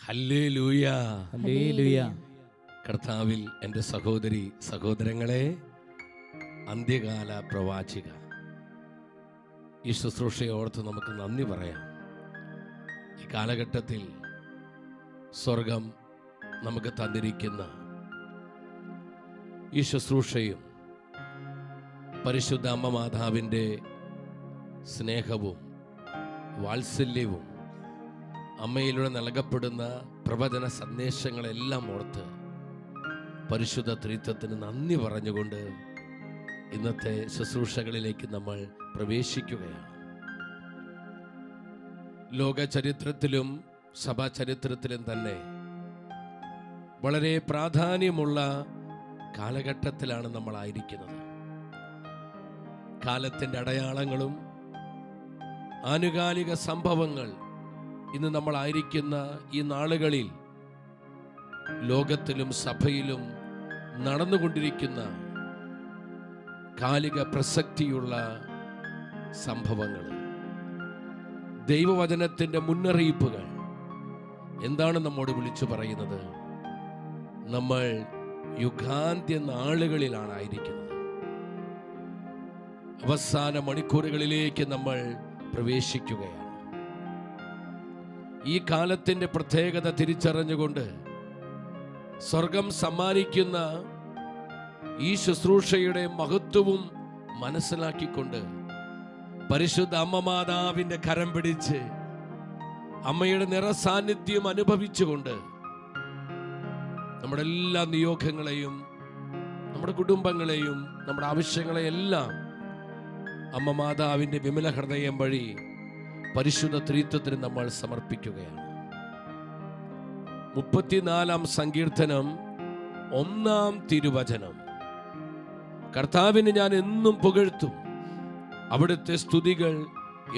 Hallelujah, hallelujah. കർത്താവിൽ എൻ്റെ സഹോദരി സഹോദരങ്ങളെ, അന്ത്യകാല പ്രവാചിക, ഈ ശുശ്രൂഷയെ ഓർത്ത് നമുക്ക് നന്ദി പറയാം. ഈ കാലഘട്ടത്തിൽ സ്വർഗം നമുക്ക് തന്നിരിക്കുന്ന ഈ ശുശ്രൂഷയും പരിശുദ്ധ അമ്മ മാതാവിൻ്റെ സ്നേഹവും വാത്സല്യവും അമ്മയിലൂടെ നൽകപ്പെടുന്ന പ്രവചന സന്ദേശങ്ങളെല്ലാം ഓർത്ത് പരിശുദ്ധ ത്രിത്വത്തിന് നന്ദി പറഞ്ഞുകൊണ്ട് ഇന്നത്തെ ശുശ്രൂഷകളിലേക്ക് നമ്മൾ പ്രവേശിക്കുകയാണ്. ലോക ചരിത്രത്തിലും സഭാ ചരിത്രത്തിലും തന്നെ വളരെ പ്രാധാന്യമുള്ള കാലഘട്ടത്തിലാണ് നമ്മളായിരിക്കുന്നത്. കാലത്തിൻ്റെ അടയാളങ്ങളും ആനുകാലിക സംഭവങ്ങൾ ഇന്ന് നമ്മളായിരിക്കുന്ന ഈ നാളുകളിൽ ലോകത്തിലും സഭയിലും നടന്നുകൊണ്ടിരിക്കുന്ന കാലിക പ്രസക്തിയുള്ള സംഭവങ്ങൾ, ദൈവവചനത്തിൻ്റെ മുന്നറിയിപ്പുകൾ എന്താണ് നമ്മോട് വിളിച്ചു പറയുന്നത്? നമ്മൾ യുഗാന്ത്യ നാളുകളിലാണ് ആയിരിക്കുന്നത്. അവസാന മണിക്കൂറുകളിലേക്ക് നമ്മൾ പ്രവേശിക്കുകയാണ്. ഈ കാലത്തിൻ്റെ പ്രത്യേകത തിരിച്ചറിഞ്ഞുകൊണ്ട് സ്വർഗം സമ്മാനിക്കുന്ന ഈ ശുശ്രൂഷയുടെ മഹത്വവും മനസ്സിലാക്കിക്കൊണ്ട് പരിശുദ്ധ അമ്മ മാതാവിൻ്റെ കരം പിടിച്ച് അമ്മയുടെ നിറസാന്നിധ്യം അനുഭവിച്ചുകൊണ്ട് നമ്മുടെ എല്ലാ നിയോഗങ്ങളെയും നമ്മുടെ കുടുംബങ്ങളെയും നമ്മുടെ ആവശ്യങ്ങളെയെല്ലാം അമ്മ മാതാവിൻ്റെ വിമല ഹൃദയം വഴി പരിശുദ്ധ ത്രിത്വത്തിന് നമ്മൾ സമർപ്പിക്കുകയാണ്. 34-ാം സങ്കീർത്തനം 1-ാം തിരുവചനം: കർത്താവിനെ ഞാൻ എന്നും പുകഴ്ത്തും, അവിടുത്തെ സ്തുതികൾ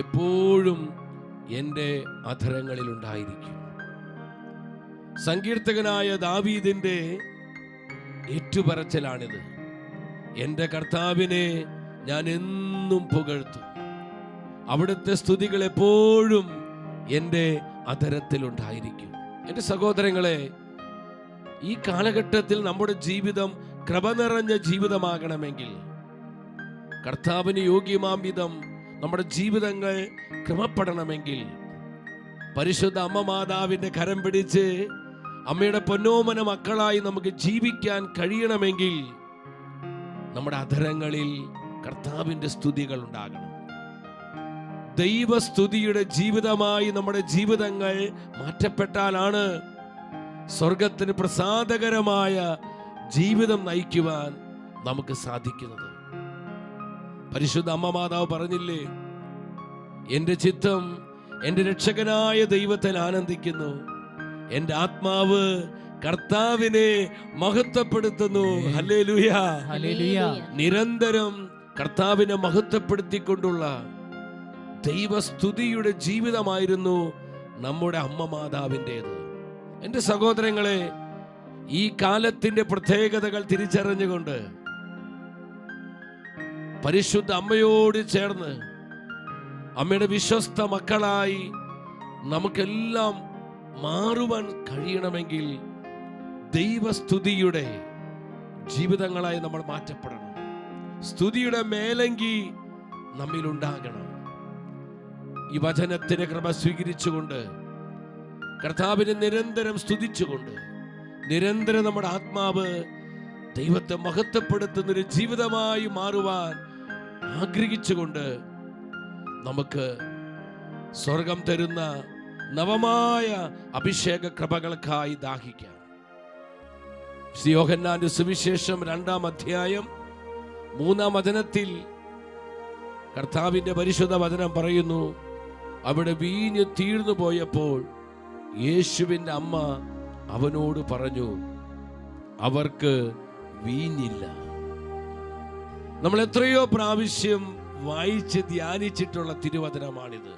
എപ്പോഴും എൻ്റെ അധരങ്ങളിൽ ഉണ്ടായിരിക്കും. സങ്കീർത്തകനായ ദാവീദിന്റെ ഏറ്റുപറച്ചിലാണിത്. എൻ്റെ കർത്താവിനെ ഞാൻ എന്നും പുകഴ്ത്തും, അവിടുത്തെ സ്തുതികൾ എപ്പോഴും എൻ്റെ അധരത്തിലുണ്ടായിരിക്കും. എൻ്റെ സഹോദരങ്ങളെ, ഈ കാലഘട്ടത്തിൽ നമ്മുടെ ജീവിതം കൃപ നിറഞ്ഞ ജീവിതമാകണമെങ്കിൽ, കർത്താവിന് യോഗ്യമാം വിധം നമ്മുടെ ജീവിതങ്ങൾ ക്രമപ്പെടണമെങ്കിൽ, പരിശുദ്ധ അമ്മ മാതാവിൻ്റെ കരം പിടിച്ച് അമ്മയുടെ പൊന്നോമന മക്കളായി നമുക്ക് ജീവിക്കാൻ കഴിയണമെങ്കിൽ നമ്മുടെ അധരങ്ങളിൽ കർത്താവിൻ്റെ സ്തുതികൾ ഉണ്ടാകണം. ദൈവസ്തുതിയുടെ ജീവിതമായി നമ്മുടെ ജീവിതങ്ങൾ മാറ്റപ്പെട്ടാലാണ് സ്വർഗത്തിന് പ്രസാദകരമായ ജീവിതം നയിക്കുവാൻ നമുക്ക് സാധിക്കുന്നത്. പരിശുദ്ധ അമ്മ മാതാവ് പറഞ്ഞില്ലേ, എൻ്റെ ചിത്തം എൻ്റെ രക്ഷകനായ ദൈവത്തിൽ ആനന്ദിക്കുന്നു, എൻ്റെ ആത്മാവ് കർത്താവിനെ മഹത്വപ്പെടുത്തുന്നു. ഹല്ലേലൂയ, ഹല്ലേലൂയ. നിരന്തരം കർത്താവിനെ മഹത്വപ്പെടുത്തിക്കൊണ്ടുള്ള ദൈവസ്തുതിയുടെ ജീവിതമായിരുന്നു നമ്മുടെ അമ്മ മാതാവിൻ്റേത്. എൻ്റെ സഹോദരങ്ങളെ, ഈ കാലത്തിൻ്റെ പ്രത്യേകതകൾ തിരിച്ചറിഞ്ഞുകൊണ്ട് പരിശുദ്ധ അമ്മയോട് ചേർന്ന് അമ്മയുടെ വിശ്വസ്ത മക്കളായി നമുക്കെല്ലാം മാറുവാൻ കഴിയണമെങ്കിൽ ദൈവസ്തുതിയുടെ ജീവിതങ്ങളായി നമ്മൾ മാറ്റപ്പെടണം. സ്തുതിയുടെ മേലങ്കി നമ്മിലുണ്ടാകണം. ഈ വചനത്തിന് കൃപ സ്വീകരിച്ചുകൊണ്ട് കർത്താവിനെ നിരന്തരം സ്തുതിച്ചുകൊണ്ട് നിരന്തരം നമ്മുടെ ആത്മാവ് ദൈവത്തെ മഹത്വപ്പെടുത്തുന്നൊരു ജീവിതമായി മാറുവാൻ ആഗ്രഹിച്ചുകൊണ്ട് നമുക്ക് സ്വർഗം തരുന്ന നവമായ അഭിഷേക കൃപകൾക്കായി ദാഹിക്കാം. യോഹന്നാന്റെ സുവിശേഷം 2-ാം അധ്യായം 3-ാം വചനത്തിൽ കർത്താവിന്റെ പരിശുദ്ധ വചനം പറയുന്നു, അവിടെ വീഞ്ഞ് തീർന്നു പോയപ്പോൾ യേശുവിൻ്റെ അമ്മ അവനോട് പറഞ്ഞു, അവർക്ക് വീഞ്ഞില്ല. നമ്മൾ എത്രയോ പ്രാവശ്യം വായിച്ച് ധ്യാനിച്ചിട്ടുള്ള തിരുവചനമാണിത്.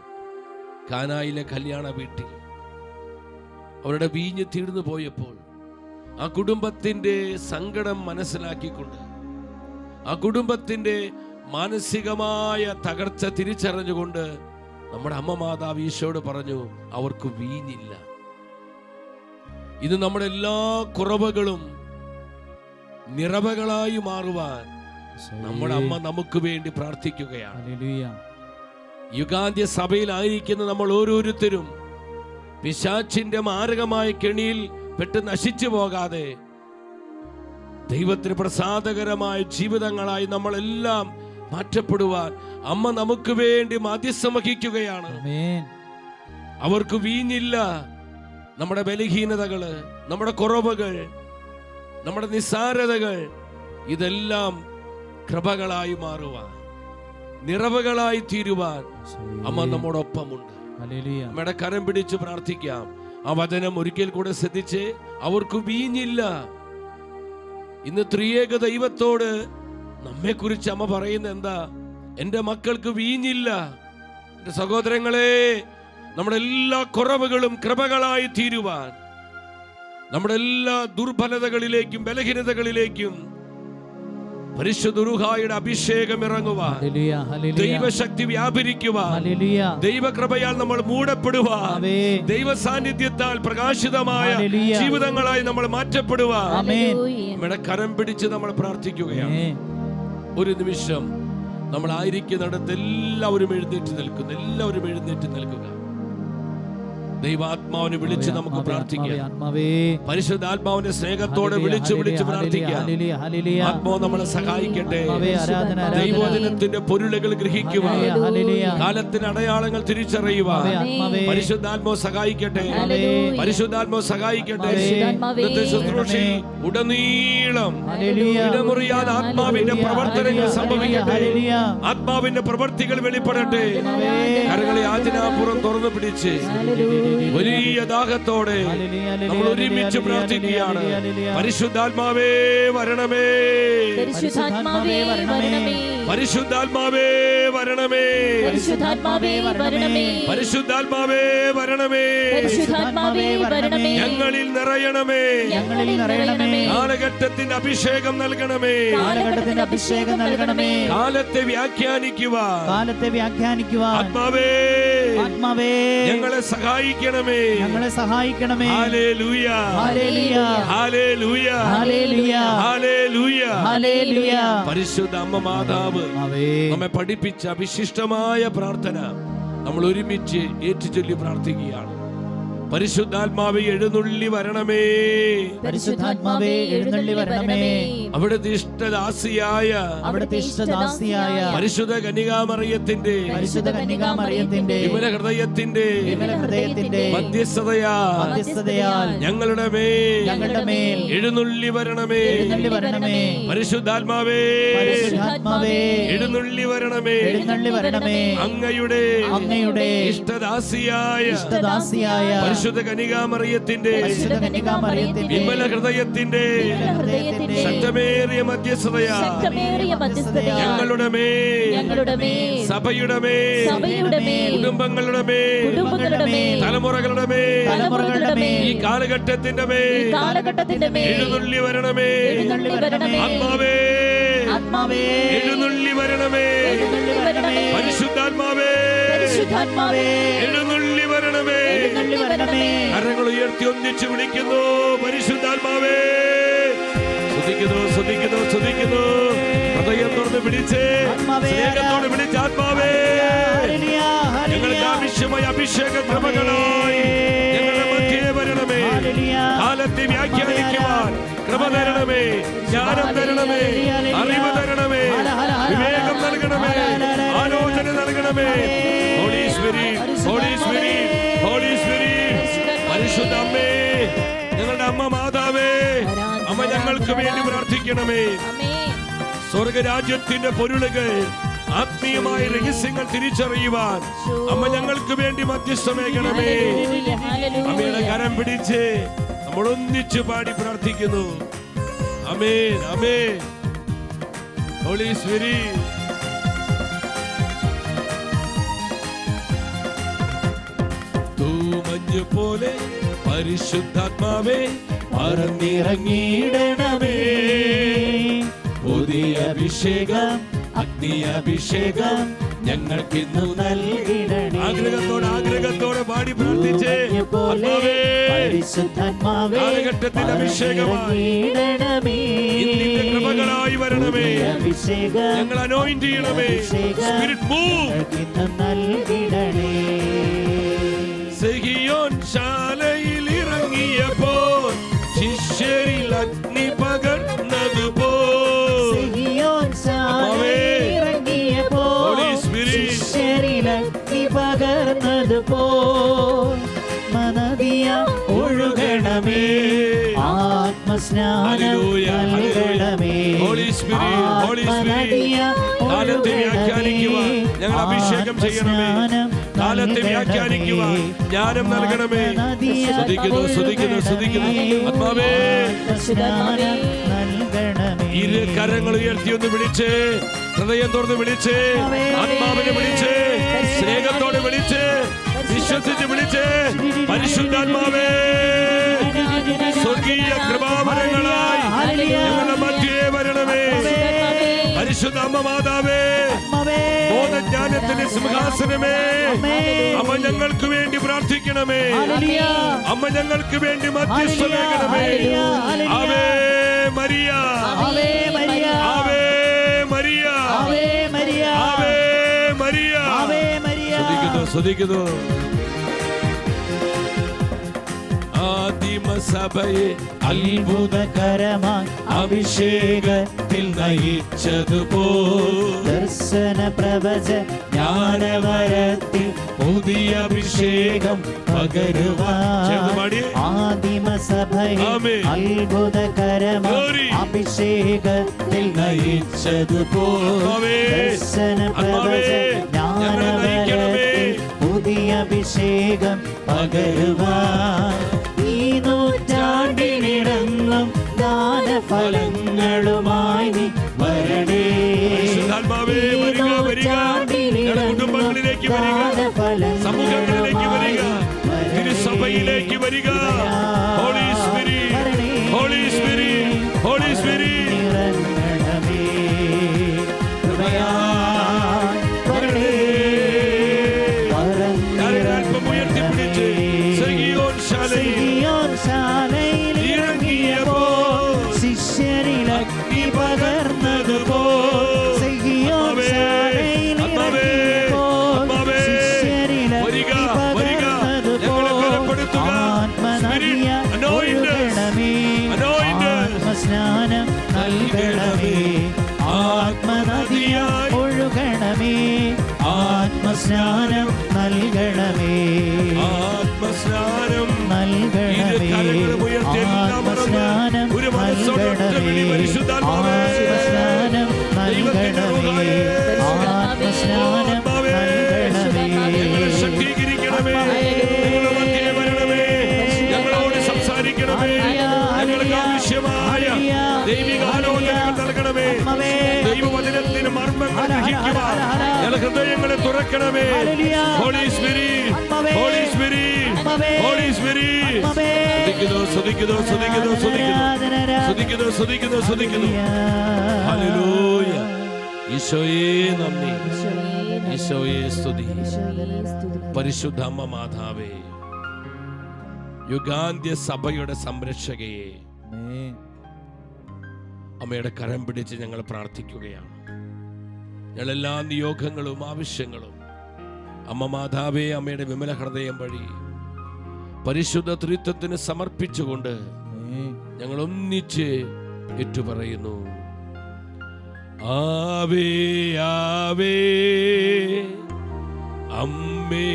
കാനായിലെ കല്യാണ വീട്ടിൽ അവരുടെ വീഞ്ഞ് തീർന്നു പോയപ്പോൾ ആ കുടുംബത്തിന്റെ സങ്കടം മനസ്സിലാക്കിക്കൊണ്ട്, ആ കുടുംബത്തിന്റെ മാനസികമായ തകർച്ച തിരിച്ചറിഞ്ഞുകൊണ്ട് നമ്മുടെ അമ്മ മാതാവ് ഈശോയോട് പറഞ്ഞു, അവർക്ക് വീഞ്ഞില്ല. ഇത് നമ്മുടെ എല്ലാ കുറവുകളും നിറവുകളായി മാറുവാൻ നമ്മുടെ അമ്മ നമുക്ക് വേണ്ടി പ്രാർത്ഥിക്കുകയാണ്. ഹല്ലേലൂയ. യുഗാന്ത്യ സഭയിലായിരിക്കുന്ന നമ്മൾ ഓരോരുത്തരും പിശാചിന്റെ മാരകമായ കെണിയിൽ പെട്ട് നശിച്ചു പോകാതെ ദൈവത്തിന് പ്രസാദകരമായ ജീവിതങ്ങളായി നമ്മളെല്ലാം മാറ്റപ്പെടുവാൻ അമ്മ നമുക്ക് വേണ്ടി മധ്യസ്ഥം വഹിക്കുകയാണ്. ആമേൻ. അവർക്ക് വീഞ്ഞില്ല. നമ്മുടെ ബലഹീനതകള്, നമ്മുടെ കുറവുകൾ, നമ്മുടെ നിസ്സാരതകൾ ഇതെല്ലാം കൃപകളായി മാറുവാൻ, നിറവുകളായി തീരുവാൻ അമ്മ നമ്മോടൊപ്പമുണ്ട്. ഹല്ലേലൂയ. അമ്മയുടെ കരം പിടിച്ച് പ്രാർത്ഥിക്കാം. ആ വചനം ഒരിക്കൽ കൂടെ ശ്രദ്ധിച്ച്, അവർക്ക് വീഞ്ഞില്ല. ഇന്ന് ത്രിയേക ദൈവത്തോട് നമ്മെ കുറിച്ച് അമ്മ പറയുന്ന എന്താ? എന്റെ മക്കൾക്ക് വീഞ്ഞില്ല. എന്റെ സഹോദരങ്ങളെ, നമ്മുടെ എല്ലാ കുറവുകളും കൃപകളായി തീരുവാൻ, നമ്മുടെ എല്ലാ ദുർബലതകളിലേക്കും ബലഹീനതകളിലേക്കും പരിശുദ്ധ റൂഹായുടെ അഭിഷേകം ഇറങ്ങുവാൻ, ഹല്ലേലൂയ. ഹല്ലേലൂയ. ദൈവശക്തി വ്യാപരിക്കുവാൻ, ഹല്ലേലൂയ. ദൈവകൃപയാൽ നമ്മൾ മൂടപ്പെടുവാൻ, ആമേൻ. ദൈവ സാന്നിധ്യത്താൽ പ്രകാശിതമായ ഹല്ലേലൂയ. ജീവിതങ്ങളായി നമ്മൾ മാറ്റപ്പെടുവാൻ ആമേൻ. നമ്മുടെ കരം പിടിച്ച് നമ്മൾ പ്രാർത്ഥിക്കുകയാണ്. ആമേൻ. ഒരു നിമിഷം നമ്മൾ ആയിരിക്കുന്നിടത്ത് എല്ലാവരും എഴുന്നേറ്റ് നിൽക്കുന്നു. എല്ലാവരും എഴുന്നേറ്റ് നിൽക്കുക. ദൈവാത്മാവിനെ വിളിച്ച് നമുക്ക് പ്രാർത്ഥിക്കാം. പരിശുദ്ധാത്മാവിന്റെ സ്നേഹത്തോടെ വിളിച്ച് വിളിച്ച് പ്രാർത്ഥിക്കാം. ആത്മാവ് നമ്മളെ സഹായിക്കട്ടെ. ദൈവവചനത്തിന്റെ പൊരുളുകൾ ഗ്രഹിക്കുവാൻ, കാലത്തിന്റെ അടയാളങ്ങൾ തിരിച്ചറിയുവാൻ പരിശുദ്ധാത്മാവ് സഹായിക്കട്ടെ. പരിശുദ്ധാത്മാവ് സഹായിക്കട്ടെ. ഇന്നത്തെ ശുശ്രൂഷയിൽ ഉടനീളം ഇടമുറിയാതെ ആത്മാവിന്റെ പ്രവർത്തനങ്ങൾ സംഭവിക്കട്ടെ. ആത്മാവിന്റെ പ്രവർത്തികൾ വെളിപ്പെടട്ടെ. കരങ്ങളെ യാചനാപൂർവ്വം തുറന്നു പിടിച്ച് വലിയ ദാഹത്തോടെ നമ്മൾ ഒരുമിച്ച് പ്രാർത്ഥിക്കുകയാണ്. പരിശുദ്ധാത്മാവേ വരണമേ, പരിശുദ്ധാത്മാവേ വരണമേ, പരിശുദ്ധാത്മാവേ വരണമേ, പരിശുദ്ധാത്മാവേ വരണമേ, പരിശുദ്ധാത്മാവേ വരണമേ, പരിശുദ്ധാത്മാവേ വരണമേ, ഞങ്ങളിൽ നിറയണമേ, ഞങ്ങളിൽ നിറയണമേ, കാലഘട്ടത്തിന്റെ അഭിഷേകം നൽകണമേ, കാലഘട്ടത്തിന്റെ അഭിഷേകം നൽകണമേ, കാലത്തെ വ്യാഖ്യാനിക്കുവാൻ ആത്മാവേ ഞങ്ങളെ സഹായിക്കണമേ, ഞങ്ങളെ സഹായിക്കണമേ. Hallelujah, hallelujah, hallelujah, hallelujah, hallelujah, hallelujah. പരിശുദ്ധ അമ്മ മാതാവ് ആമേൻ. നമ്മെ പഠിപ്പിച്ച വിശിഷ്ടമായ പ്രാർത്ഥന നമ്മൾ ഒരുമിച്ച് ഏറ്റുചൊല്ലി പ്രാർത്ഥിക്കുകയാണ്. പരിശുദ്ധാത്മാവേ എഴുന്നള്ളി വരണമേ, പരിശുദ്ധാത്മാവേ എഴുന്നള്ളി വരണമേ. അവിടുത്തെ ഇഷ്ടദാസിയായ പരിശുദ്ധ കന്യകാമറിയത്തിന്റെ വിമല ഹൃദയത്തിന്റെ മധ്യസ്ഥതയാൽ ഞങ്ങളുടെ മേൽ എഴുന്നള്ളി വരണമേ. പരിശുദ്ധാത്മാവേ എഴുന്നള്ളി വരണമേ. അങ്ങയുടെ ഇഷ്ടദാസിയായ പരിശുദ്ധ കന്യകാമറിയത്തിന്റെ വിമല ഹൃദയത്തിന്റെ ശക്തമേറിയ മധ്യസ്ഥതയാൽ ഞങ്ങളുടെ മേൽ, സഭയുടെ മേൽ, കുടുംബങ്ങളുടെ മേൽ, തലമുറകളുടെ മേൽ, ഈ കാലഘട്ടത്തിന്റെ മേൽ എഴുന്നള്ളി വരണമേ. ആത്മാവേ എഴുന്നള്ളി വരണമേ. പരിശുദ്ധാത്മാവേ എഴുന്നള്ളി വരണമേ. കരങ്ങൾ ഉയർത്തി ഒന്നിച്ച് വിളിക്കുന്നു. പരിശുദ്ധാത്മാവേ സ്തുതിക്കുന്നു. ഹൃദയം തുറന്ന് വിളിച്ച് സ്നേഹത്തോടെ വിളിച്ച് ആത്മാവേ ഞങ്ങൾക്ക് ആവശ്യമായ അഭിഷേക കൃപകളായി ഞങ്ങളുടെ മധ്യേ വരണമേ. കാലത്തെ വ്യാഖ്യാനിക്കുവാൻ കൃപ തരണമേ, ജ്ഞാനം തരണമേ, അറിവ് തരണമേ, വിവേകം നൽകണമേ, ആലോചന നൽകണമേ. ഹോളി സ്പിരിറ്റ് പരിശുദ്ധ അമ്മേ, ഞങ്ങളുടെ അമ്മ മാതാവേ, അമ്മ ഞങ്ങൾക്ക് വേണ്ടി പ്രാർത്ഥിക്കണമേ. സ്വർഗരാജ്യത്തിന്റെ പൊരുളുകൾ, ആത്മീയമായ രഹസ്യങ്ങൾ തിരിച്ചറിയുവാൻ അമ്മ ഞങ്ങൾക്ക് വേണ്ടി മധ്യസ്ഥമേകണമേ. അമ്മയുടെ കരം പിടിച്ച് നമ്മൾ ഒന്നിച്ചു പാടി പ്രാർത്ഥിക്കുന്നു. ആമേൻ, ആമേൻ. ഹോളി സ്പിരിറ്റ് തൂമഞ്ഞു പോലെ പരിശുദ്ധാത്മാവേ പറന്നിറങ്ങിയിടണമേ. പുതിയ അഭിഷേകം, അഗ്നി അഭിഷേകം ഞങ്ങൾക്കിന്നു നൽകിടണേ. ആഗ്രഹത്തോടെ പാടി പ്രാർത്ഥിച്ചേ. പോലെ ആത്മാവേ, പരിശുദ്ധാത്മാവേ കാലഘട്ടത്തിന്റെ അഭിഷേകമായി വന്നിടണമേ. ഇന്നിന്റെ കൃപകളായി വരണമേ. അഭിഷേകം ഞങ്ങൾ അനോയിന്റ് ചെയ്യണമേ. Spirit move. ഞങ്ങൾക്കിന്നു നൽകിടണേ. സിഹിയോൻ ശാലയിൽ ഇറങ്ങിയപ്പോൾ ശിഷ്യരിൽ അഗ്നി പകർന്നതുപോൽ സിഹിയോൻ ശാലയിൽ ഇറങ്ങിയപ്പോൾ Holy Spirit. ശിഷ്യരിൽ അഗ്നി പകർന്നതുപോൽ മനദിയ ഒഴുകണമേ. ആത്മസ്നാനം Hallelujah, നൽകണമേ. hallelujah. Holy Spirit, Holy Spirit. കാലത്തെ വ്യാഖ്യാനിക്കുവാൻ ഞങ്ങൾ അഭിഷേകം ചെയ്യണമേ. കാലത്തെ വ്യാഖ്യാനിക്കുവാൻ ജ്ഞാനം നൽകണമേ. സ്തുതിക്കുന്നു, സ്തുതിക്കുന്നു, സ്തുതിക്കുന്നു. ആത്മാവേ, ഇരു കരങ്ങൾ ഉയർത്തി ഒന്ന് വിളിച്ച്, ഹൃദയം തുറന്ന് വിളിച്ച്, ആത്മാവിനെ വിളിച്ച്, സ്നേഹത്തോടെ വിളിച്ച്, വിശ്വസിച്ച് വിളിച്ച്, പരിശുദ്ധാത്മാവേ, സ്വർഗീയ കൃപാവരങ്ങളായി ഞങ്ങളുടെ മധ്യേ വരണമേ. പരിശുദ്ധ അമ്മ മാതാവേ, ബോധജ്ഞാനത്തിന്റെ സിംഹാസനമേ, അമ്മ ഞങ്ങൾക്ക് വേണ്ടി പ്രാർത്ഥിക്കണമേ. അമ്മ ഞങ്ങൾക്ക് വേണ്ടി മധ്യസ്ഥമേകണമേ. Ave Maria, Ave Maria, Ave Maria, Ave Maria. സ്തുതിക്കുന്നു, സ്തുതിക്കുന്നു. ആദിമസഭയെ അത്ഭുതകരമായി അഭിഷേകത്തിൽ നയിച്ചതുപോൽ ദർശന പ്രവച ജ്ഞാനവരത്തിൽ പുതിയ അഭിഷേകം പകരുവാൻ ആദിമസഭയെ ആമേൻ. അത്ഭുതകരമായി Glory. അഭിഷേകത്തിൽ നയിച്ചതുപോൽ ആമേൻ. ദർശന പ്രവച ജ്ഞാനവരത്തിൽ പുതിയ അഭിഷേകം പകരുവാൻ ഈ നൂറ്റാണ്ടിനിടങ്ങും ദാനഫലങ്ങളുമായി നീ വരണേ. പരിശുദ്ധാത്മാവേ, വരിക, വരിക. ഞങ്ങളുടെ കുടുംബങ്ങളിലേക്ക് വരിക, സമൂഹങ്ങളിലേക്ക് വരിക, തിരുസഭയിലേക്ക് വരിക. Holy Spirit, Holy Spirit, Holy Spirit. ഇറങ്ങണമേ. കൃപയാൽ വരണേ. അല്പം ഉയർത്തിപ്പിടിച്ച് സിഹിയോൻ ശാലയിൽ സിഹിയോൻ ശാലയിൽ ഇറങ്ങിയപ്പോൾ ശിഷ്യരിൽ അഗ്നി പകർന്നതുപോൽ സിഹിയോൻ ശാലയിൽ ഇറങ്ങിയപ്പോൾ ശിഷ്യരിൽ അഗ്നി പകർന്നതുപോൽ ആത്മനദിയ ഒഴുകണമേ. ആത്മസ്നാനം നൽകണമേ. ആത്മനദിയ ഒഴുകണമേ. ആത്മസ്നാനം നൽകണമേ. ആത്മസ്നാനം. നൽകണമേ. ആത്മസ്നാനം ഒരു മനസ്സോടെ നൽകണമേ. പരിശുദ്ധാത്മാവേ, ആത്മസ്നാനം നൽകണമേ. ആത്മസ്നാനം നൽകണമേ. ഞങ്ങളെ ശക്തീകരിക്കണമേ. ഞങ്ങളുടെ മധ്യേ വരണമേ. ഞങ്ങളോട് സംസാരിക്കണമേ. ഞങ്ങൾക്ക് ആവശ്യമായ ദൈവിക ആലോചനകൾ നൽകണമേ. ദൈവവചനത്തിന് മർമ്മങ്ങൾ ഗ്രഹിക്കുവാൻ ഞങ്ങളുടെ ഹൃദയങ്ങളെ തുറക്കണമേ. Holy Spirit, Holy Spirit, Holy Spirit. സ്തുതിക്കുന്നു, സ്തുതിക്കുന്നു, സ്തുതിക്കുന്നു, സ്തുതിക്കുന്നു, സ്തുതിക്കുന്നു, സ്തുതിക്കുന്നു, സ്തുതിക്കുന്നു. ഹല്ലേലൂയ. ഈശോയേ നന്ദി, ഈശോയേ സ്തുതി. പരിശുദ്ധ അമ്മ മാതാവേ, യുഗാന്ത്യ സഭയുടെ സംരക്ഷകയെ, അമ്മയുടെ കരം പിടിച്ച് ഞങ്ങൾ പ്രാർത്ഥിക്കുകയാണ്. ഞങ്ങളെല്ലാ നിയോഗങ്ങളും ആവശ്യങ്ങളും അമ്മ മാതാവേ, അമ്മയുടെ വിമല ഹൃദയം വഴി പരിശുദ്ധ ത്രിത്വത്തിന് സമർപ്പിച്ചുകൊണ്ട് ഞങ്ങൾ ഒന്നിച്ച് ഏറ്റുപറയുന്നു. ആവേ ആവേ അമ്മേ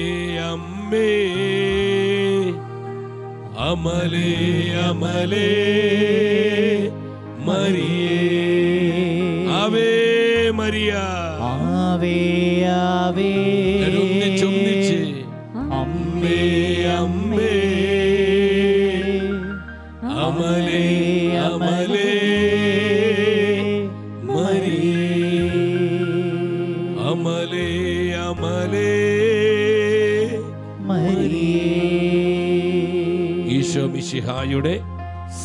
അമ്മേ, അമലേ അമലേ മരിയേ. Ave Maria. ആവേ ആവേ ഒന്നിച്ച് അമ്മേ അമ്മേ, അമലേ അമലേ മരിയേ. അമലേ അമലേ മരിയേ. ഈശോ മിശിഹായുടെ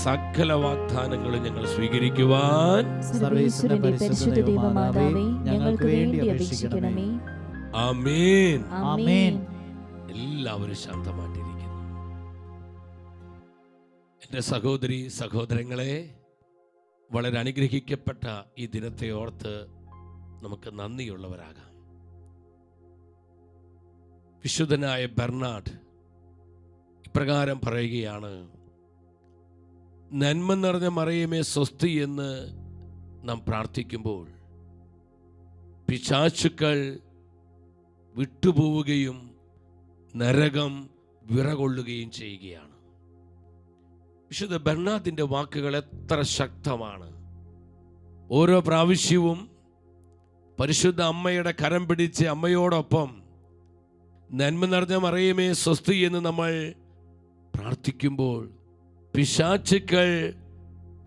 സകല വാഗ്ദാനങ്ങളും ഞങ്ങൾ സ്വീകരിക്കുവാൻ സർവേശ്വരന്റെ പരിശുദ്ധ ദൈവമാതാവേ, ഞങ്ങൾക്ക് വേണ്ടി അപേക്ഷിക്കണമേ. ആമേൻ. ആമേൻ. എല്ലാവരും ശാന്തമായിട്ടിരിക്കുന്നു. എൻ്റെ സഹോദരി സഹോദരങ്ങളെ, വളരെ അനുഗ്രഹിക്കപ്പെട്ട ഈ ദിനത്തെ ഓർത്ത് നമുക്ക് നന്ദിയുള്ളവരാകാം. വിശുദ്ധനായ ബെർണാഡ് ഇപ്രകാരം പറയുകയാണ്: നന്മ നിറഞ്ഞ മറിയമേ സ്വസ്തി എന്ന് നാം പ്രാർത്ഥിക്കുമ്പോൾ പിശാചുക്കൾ വിട്ടുപോവുകയും നരകം വിറകൊള്ളുകയും ചെയ്യുകയാണ്. വിശുദ്ധ ബെർണാദിന്റെ വാക്കുകൾ എത്ര ശക്തമാണ്! ഓരോ പ്രാവശ്യവും പരിശുദ്ധ അമ്മയുടെ കരം പിടിച്ച് അമ്മയോടൊപ്പം നന്മ നിറഞ്ഞ മറിയമേ സ്വസ്തി എന്ന് നമ്മൾ പ്രാർത്ഥിക്കുമ്പോൾ പിശാചുക്കൾ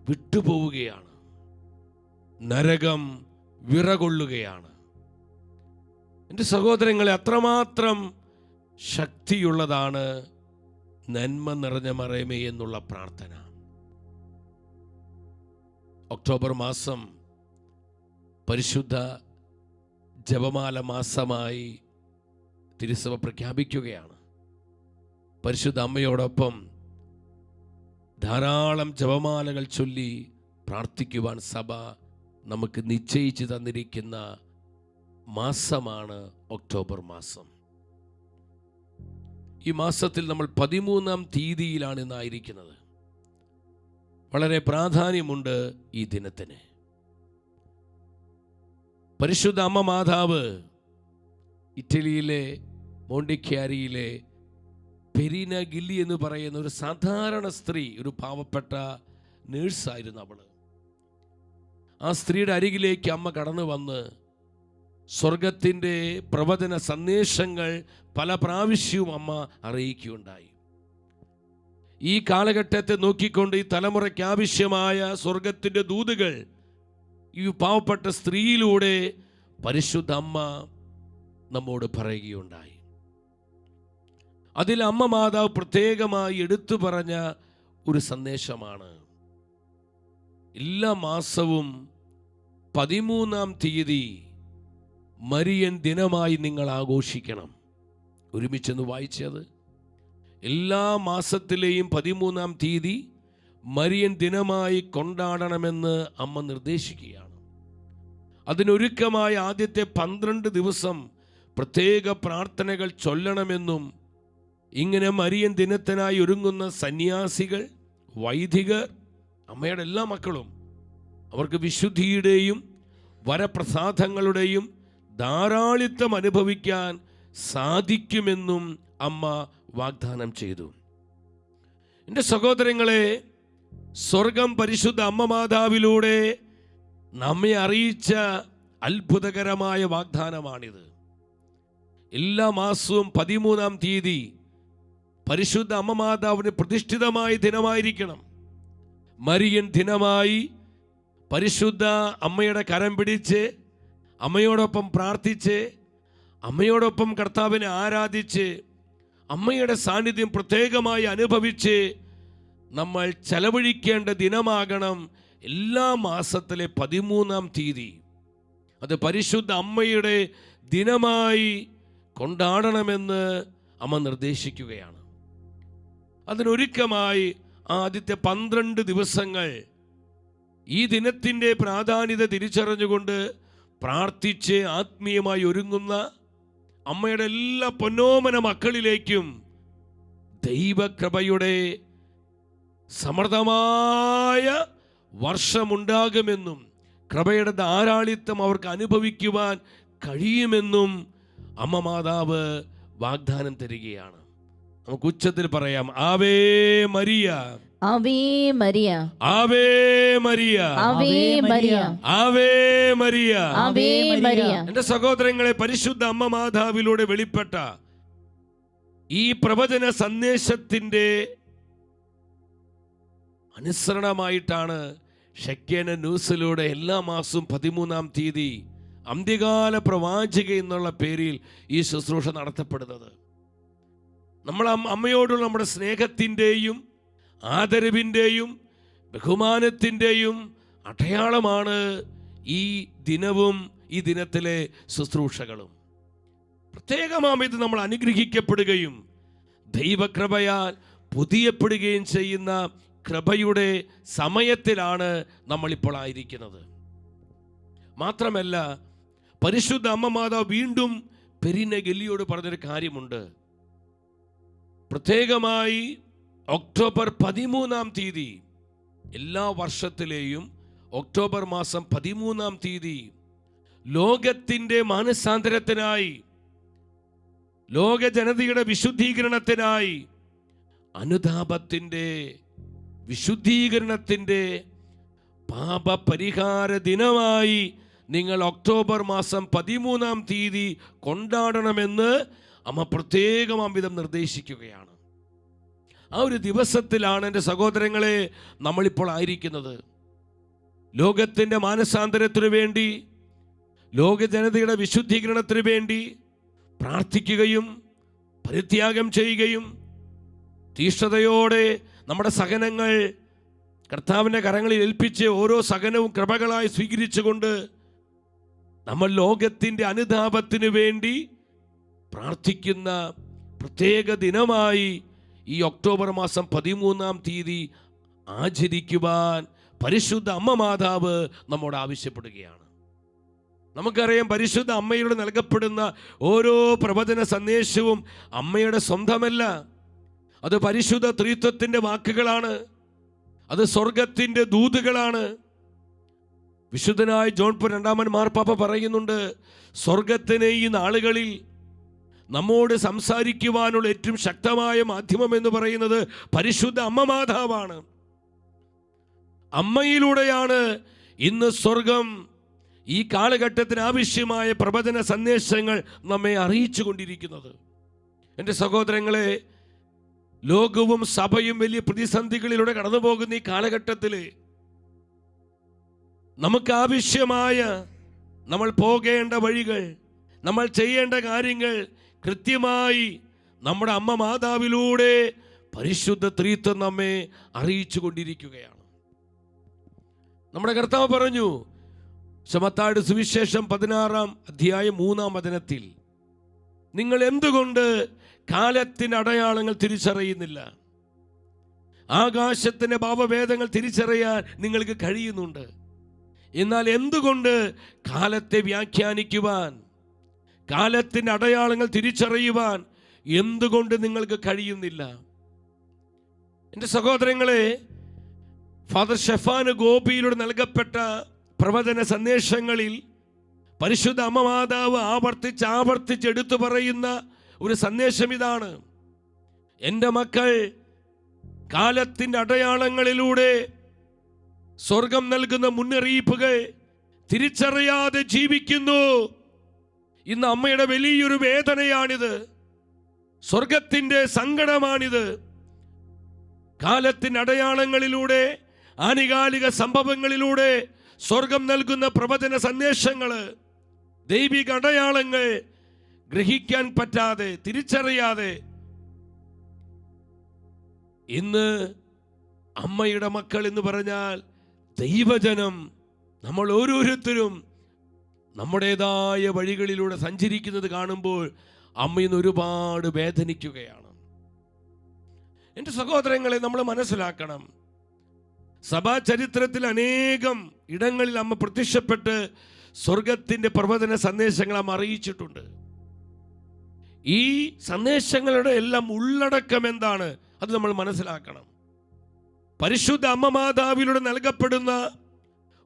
വിട്ടുപോവുകയാണ്, നരകം വിറകൊള്ളുകയാണ്. എൻ്റെ സഹോദരങ്ങളെ, അത്രമാത്രം ശക്തിയുള്ളതാണ് നന്മ നിറഞ്ഞ മറിയമേ എന്നുള്ള പ്രാർത്ഥന. ഒക്ടോബർ മാസം പരിശുദ്ധ ജപമാല മാസമായി തിരുസഭ പ്രഖ്യാപിക്കുകയാണ്. പരിശുദ്ധ അമ്മയോടൊപ്പം ധാരാളം ജപമാലകൾ ചൊല്ലി പ്രാർത്ഥിക്കുവാൻ സഭ നമുക്ക് നിശ്ചയിച്ചു തന്നിരിക്കുന്ന മാസമാണ് ഒക്ടോബർ മാസം. ഈ മാസത്തിൽ നമ്മൾ 13-ാം തീയതിയിലാണ് ഇന്നായിരിക്കുന്നത്. വളരെ പ്രാധാന്യമുണ്ട് ഈ ദിനത്തിന്. പരിശുദ്ധ അമ്മ മാതാവ് ഇറ്റലിയിലെ മോണ്ടിക്യാരിയിലെ പെരീന ഗില്ലി എന്ന് പറയുന്ന ഒരു സാധാരണ സ്ത്രീ, ഒരു പാവപ്പെട്ട നേഴ്സായിരുന്നു അവള്. ആ സ്ത്രീയുടെ അരികിലേക്ക് അമ്മ കടന്നു വന്ന് സ്വർഗത്തിൻ്റെ പ്രവചന സന്ദേശങ്ങൾ പല പ്രാവശ്യവും അമ്മ അറിയിക്കുകയുണ്ടായി. ഈ കാലഘട്ടത്തെ നോക്കിക്കൊണ്ട് ഈ തലമുറയ്ക്ക് ആവശ്യമായ സ്വർഗത്തിൻ്റെ ദൂതുകൾ ഈ പാവപ്പെട്ട സ്ത്രീയിലൂടെ പരിശുദ്ധ അമ്മ നമ്മോട് പറയുകയുണ്ടായി. അതിൽ അമ്മ മാതാവ് പ്രത്യേകമായി എടുത്തു പറഞ്ഞ ഒരു സന്ദേശമാണ്: എല്ലാ മാസവും 13-ാം തീയതി മരിയൻ ദിനമായി നിങ്ങൾ ആഘോഷിക്കണം. ഒരുമിച്ചെന്ന് വായിച്ചത്, എല്ലാ മാസത്തിലെയും 13-ാം തീയതി മരിയൻ ദിനമായി കൊണ്ടാടണമെന്ന് അമ്മ നിർദ്ദേശിക്കുകയാണ്. അതിനൊരുക്കമായ ആദ്യത്തെ 12 ദിവസം പ്രത്യേക പ്രാർത്ഥനകൾ ചൊല്ലണമെന്നും, ഇങ്ങനെ മരിയൻ ദിനത്തിനായി ഒരുങ്ങുന്ന സന്യാസികൾ, വൈദികർ, അമ്മയുടെ എല്ലാ മക്കളും അവർക്ക് വിശുദ്ധിയുടെയും വരപ്രസാദങ്ങളുടെയും ധാരാളിത്തം അനുഭവിക്കാൻ സാധിക്കുമെന്നും അമ്മ വാഗ്ദാനം ചെയ്തു. എൻ്റെ സഹോദരങ്ങളെ, സ്വർഗം പരിശുദ്ധ അമ്മ മാതാവിലൂടെ നമ്മെ അറിയിച്ച അത്ഭുതകരമായ വാഗ്ദാനമാണിത്. എല്ലാ മാസവും 13-ാം തീയതി പരിശുദ്ധ അമ്മ മാതാവിന് പ്രതിഷ്ഠിതമായ ദിനമായിരിക്കണം. മരിയൻ ദിനമായി പരിശുദ്ധ അമ്മയുടെ കരം പിടിച്ച് അമ്മയോടൊപ്പം പ്രാർത്ഥിച്ച് അമ്മയോടൊപ്പം കർത്താവിനെ ആരാധിച്ച് അമ്മയുടെ സാന്നിധ്യം പ്രത്യേകമായി അനുഭവിച്ച് നമ്മൾ ചെലവഴിക്കേണ്ട ദിനമാകണം എല്ലാ മാസത്തിലെ 13-ാം തീയതി. അത് പരിശുദ്ധ അമ്മയുടെ ദിനമായി കൊണ്ടാടണമെന്ന് അമ്മ നിർദ്ദേശിക്കുകയാണ്. അതിനൊരുക്കമായി ആദ്യത്തെ 12 ദിവസങ്ങൾ ഈ ദിനത്തിൻ്റെ പ്രാധാന്യത തിരിച്ചറിഞ്ഞുകൊണ്ട് പ്രാർത്ഥിച്ച് ആത്മീയമായി ഒരുങ്ങുന്ന അമ്മയുടെ എല്ലാ പൊന്നോമന മക്കളിലേക്കും ദൈവകൃപയുടെ സമൃദ്ധമായ വർഷമുണ്ടാകുമെന്നും കൃപയുടെ ധാരാളിത്തം അവർക്ക് അനുഭവിക്കുവാൻ കഴിയുമെന്നും അമ്മ മാതാവ് വാഗ്ദാനം തരികയാണ്. നമുക്ക് ഉച്ചത്തിൽ പറയാം: Ave Maria, Ave Maria, Ave Maria, Ave Maria, Ave Maria, Ave Maria. എൻ്റെ സഹോദരങ്ങളെ, പരിശുദ്ധ അമ്മ മാതാവിലൂടെ വെളിപ്പെട്ട ഈ പ്രവചന സന്ദേശത്തിൻ്റെ അനുസരണമായിട്ടാണ് ഷെക്കേന ന്യൂസിലൂടെ എല്ലാ മാസവും 13-ാം തീയതി അന്ത്യകാല പ്രവാചക എന്നുള്ള പേരിൽ ഈ ശുശ്രൂഷ നടത്തപ്പെടുന്നത്. നമ്മൾ അമ്മയോടുള്ള നമ്മുടെ സ്നേഹത്തിൻ്റെയും ആദരവിൻ്റെയും ബഹുമാനത്തിൻ്റെയും അടയാളമാണ് ഈ ദിനവും ഈ ദിനത്തിലെ ശുശ്രൂഷകളും. പ്രത്യേകമാം ഇത് നമ്മൾ അനുഗ്രഹിക്കപ്പെടുകയും ദൈവകൃപയാൽ പുതിയപ്പെടുകയും ചെയ്യുന്ന കൃപയുടെ സമയത്തിലാണ് നമ്മളിപ്പോൾ ആയിരിക്കുന്നത്. മാത്രമല്ല, പരിശുദ്ധ അമ്മ മാതാവ് വീണ്ടും പെരിന ഗലിയോട് പറഞ്ഞൊരു കാര്യമുണ്ട്. പ്രത്യേകമായി ഒക്ടോബർ 13-ാം തീയതി, എല്ലാ വർഷത്തിലെയും ഒക്ടോബർ മാസം 13-ാം തീയതി ലോകത്തിൻ്റെ മാനസാന്തരത്തിനായി, ലോക ജനതയുടെ വിശുദ്ധീകരണത്തിനായി, അനുതാപത്തിൻ്റെ വിശുദ്ധീകരണത്തിൻ്റെ പാപപരിഹാര ദിനമായി നിങ്ങൾ ഒക്ടോബർ മാസം 13-ാം തീയതി കൊണ്ടാടണമെന്ന് അമ്മ പ്രത്യേകം വിധം നിർദ്ദേശിക്കുകയാണ്. ആ ഒരു ദിവസത്തിലാണ് എൻ്റെ സഹോദരങ്ങളെ നമ്മളിപ്പോൾ ആയിരിക്കുന്നത്. ലോകത്തിൻ്റെ മാനസാന്തരത്തിനു വേണ്ടി, ലോക ജനതയുടെ വിശുദ്ധീകരണത്തിനു വേണ്ടി പ്രാർത്ഥിക്കുകയും പരിത്യാഗം ചെയ്യുകയും തീഷ്ണതയോടെ നമ്മുടെ സഹനങ്ങൾ കർത്താവിൻ്റെ കരങ്ങളിൽ ഏൽപ്പിച്ച് ഓരോ സഹനവും കൃപകളായി സ്വീകരിച്ചുകൊണ്ട് നമ്മൾ ലോകത്തിൻ്റെ അനുതാപത്തിനു വേണ്ടി പ്രാർത്ഥിക്കുന്ന പ്രത്യേക ദിനമായി ഈ ഒക്ടോബർ മാസം 13-ാം തീയതി ആചരിക്കുവാൻ പരിശുദ്ധ അമ്മ മാതാവ് നമ്മോട് ആവശ്യപ്പെടുകയാണ്. നമുക്കറിയാം, പരിശുദ്ധ അമ്മയോട് നൽകപ്പെടുന്ന ഓരോ പ്രവചന സന്ദേശവും അമ്മയുടെ സ്വന്തമല്ല. അത് പരിശുദ്ധ ത്രിത്വത്തിൻ്റെ വാക്കുകളാണ്, അത് സ്വർഗത്തിൻ്റെ ദൂതുകളാണ്. വിശുദ്ധനായ ജോൺ പോൾ രണ്ടാമൻ മാർപ്പാപ്പ പറയുന്നുണ്ട്, സ്വർഗത്തിനെ ഈ നാളുകളിൽ നമ്മോട് സംസാരിക്കുവാനുള്ള ഏറ്റവും ശക്തമായ മാധ്യമം എന്ന് പറയുന്നത് പരിശുദ്ധ അമ്മ മാതാവാണ്. അമ്മയിലൂടെയാണ് ഇന്ന് സ്വർഗം ഈ കാലഘട്ടത്തിന് ആവശ്യമായ പ്രവചന സന്ദേശങ്ങൾ നമ്മെ അറിയിച്ചു കൊണ്ടിരിക്കുന്നത്. എൻ്റെ സഹോദരങ്ങളെ, ലോകവും സഭയും വലിയ പ്രതിസന്ധികളിലൂടെ കടന്നു പോകുന്ന ഈ കാലഘട്ടത്തിൽ നമുക്ക് ആവശ്യമായ, നമ്മൾ പോകേണ്ട വഴികൾ, നമ്മൾ ചെയ്യേണ്ട കാര്യങ്ങൾ കൃത്യമായി നമ്മുടെ അമ്മ മാതാവിലൂടെ പരിശുദ്ധ ത്രിത്വം നമ്മെ അറിയിച്ചു കൊണ്ടിരിക്കുകയാണ്. നമ്മുടെ കർത്താവ് പറഞ്ഞു, മത്തായിയുടെ സുവിശേഷം 16-ാം അധ്യായം 3-ാം വചനത്തിൽ, നിങ്ങൾ എന്തുകൊണ്ട് കാലത്തിൻ്റെ അടയാളങ്ങൾ തിരിച്ചറിയുന്നില്ല? ആകാശത്തിൻ്റെ ഭാവഭേദങ്ങൾ തിരിച്ചറിയാൻ നിങ്ങൾക്ക് കഴിയുന്നുണ്ട്, എന്നാൽ എന്തുകൊണ്ട് കാലത്തെ വ്യാഖ്യാനിക്കുവാൻ, കാലത്തിൻ്റെ അടയാളങ്ങൾ തിരിച്ചറിയുവാൻ എന്തുകൊണ്ട് നിങ്ങൾക്ക് കഴിയുന്നില്ല? എൻ്റെ സഹോദരങ്ങളെ, ഫാദർ ഷെഫാൻ ഗോപിയിലൂടെ നൽകപ്പെട്ട പ്രവചന സന്ദേശങ്ങളിൽ പരിശുദ്ധ അമ്മ മാതാവ് ആവർത്തിച്ച് എടുത്തു പറയുന്ന ഒരു സന്ദേശം ഇതാണ്: എൻ്റെ മക്കൾ കാലത്തിൻ്റെ അടയാളങ്ങളിലൂടെ സ്വർഗം നൽകുന്ന മുന്നറിയിപ്പുകൾ തിരിച്ചറിയാതെ ജീവിക്കുന്നു. ഇന്ന് അമ്മയുടെ വലിയൊരു വേദനയാണിത്, സ്വർഗത്തിൻ്റെ സങ്കടമാണിത്. കാലത്തിൻ്റെ അടയാളങ്ങളിലൂടെ, ആനുകാലിക സംഭവങ്ങളിലൂടെ സ്വർഗം നൽകുന്ന പ്രവചന സന്ദേശങ്ങൾ, ദൈവിക അടയാളങ്ങൾ ഗ്രഹിക്കാൻ പറ്റാതെ, തിരിച്ചറിയാതെ ഇന്ന് അമ്മയുടെ മക്കൾ എന്ന് പറഞ്ഞാൽ ദൈവജനം, നമ്മൾ ഓരോരുത്തരും നമ്മുടേതായ വഴികളിലൂടെ സഞ്ചരിക്കുന്നത് കാണുമ്പോൾ അമ്മ ഇന്ന് ഒരുപാട് വേദനിക്കുകയാണ്. എൻ്റെ സഹോദരങ്ങളെ, നമ്മൾ മനസ്സിലാക്കണം, സഭാ ചരിത്രത്തിൽ അനേകം ഇടങ്ങളിൽ അമ്മ പ്രത്യക്ഷപ്പെട്ട് സ്വർഗത്തിൻ്റെ പ്രവചന സന്ദേശങ്ങൾ അമ്മ അറിയിച്ചിട്ടുണ്ട്. ഈ സന്ദേശങ്ങളുടെ എല്ലാം ഉള്ളടക്കം എന്താണ് അത് നമ്മൾ മനസ്സിലാക്കണം. പരിശുദ്ധ അമ്മ മാതാവിലൂടെ നൽകപ്പെടുന്ന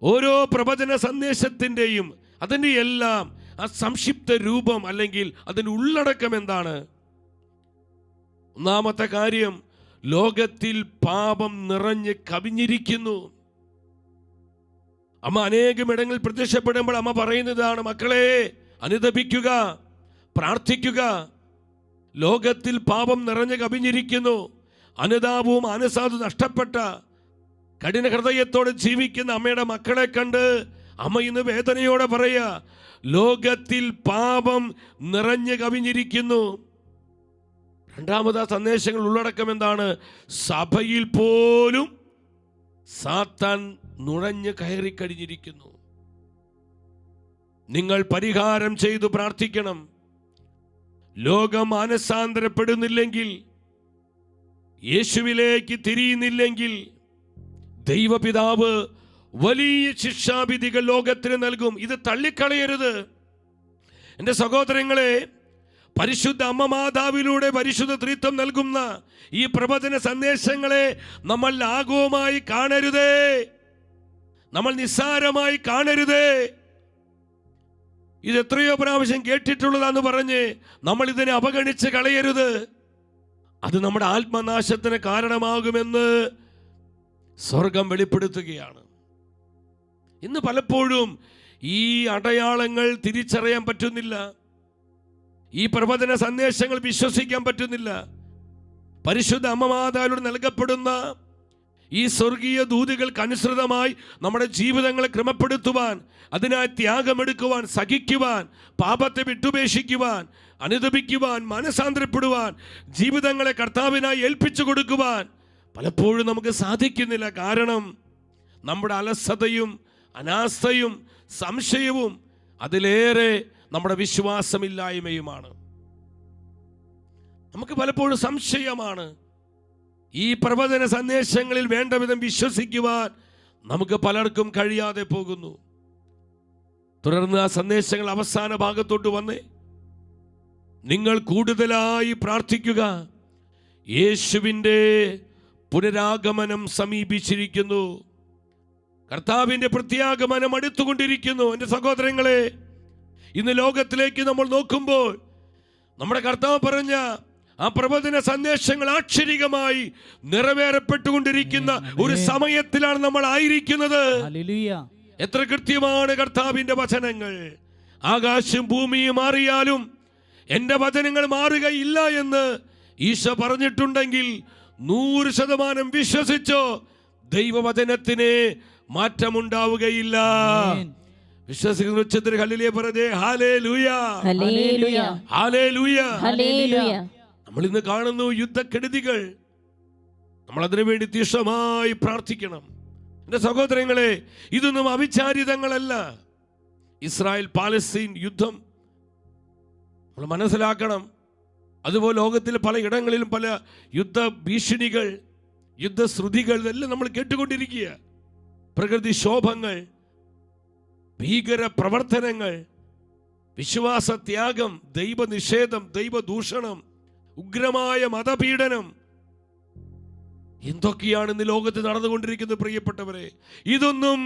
ഓരോ പ്രവചന സന്ദേശത്തിൻ്റെയും അതിൻ്റെ എല്ലാം ആ സംക്ഷിപ്ത രൂപം അല്ലെങ്കിൽ അതിൻ്റെ ഉള്ളടക്കം എന്താണ്? ഒന്നാമത്തെ കാര്യം, ലോകത്തിൽ പാപം നിറഞ്ഞ് കവിഞ്ഞിരിക്കുന്നു. അമ്മ അനേകം ഇടങ്ങളിൽ പ്രത്യക്ഷപ്പെടുമ്പോൾ അമ്മ പറയുന്നതാണ്, മക്കളെ അനുതപിക്കുക, പ്രാർത്ഥിക്കുക. ലോകത്തിൽ പാപം നിറഞ്ഞ് കവിഞ്ഞിരിക്കുന്നു. അനുതാപവും മാനസാദവും നഷ്ടപ്പെട്ട കഠിന ഹൃദയത്തോടെ ജീവിക്കുന്ന അമ്മയുടെ മക്കളെ കണ്ട് അമ്മ ഇന്ന് വേദനയോടെ പറയുക, ലോകത്തിൽ പാപം നിറഞ്ഞു കവിഞ്ഞിരിക്കുന്നു. രണ്ടാമത് സന്ദേശങ്ങൾ ഉള്ളടക്കം എന്താണ്? സഭയിൽ പോലും സാത്താൻ നുഴഞ്ഞു കയറി കഴിഞ്ഞിരിക്കുന്നു. നിങ്ങൾ പരിഹാരം ചെയ്തു പ്രാർത്ഥിക്കണം. ലോകം മാനസാന്തരപ്പെടുന്നില്ലെങ്കിൽ, യേശുവിലേക്ക് തിരിയുന്നില്ലെങ്കിൽ ദൈവപിതാവ് വലിയ ശിക്ഷാവിധികൾ ലോകത്തിന് നൽകും. ഇത് തള്ളിക്കളയരുത്. എൻ്റെ സഹോദരങ്ങളെ, പരിശുദ്ധ അമ്മ മാതാവിലൂടെ പരിശുദ്ധ ത്രിത്വം നൽകുന്ന ഈ പ്രവചന സന്ദേശങ്ങളെ നമ്മൾ ലാഘവമായി കാണരുതേ, നമ്മൾ നിസ്സാരമായി കാണരുതേ. ഇത് എത്രയോ പ്രാവശ്യം കേട്ടിട്ടുള്ളതാന്ന് പറഞ്ഞ് നമ്മൾ ഇതിനെ അവഗണിച്ച് കളയരുത്. അത് നമ്മുടെ ആത്മനാശത്തിന് കാരണമാകുമെന്ന് സ്വർഗം വെളിപ്പെടുത്തുകയാണ്. ഇന്ന് പലപ്പോഴും ഈ അടയാളങ്ങൾ തിരിച്ചറിയാൻ പറ്റുന്നില്ല, ഈ പ്രവചന സന്ദേശങ്ങൾ വിശ്വസിക്കാൻ പറ്റുന്നില്ല. പരിശുദ്ധ അമ്മ മാതാവിലൂടെ നൽകപ്പെടുന്ന ഈ സ്വർഗീയ ദൂതുകൾക്ക് അനുസൃതമായി നമ്മുടെ ജീവിതങ്ങളെ ക്രമപ്പെടുത്തുവാൻ, അതിനായി ത്യാഗമെടുക്കുവാൻ, സഹിക്കുവാൻ, പാപത്തെ വിട്ടുപേക്ഷിക്കുവാൻ, അനുതപിക്കുവാൻ, മനസാന്തരപ്പെടുവാൻ, ജീവിതങ്ങളെ കർത്താവിനായി ഏൽപ്പിച്ചു കൊടുക്കുവാൻ പലപ്പോഴും നമുക്ക് സാധിക്കുന്നില്ല. കാരണം നമ്മുടെ അലസതയും അനാസ്ഥയും സംശയവും, അതിലേറെ നമ്മുടെ വിശ്വാസമില്ലായ്മയുമാണ്. നമുക്ക് പലപ്പോഴും സംശയമാണ്. ഈ പ്രവചന സന്ദേശങ്ങളിൽ വേണ്ട വിധം വിശ്വസിക്കുവാൻ നമുക്ക് പലർക്കും കഴിയാതെ പോകുന്നു. തുടർന്ന് ആ സന്ദേശങ്ങൾ അവസാന ഭാഗത്തോട്ട് വന്നേ, നിങ്ങൾ കൂടുതലായി പ്രാർത്ഥിക്കുക, യേശുവിൻ്റെ പുനരാഗമനം സമീപിച്ചിരിക്കുന്നു, കർത്താവിൻ്റെ പ്രത്യാഗമനം അടുത്തുകൊണ്ടിരിക്കുന്നു. എൻ്റെ സഹോദരങ്ങളെ, ഇന്ന് ലോകത്തിലേക്ക് നമ്മൾ നോക്കുമ്പോൾ നമ്മുടെ കർത്താവ് പറഞ്ഞ ആ പ്രവചന സന്ദേശങ്ങൾ ആക്ഷരികമായി നിറവേറപ്പെട്ടുകൊണ്ടിരിക്കുന്ന ഒരു സമയത്തിലാണ് നമ്മൾ ആയിരിക്കുന്നത്. എത്ര കൃത്യമാണ് കർത്താവിന്റെ വചനങ്ങൾ! ആകാശം ഭൂമിയും മാറിയാലും എൻ്റെ വചനങ്ങൾ മാറുകയില്ല എന്ന് ഈശോ പറഞ്ഞിട്ടുണ്ടെങ്കിൽ 100% വിശ്വസിച്ചോ, ദൈവവചനത്തിന് മാറ്റമുണ്ടാവുകയില്ല. വിശ്വസിക്കുന്ന ഉച്ചത്തിൽ ഹല്ലേലൂയ പറഞ്ഞേ, ഹല്ലേലൂയ, ഹല്ലേലൂയ, ഹല്ലേലൂയ, ഹല്ലേലൂയ. നമ്മൾ ഇന്ന് കാണുന്നു യുദ്ധക്കെടുതികൾ. നമ്മൾ അതിനു വേണ്ടി തീക്ഷ്ണമായി പ്രാർത്ഥിക്കണം. എൻ്റെ സഹോദരങ്ങളെ, ഇതൊന്നും അവിചാരിതങ്ങളല്ല. ഇസ്രായേൽ പാലസ്തീൻ യുദ്ധം നമ്മൾ മനസ്സിലാക്കണം. അതുപോലെ ലോകത്തിൽ പലയിടങ്ങളിലും പല യുദ്ധ ഭീഷണികൾ, യുദ്ധശ്രുതികൾ ഇതെല്ലാം നമ്മൾ കേട്ടുകൊണ്ടിരിക്കുക. പ്രകൃതിക്ഷോഭങ്ങൾ, ഭീകര പ്രവർത്തനങ്ങൾ, വിശ്വാസത്യാഗം, ദൈവനിഷേധം, ദൈവദൂഷണം, ഉഗ്രമായ മതപീഡനം, എന്തൊക്കെയാണ് ഇന്ന് ലോകത്ത് നടന്നുകൊണ്ടിരിക്കുന്നത് പ്രിയപ്പെട്ടവരെ. ഇതൊന്നും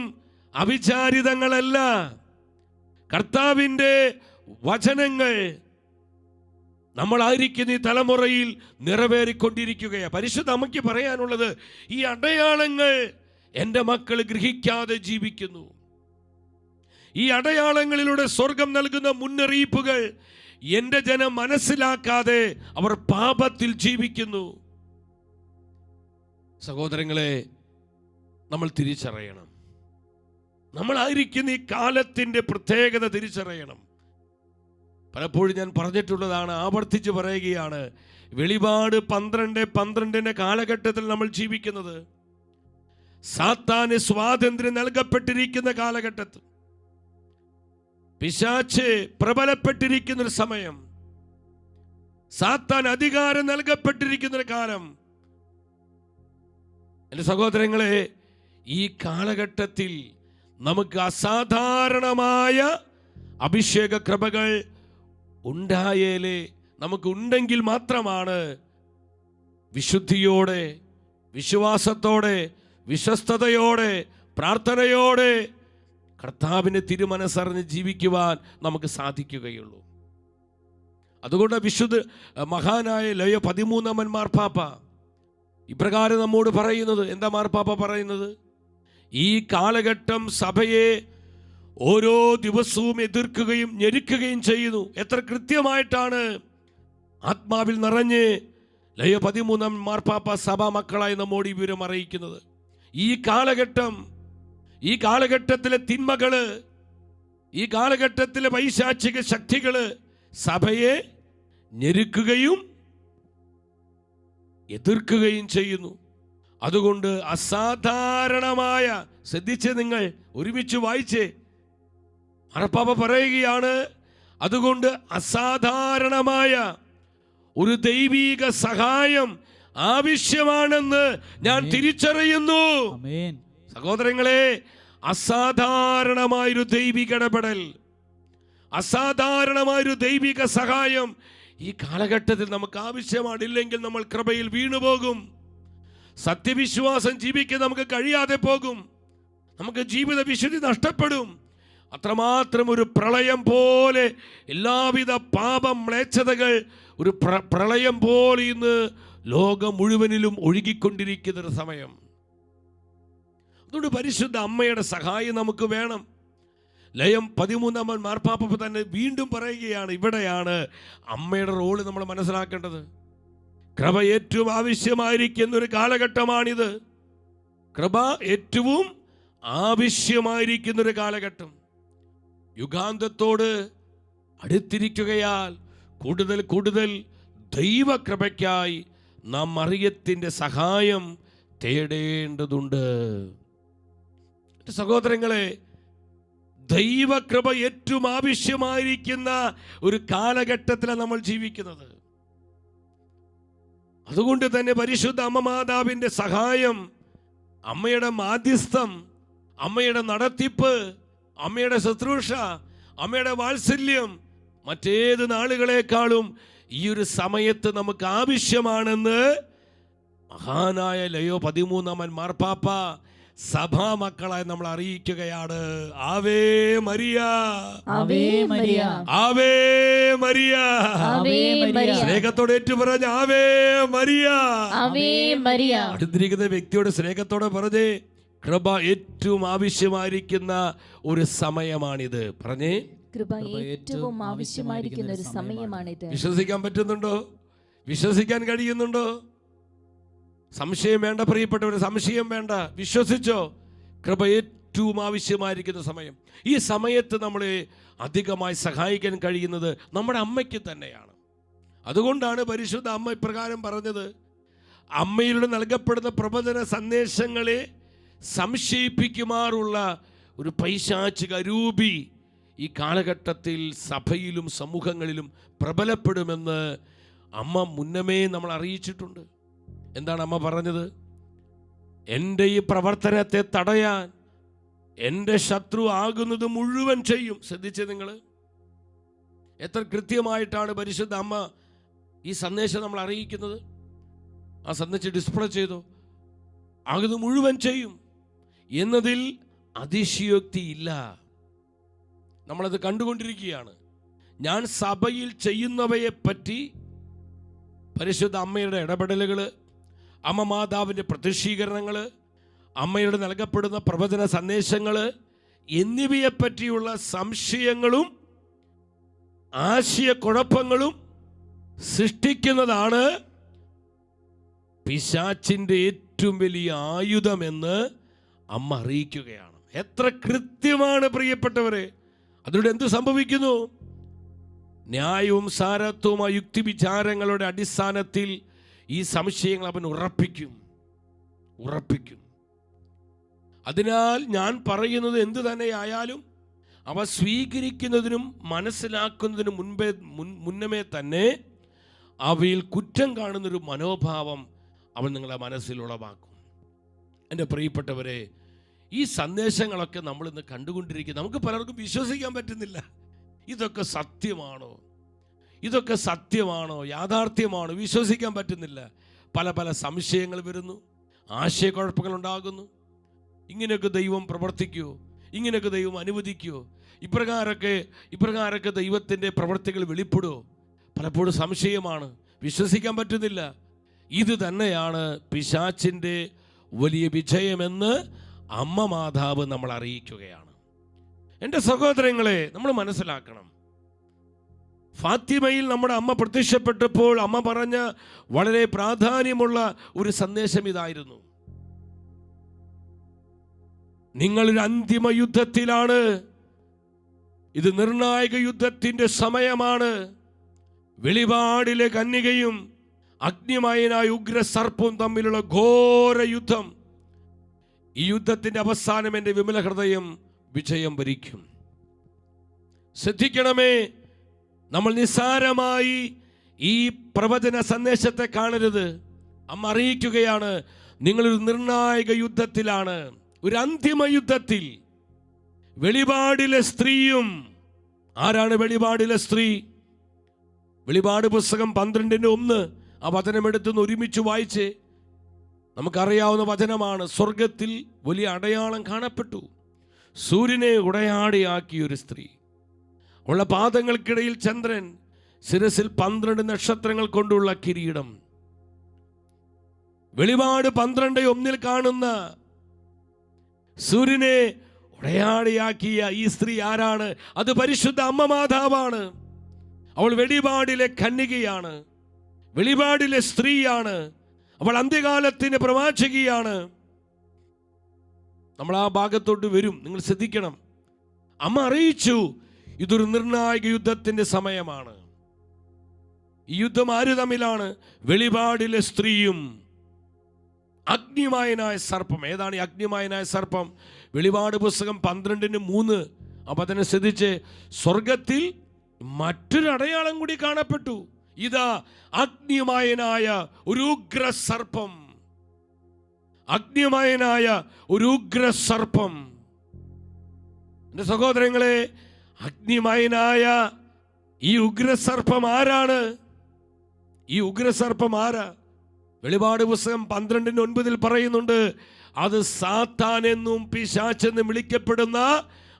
അവിചാരിതങ്ങളല്ല. കർത്താവിൻ്റെ വചനങ്ങൾ നമ്മളായിരിക്കുന്ന ഈ തലമുറയിൽ നിറവേറിക്കൊണ്ടിരിക്കുകയാണ്. പരിശുദ്ധ അമ്മയ്ക്ക് പറയാനുള്ളത്, ഈ അടയാളങ്ങൾ എൻ്റെ മക്കൾ ഗ്രഹിക്കാതെ ജീവിക്കുന്നു. ഈ അടയാളങ്ങളിലൂടെ സ്വർഗം നൽകുന്ന മുന്നറിയിപ്പുകൾ എൻ്റെ ജനം മനസ്സിലാക്കാതെ അവർ പാപത്തിൽ ജീവിക്കുന്നു. സഹോദരങ്ങളെ, നമ്മൾ തിരിച്ചറിയണം. നമ്മളായിരിക്കുന്ന ഈ കാലത്തിൻ്റെ പ്രത്യേകത തിരിച്ചറിയണം. പലപ്പോഴും ഞാൻ പറഞ്ഞിട്ടുള്ളതാണ്, ആവർത്തിച്ച് പറയുകയാണ്. വെളിപാട് 12:12 കാലഘട്ടത്തിൽ നമ്മൾ ജീവിക്കുന്നത്. സാത്താന് സ്വാതന്ത്ര്യം നൽകപ്പെട്ടിരിക്കുന്ന കാലഘട്ടത്തിൽ, പിശാച് പ്രബലപ്പെട്ടിരിക്കുന്ന ഒരു സമയം, സാത്താൻ അധികാരം നൽകപ്പെട്ടിരിക്കുന്ന ഒരു കാലം. എൻ്റെ സഹോദരങ്ങളെ, ഈ കാലഘട്ടത്തിൽ നമുക്ക് അസാധാരണമായ അഭിഷേക കൃപകൾ ഉണ്ടായേലേ, നമുക്ക് ഉണ്ടെങ്കിൽ മാത്രമാണ് വിശുദ്ധിയോടെ, വിശ്വാസത്തോടെ, വിശ്വസ്തയോടെ, പ്രാർത്ഥനയോടെ കർത്താവിൻ്റെ തിരുമനസ്സറിഞ്ഞ് ജീവിക്കുവാൻ നമുക്ക് സാധിക്കുകയുള്ളൂ. അതുകൊണ്ട് വിശുദ്ധ മഹാനായ ലയോ 13 മാർപ്പാപ്പ ഇപ്രകാരം നമ്മോട് പറയുന്നത് എന്താ മാർപ്പാപ്പ പറയുന്നത്? ഈ കാലഘട്ടം സഭയെ ഓരോ ദിവസവും എതിർക്കുകയും ഞെരുക്കുകയും ചെയ്യുന്നു. എത്ര കൃത്യമായിട്ടാണ് ആത്മാവിൽ നിറഞ്ഞ് ലയോ 13 മാർപ്പാപ്പ സഭാ മക്കളായി നമ്മോട് ഈ വിവരം അറിയിക്കുന്നത്. ഈ കാലഘട്ടത്തിലെ തിന്മകള്, ഈ കാലഘട്ടത്തിലെ പൈശാചിക ശക്തികള് സഭയെ ഞെരുക്കുകയും എതിർക്കുകയും ചെയ്യുന്നു. അതുകൊണ്ട് അസാധാരണമായ, ശ്രദ്ധിച്ച് നിങ്ങൾ ഒരുമിച്ച് വായിച്ചേ, മാർപ്പാപ്പ പറയുകയാണ്, അതുകൊണ്ട് അസാധാരണമായ ഒരു ദൈവീക സഹായം ആവശ്യമാണെന്ന് ഞാൻ തിരിച്ചറിയുന്നു. ആമേൻ. സഹോദരങ്ങളെ, അസാധാരണമായൊരു ദൈവിക ഇടപെടൽ, അസാധാരണമായൊരു ദൈവിക സഹായം ഈ കാലഘട്ടത്തിൽ നമുക്ക് ആവശ്യമാണ്. ഇല്ലെങ്കിൽ നമ്മൾ കൃപയിൽ വീണുപോകും. സത്യവിശ്വാസം ജീവിക്കാൻ നമുക്ക് കഴിയാതെ പോകും. നമുക്ക് ജീവിത വിശുദ്ധി നഷ്ടപ്പെടും. അത്രമാത്രം ഒരു പ്രളയം പോലെ എല്ലാവിധ പാപം മ്ലേച്ഛതകൾ ഒരു പ്രളയം പോലെ ഇന്ന് ലോകം മുഴുവനിലും ഒഴുകിക്കൊണ്ടിരിക്കുന്നൊരു സമയം. അതുകൊണ്ട് പരിശുദ്ധ അമ്മയുടെ സഹായം നമുക്ക് വേണം. ലയം 13 മാർപ്പാപ്പ തന്നെ വീണ്ടും പറയുകയാണ്, ഇവിടെയാണ് അമ്മയുടെ റോള് നമ്മൾ മനസ്സിലാക്കേണ്ടത്. കൃപ ഏറ്റവും ആവശ്യമായിരിക്കുന്ന ഒരു കാലഘട്ടമാണിത്. കൃപ ഏറ്റവും ആവശ്യമായിരിക്കുന്നൊരു കാലഘട്ടം. യുഗാന്തത്തോട് അടുത്തിരിക്കുകയാൽ കൂടുതൽ കൂടുതൽ ദൈവകൃപയ്ക്കായി നാം മറിയത്തിൻ്റെ സഹായം തേടേണ്ടതുണ്ട്. സഹോദരങ്ങളെ, ദൈവകൃപ ഏറ്റവും ആവശ്യമായിരിക്കുന്ന ഒരു കാലഘട്ടത്തിലാണ് നമ്മൾ ജീവിക്കുന്നത്. അതുകൊണ്ട് തന്നെ പരിശുദ്ധ അമ്മ മാതാവിൻ്റെ സഹായം, അമ്മയുടെ മാധ്യസ്ഥം, അമ്മയുടെ നടത്തിപ്പ്, അമ്മയുടെ ശുശ്രൂഷ, അമ്മയുടെ വാത്സല്യം മറ്റേത് നാളുകളെക്കാളും ഈ ഒരു സമയത്ത് നമുക്ക് ആവശ്യമാണെന്ന് മഹാനായ ലയോ 13 മാർപ്പാപ്പ സഭാ മക്കളായി നമ്മൾ അറിയിക്കുകയാണ്. Ave Maria, Ave Maria, Ave Maria. Ave Maria. സ്നേഹത്തോടെ ഏറ്റു പറഞ്ഞ ആവേ മരിയ, ആവേ മരിയ. അടുത്തിരിക്കുന്ന വ്യക്തിയോട് സ്നേഹത്തോടെ പറഞ്ഞേ, കൃപ ഏറ്റവും ആവശ്യമായിരിക്കുന്ന ഒരു സമയമാണിത്. പറഞ്ഞേ, കൃപ ഏറ്റവും ആവശ്യമായിരിക്കുന്ന ഒരു സമയമാണിത്. വിശ്വസിക്കാൻ പറ്റുന്നുണ്ടോ? വിശ്വസിക്കാൻ കഴിയുന്നുണ്ടോ? സംശയം വേണ്ട പ്രിയപ്പെട്ടവർ, സംശയം വേണ്ട. വിശ്വസിച്ചോ? കൃപ ഏറ്റവും ആവശ്യമായിരിക്കുന്ന സമയം. ഈ സമയത്ത് നമ്മളെ അധികമായി സഹായിക്കാൻ കഴിയുന്നത് നമ്മുടെ അമ്മയ്ക്ക് തന്നെയാണ്. അതുകൊണ്ടാണ് പരിശുദ്ധ അമ്മ ഇപ്രകാരം പറഞ്ഞത്, അമ്മയിലൂടെ നൽകപ്പെടുന്ന പ്രബോധന സന്ദേശങ്ങളെ സംശയിപ്പിക്കുമാറുള്ള ഒരു പൈശാചിക രൂപി ഈ കാലഘട്ടത്തിൽ സഭയിലും സമൂഹങ്ങളിലും പ്രബലപ്പെടുമെന്ന് അമ്മ മുന്നമേ നമ്മൾ അറിയിച്ചിട്ടുണ്ട്. എന്താണ് അമ്മ പറഞ്ഞത്? എൻ്റെ ഈ പ്രവർത്തനത്തെ തടയാൻ എൻ്റെ ശത്രു ആകുന്നത് മുഴുവൻ ചെയ്യും. ശ്രദ്ധിച്ചേ നിങ്ങൾ, എത്ര കൃത്യമായിട്ടാണ് പരിശുദ്ധ അമ്മ ഈ സന്ദേശം നമ്മൾ അറിയിക്കുന്നത്. ആ സന്ദേശം ഡിസ്പ്ലേ ചെയ്തു. ആകുന്നത് മുഴുവൻ ചെയ്യും എന്നതിൽ അതിശയോക്തിയില്ല. നമ്മളത് കണ്ടുകൊണ്ടിരിക്കുകയാണ്. ഞാൻ സഭയിൽ ചെയ്യുന്നവയെ പറ്റി പരിശുദ്ധ അമ്മയുടെ ഇടപെടലുകൾ, അമ്മ മാതാവിൻ്റെ പ്രതിഷ്ഠീകരണങ്ങൾ, അമ്മയുടെ നൽകപ്പെടുന്ന പ്രവചന സന്ദേശങ്ങൾ എന്നിവയെപ്പറ്റിയുള്ള സംശയങ്ങളും ആശയക്കുഴപ്പങ്ങളും സൃഷ്ടിക്കുന്നതാണ് പിശാചിൻ്റെ ഏറ്റവും വലിയ ആയുധമെന്ന് അമ്മ അറിയിക്കുകയാണ്. എത്ര കൃത്യമാണ് പ്രിയപ്പെട്ടവരെ! അതിലൂടെ എന്ത് സംഭവിക്കുന്നു? ന്യായവും സാരത്വവും യുക്തി വിചാരങ്ങളുടെ അടിസ്ഥാനത്തിൽ ഈ സംശയങ്ങൾ അവൻ ഉറപ്പിക്കും. അതിനാൽ ഞാൻ പറയുന്നത് എന്തു തന്നെയായാലും അവ സ്വീകരിക്കുന്നതിനും മനസ്സിലാക്കുന്നതിനും മുന്നമേ തന്നെ അവയിൽ കുറ്റം കാണുന്നൊരു മനോഭാവം അവൻ നിങ്ങളുടെ മനസ്സിൽ ഉളവാക്കും. എൻ്റെ പ്രിയപ്പെട്ടവരെ, ഈ സന്ദേശങ്ങളൊക്കെ നമ്മളിന്ന് കണ്ടുകൊണ്ടിരിക്കുക. നമുക്ക് പലർക്കും വിശ്വസിക്കാൻ പറ്റുന്നില്ല. ഇതൊക്കെ സത്യമാണോ? ഇതൊക്കെ സത്യമാണോ? യാഥാർത്ഥ്യമാണോ? വിശ്വസിക്കാൻ പറ്റുന്നില്ല. പല പല സംശയങ്ങൾ വരുന്നു, ആശയക്കുഴപ്പങ്ങൾ ഉണ്ടാകുന്നു. ഇങ്ങനെയൊക്കെ ദൈവം പ്രവർത്തിക്കുമോ? ഇങ്ങനെയൊക്കെ ദൈവം അനുവദിക്കുമോ? ഇപ്രകാരമൊക്കെ ദൈവത്തിൻ്റെ പ്രവർത്തികൾ വെളിപ്പെടുമോ? പലപ്പോഴും സംശയമാണ്, വിശ്വസിക്കാൻ പറ്റുന്നില്ല. ഇത് തന്നെയാണ് പിശാചിൻ്റെ വലിയ വിജയമെന്ന് അമ്മ മാതാവ് നമ്മൾ അറിയിക്കുകയാണ്. എൻ്റെ സഹോദരങ്ങളെ, നമ്മൾ മനസ്സിലാക്കണം, ഫാത്തിമയിൽ നമ്മുടെ അമ്മ പ്രത്യക്ഷപ്പെട്ടപ്പോൾ അമ്മ പറഞ്ഞ വളരെ പ്രാധാന്യമുള്ള ഒരു സന്ദേശം ഇതായിരുന്നു: നിങ്ങളൊരു അന്തിമ യുദ്ധത്തിലാണ്. ഇത് നിർണായക യുദ്ധത്തിൻ്റെ സമയമാണ്. വെളിപാടിലെ കന്യകയും അഗ്നിമയനായ ഉഗ്രസർപ്പവും തമ്മിലുള്ള ഘോര യുദ്ധം. ഈ യുദ്ധത്തിൻ്റെ അവസാനം എൻ്റെ വിമല ഹൃദയം വിജയം വരിക്കും. ശ്രദ്ധിക്കണമേ, നമ്മൾ നിസ്സാരമായി ഈ പ്രവചന സന്ദേശത്തെ കാണരുത്. അമ്മ അറിയിക്കുകയാണ്, നിങ്ങളൊരു നിർണായക യുദ്ധത്തിലാണ്, ഒരു അന്തിമ യുദ്ധത്തിൽ. വെളിപാടിലെ സ്ത്രീയും, ആരാണ് വെളിപാടിലെ സ്ത്രീ? വെളിപാട് പുസ്തകം 12:1 ആ വചനമെടുത്തുനിന്ന് ഒരുമിച്ച് വായിച്ച് നമുക്കറിയാവുന്ന വചനമാണ്. സ്വർഗത്തിൽ വലിയ അടയാളം കാണപ്പെട്ടു, സൂര്യനെ ഉടയാടിയാക്കിയൊരു സ്ത്രീ, ഉള്ള പാദങ്ങൾക്കിടയിൽ ചന്ദ്രൻ, ശിരസിൽ 12 നക്ഷത്രങ്ങൾ കൊണ്ടുള്ള കിരീടം. വെളിപാട് 12:1 കാണുന്ന സൂര്യനെ ഉടയാടിയാക്കിയ ഈ സ്ത്രീ ആരാണ്? അത് പരിശുദ്ധ അമ്മ മാതാവാണ്. അവൾ വെളിപാടിലെ കന്യകയാണ്, വെളിപാടിലെ സ്ത്രീയാണ്, അവൾ അന്ത്യകാലത്തിന് പ്രവാചകിയാണ്. നമ്മൾ ആ ഭാഗത്തോട്ട് വരും, നിങ്ങൾ ശ്രദ്ധിക്കണം. അമ്മ അറിയിച്ചു, ഇതൊരു നിർണായക യുദ്ധത്തിന്റെ സമയമാണ്. ഈ യുദ്ധം ആര് തമ്മിലാണ്? വെളിപാടിലെ സ്ത്രീയും അഗ്നിമയനായ സർപ്പം. ഏതാണ് ഈ അഗ്നിമയനായ സർപ്പം? വെളിപാട് പുസ്തകം 12:3 അപ്പൊ അതിനെ ശ്രദ്ധിച്ച്, സ്വർഗത്തിൽ മറ്റൊരു അടയാളം കൂടി കാണപ്പെട്ടു. ഇതാ അഗ്നിമയനായ ഒരു ഉഗ്ര സർപ്പം, അഗ്നിമയനായ ഒരു ഉഗ്ര സർപ്പം. എന്റെ സഹോദരങ്ങളെ, അഗ്നിമയനായ ഈ ഉഗ്രസർപ്പം ആരാണ്? ഈ ഉഗ്രസർപ്പം ആരാ? വെളിപാട് പുസ്തകം 12:9 പറയുന്നുണ്ട്, അത് സാത്താൻ എന്നും പിശാചെന്നും വിളിക്കപ്പെടുന്ന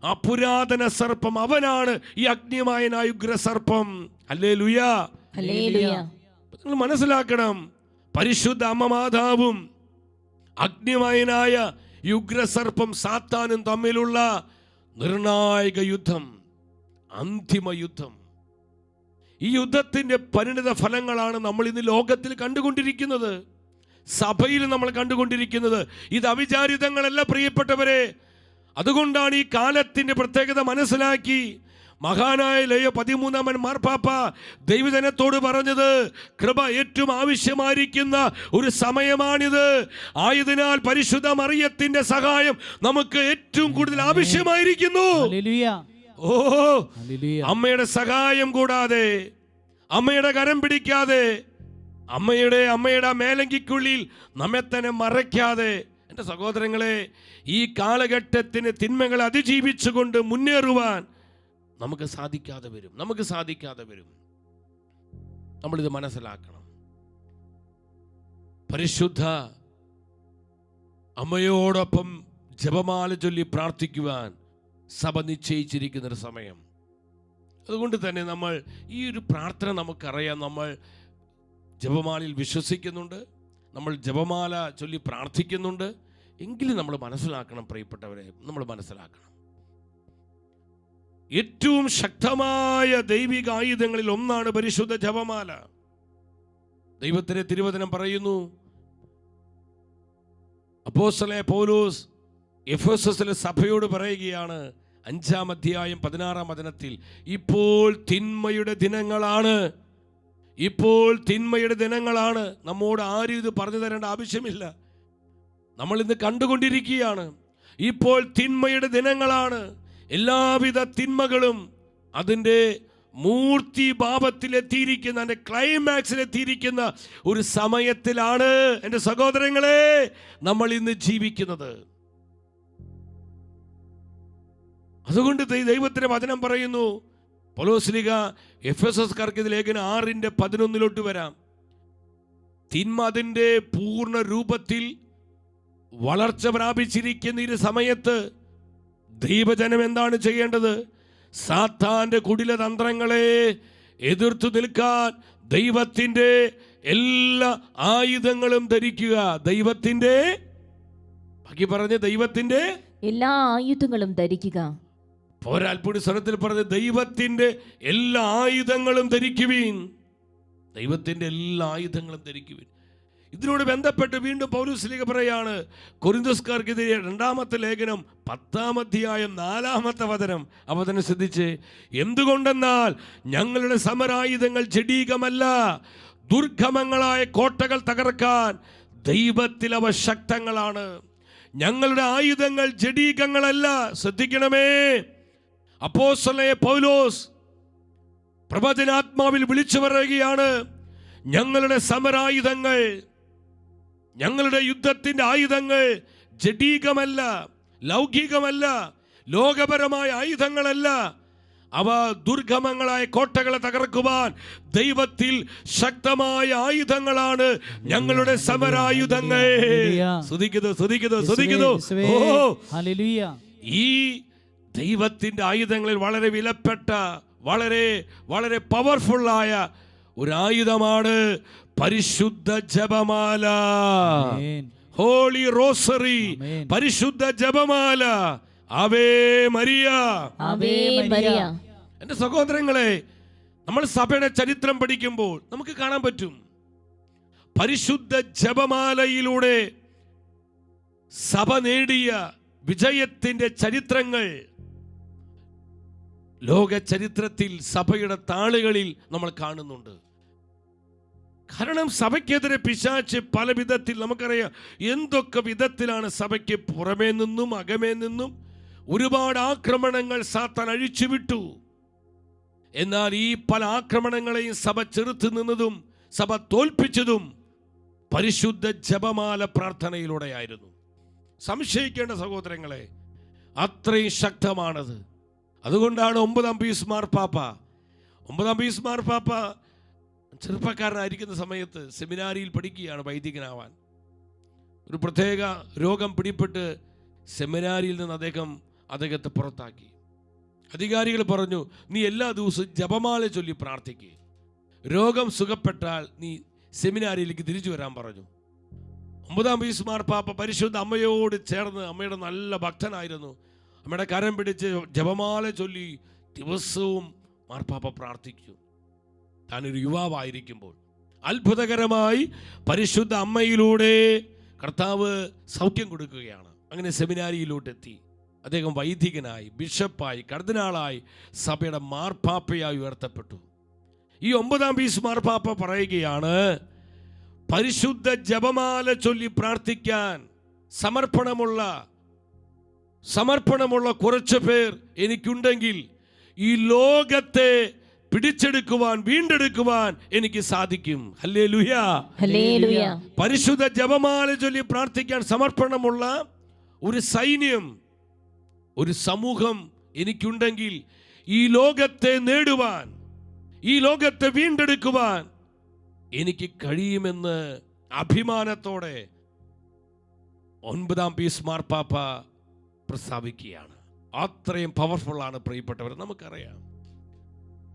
ആ പുരാതന സർപ്പം, അവനാണ് ഈ അഗ്നിമയനായ ഉഗ്രസർപ്പം. Hallelujah, hallelujah. നിങ്ങൾ മനസ്സിലാക്കണം, പരിശുദ്ധ അമ്മ മാതാവും അഗ്നിമയനായ ഈ ഉഗ്രസർപ്പം സാത്താനും തമ്മിലുള്ള നിർണായക യുദ്ധം, അന്തിമ യുദ്ധം. ഈ യുദ്ധത്തിന്റെ പരിണിത ഫലങ്ങളാണ് നമ്മൾ ഇന്ന് ലോകത്തിൽ കണ്ടുകൊണ്ടിരിക്കുന്നത്, സഭയിൽ നമ്മൾ കണ്ടുകൊണ്ടിരിക്കുന്നത്. ഇത് അവിചാരിതങ്ങളല്ല പ്രിയപ്പെട്ടവരെ. അതുകൊണ്ടാണ് ഈ കാലത്തിന്റെ പ്രത്യേകത മനസ്സിലാക്കി മഹാനായ ലയോ 13 മാർപ്പാപ്പ ദൈവജനത്തോട് പറഞ്ഞത്, കൃപ ഏറ്റവും ആവശ്യമായിരിക്കുന്ന ഒരു സമയമാണിത്. ആയതിനാൽ പരിശുദ്ധ മറിയത്തിന്റെ സഹായം നമുക്ക് ഏറ്റവും കൂടുതൽ ആവശ്യമായിരിക്കുന്നു. ഓ, അമ്മയുടെ സഹായം കൂടാതെ, അമ്മയുടെ കരം പിടിക്കാതെ, അമ്മയുടെ മേലങ്കിക്കുള്ളിൽ നമ്മെ തന്നെ മറയ്ക്കാതെ, എൻ്റെ സഹോദരങ്ങളെ, ഈ കാലഘട്ടത്തിന് തിന്മകളെ അതിജീവിച്ചുകൊണ്ട് മുന്നേറുവാൻ നമുക്ക് സാധിക്കാതെ വരും. നമ്മളിത് മനസ്സിലാക്കണം. പരിശുദ്ധ അമ്മയോടൊപ്പം ജപമാല ചൊല്ലി പ്രാർത്ഥിക്കുവാൻ സഭ നിശ്ചയിച്ചിരിക്കുന്നൊരു സമയം. അതുകൊണ്ട് തന്നെ നമ്മൾ ഈ ഒരു പ്രാർത്ഥന നമുക്കറിയാം. നമ്മൾ ജപമാലയിൽ വിശ്വസിക്കുന്നുണ്ട്, നമ്മൾ ജപമാല ചൊല്ലി പ്രാർത്ഥിക്കുന്നുണ്ട്. എങ്കിലും നമ്മൾ മനസ്സിലാക്കണം പ്രിയപ്പെട്ടവരെ, നമ്മൾ മനസ്സിലാക്കണം, ഏറ്റവും ശക്തമായ ദൈവിക ആയുധങ്ങളിൽ ഒന്നാണ് പരിശുദ്ധ ജപമാല. ദൈവത്തിന്റെ തിരുവചനം പറയുന്നു, അപ്പോസ്തലനായ പൗലോസ് എഫെസസിലെ സഭയോട് പറയുകയാണ്, 5-ാം അധ്യായം 16-ാം വചനത്തിൽ, ഇപ്പോൾ തിന്മയുടെ ദിനങ്ങളാണ്. നമ്മോട് ആരും ഇത് പറഞ്ഞു തരേണ്ട ആവശ്യമില്ല, നമ്മൾ ഇന്ന് കണ്ടുകൊണ്ടിരിക്കുകയാണ്. ഇപ്പോൾ തിന്മയുടെ ദിനങ്ങളാണ്. എല്ലാവിധ തിന്മകളും അതിൻ്റെ മൂർത്തിഭാവത്തിലെത്തിയിരിക്കുന്ന, അതിൻ്റെ ക്ലൈമാക്സിലെത്തിയിരിക്കുന്ന ഒരു സമയത്തിലാണ് എൻ്റെ സഹോദരങ്ങളെ നമ്മൾ ഇന്ന് ജീവിക്കുന്നത്. അതുകൊണ്ട് ദൈവത്തിന്റെ വചനം പറയുന്നു, പൗലോസ്ലീഹ എഫെസസ്കാർക്ക് ഇത് ലേഖനം 6:11 വരാം. തിന്മ അതിൻ്റെ പൂർണ്ണ രൂപത്തിൽ വളർച്ച പ്രാപിച്ചിരിക്കുന്ന ഈ സമയത്ത് ദൈവജനം എന്താണ് ചെയ്യേണ്ടത്? സാത്താന്റെ കുടില തന്ത്രങ്ങളെ എതിർത്തു നിൽക്കാൻ ദൈവത്തിന്റെ എല്ലാ ആയുധങ്ങളും ധരിക്കുക. ദൈവത്തിന്റെ എല്ലാ ആയുധങ്ങളും ധരിക്കുക. പോരാൽപ്പൊടി സ്വരത്തിൽ പറഞ്ഞ് ദൈവത്തിന്റെ എല്ലാ ആയുധങ്ങളും ധരിക്കുവീൻ. ദൈവത്തിന്റെ എല്ലാ ആയുധങ്ങളും ധരിക്കുവീൻ. ഇതിനോട് ബന്ധപ്പെട്ട് വീണ്ടും പൗലോസ് പറയാണ്, കൊരിന്ത്യസ്കാർക്കെതിരെ 2-ാമത്തെ ലേഖനം 10-ാം അധ്യായം 4-ാമത്തെ വചനം. അവതരണം ശ്രദ്ധിച്ച്, എന്തുകൊണ്ടെന്നാൽ ഞങ്ങളുടെ സമരായുധങ്ങൾ ജഡീകമല്ല, ദുർഗമങ്ങളായ കോട്ടകൾ തകർക്കാൻ ദൈവത്തിൽ അവ ശക്തങ്ങളാണ്. ഞങ്ങളുടെ ആയുധങ്ങൾ ജഡീകങ്ങളല്ല. ശ്രദ്ധിക്കണമേ, അപ്പോസ്തലനായ പൗലോസ് പ്രവചനാത്മാവിൽ വിളിച്ചു പറയുകയാണ്, ഞങ്ങളുടെ സമരായുധങ്ങൾ, ഞങ്ങളുടെ യുദ്ധത്തിന്റെ ആയുധങ്ങൾ ജഡീകമല്ല, ലൗകികമല്ല, ലോകപരമായ ആയുധങ്ങളല്ല. അവ ദുർഗമങ്ങളായ കോട്ടകളെ തകർക്കുവാൻ ദൈവത്തിൽ ശക്തമായ ആയുധങ്ങളാണ് ഞങ്ങളുടെ സമരായുധങ്ങൾ. സ്തുതിക്കുന്നു. ഓ, ഈ ദൈവത്തിന്റെ ആയുധങ്ങളിൽ വളരെ വിലപ്പെട്ട, വളരെ വളരെ പവർഫുള്ളായ ഒരു ആയുധമാണ് പരിശുദ്ധ ജപമാല, ഹോളി റോസറി, പരിശുദ്ധ ജപമാല. Ave Maria, Ave Maria. എന്റെ സഹോദരങ്ങളെ, നമ്മൾ സഭയുടെ ചരിത്രം പഠിക്കുമ്പോൾ നമുക്ക് കാണാൻ പറ്റും, പരിശുദ്ധ ജപമാലയിലൂടെ സഭ നേടിയ വിജയത്തിന്റെ ചരിത്രങ്ങൾ ലോക ചരിത്രത്തിൽ സഭയുടെ താളുകളിൽ നമ്മൾ കാണുന്നുണ്ട്. കാരണം സഭയ്ക്കെതിരെ പിശാച് പല വിധത്തിൽ, നമുക്കറിയാം എന്തൊക്കെ വിധത്തിലാണ് സഭയ്ക്ക് പുറമേ നിന്നും അകമേ നിന്നും ഒരുപാട് ആക്രമണങ്ങൾ സാത്താൻ അഴിച്ചുവിട്ടു. എന്നാൽ ഈ പല ആക്രമണങ്ങളെയും സഭ ചെറുത്തു നിന്നതും സഭ തോൽപ്പിച്ചതും പരിശുദ്ധ ജപമാല പ്രാർത്ഥനയിലൂടെയായിരുന്നു. സംശയിക്കേണ്ട സഹോദരങ്ങളെ, അത്രയും ശക്തമാണത്. അതുകൊണ്ടാണ് ഒമ്പതാം പീസ് മാർപ്പാപ്പ ചെറുപ്പക്കാരനായിരിക്കുന്ന സമയത്ത് സെമിനാരിയിൽ പഠിക്കുകയാണ് വൈദികനാവാൻ. ഒരു പ്രത്യേക രോഗം പിടിപെട്ട് സെമിനാരിയിൽ നിന്ന് അദ്ദേഹത്തെ പുറത്താക്കി. അധികാരികൾ പറഞ്ഞു, നീ എല്ലാ ദിവസവും ജപമാല ചൊല്ലി പ്രാർത്ഥിക്കുക, രോഗം സുഖപ്പെട്ടാൽ നീ സെമിനാരിയിലേക്ക് തിരിച്ചു വരാൻ പറഞ്ഞു. ഒമ്പതാം പീസ് മാർപ്പാപ്പ പരിശുദ്ധ അമ്മയോട് ചേർന്ന്, അമ്മയുടെ നല്ല ഭക്തനായിരുന്നു, അമ്മയുടെ കരം പിടിച്ച് ജപമാല ചൊല്ലി ദിവസവും മാർപ്പാപ്പ പ്രാർത്ഥിച്ചു. താനൊരു യുവാവായിരിക്കുമ്പോൾ അത്ഭുതകരമായി പരിശുദ്ധ അമ്മയിലൂടെ കർത്താവ് സൗഖ്യം കൊടുക്കുകയാണ്. അങ്ങനെ സെമിനാരിയിലോട്ടെത്തി അദ്ദേഹം വൈദികനായി, ബിഷപ്പായി, കർദിനാളായി, സഭയുടെ മാർപ്പാപ്പയായി ഉയർത്തപ്പെട്ടു. ഈ ഒമ്പതാം പീസ് മാർപ്പാപ്പ പറയുകയാണ്, പരിശുദ്ധ ജപമാല ചൊല്ലി പ്രാർത്ഥിക്കാൻ സമർപ്പണമുള്ള കുറച്ചു പേർ എനിക്കുണ്ടെങ്കിൽ ഈ ലോകത്തെ പിടിച്ചെടുക്കുവാൻ, വീണ്ടെടുക്കുവാൻ എനിക്ക് സാധിക്കും. Hallelujah, hallelujah. പരിശുദ്ധ ജപമാല ചൊല്ലി പ്രാർത്ഥിക്കാൻ സമർപ്പണമുള്ള ഒരു സൈന്യം, ഒരു സമൂഹം എനിക്കുണ്ടെങ്കിൽ ഈ ലോകത്തെ നേടുവാൻ, ഈ ലോകത്തെ വീണ്ടെടുക്കുവാൻ എനിക്ക് കഴിയുമെന്ന് അഭിമാനത്തോടെ ഒൻപതാം പീസ് മാർപ്പാപ്പ പ്രസ്താവിക്കുകയാണ്. അത്രയും പവർഫുള്ളാണ് പ്രിയപ്പെട്ടവർ. നമുക്കറിയാം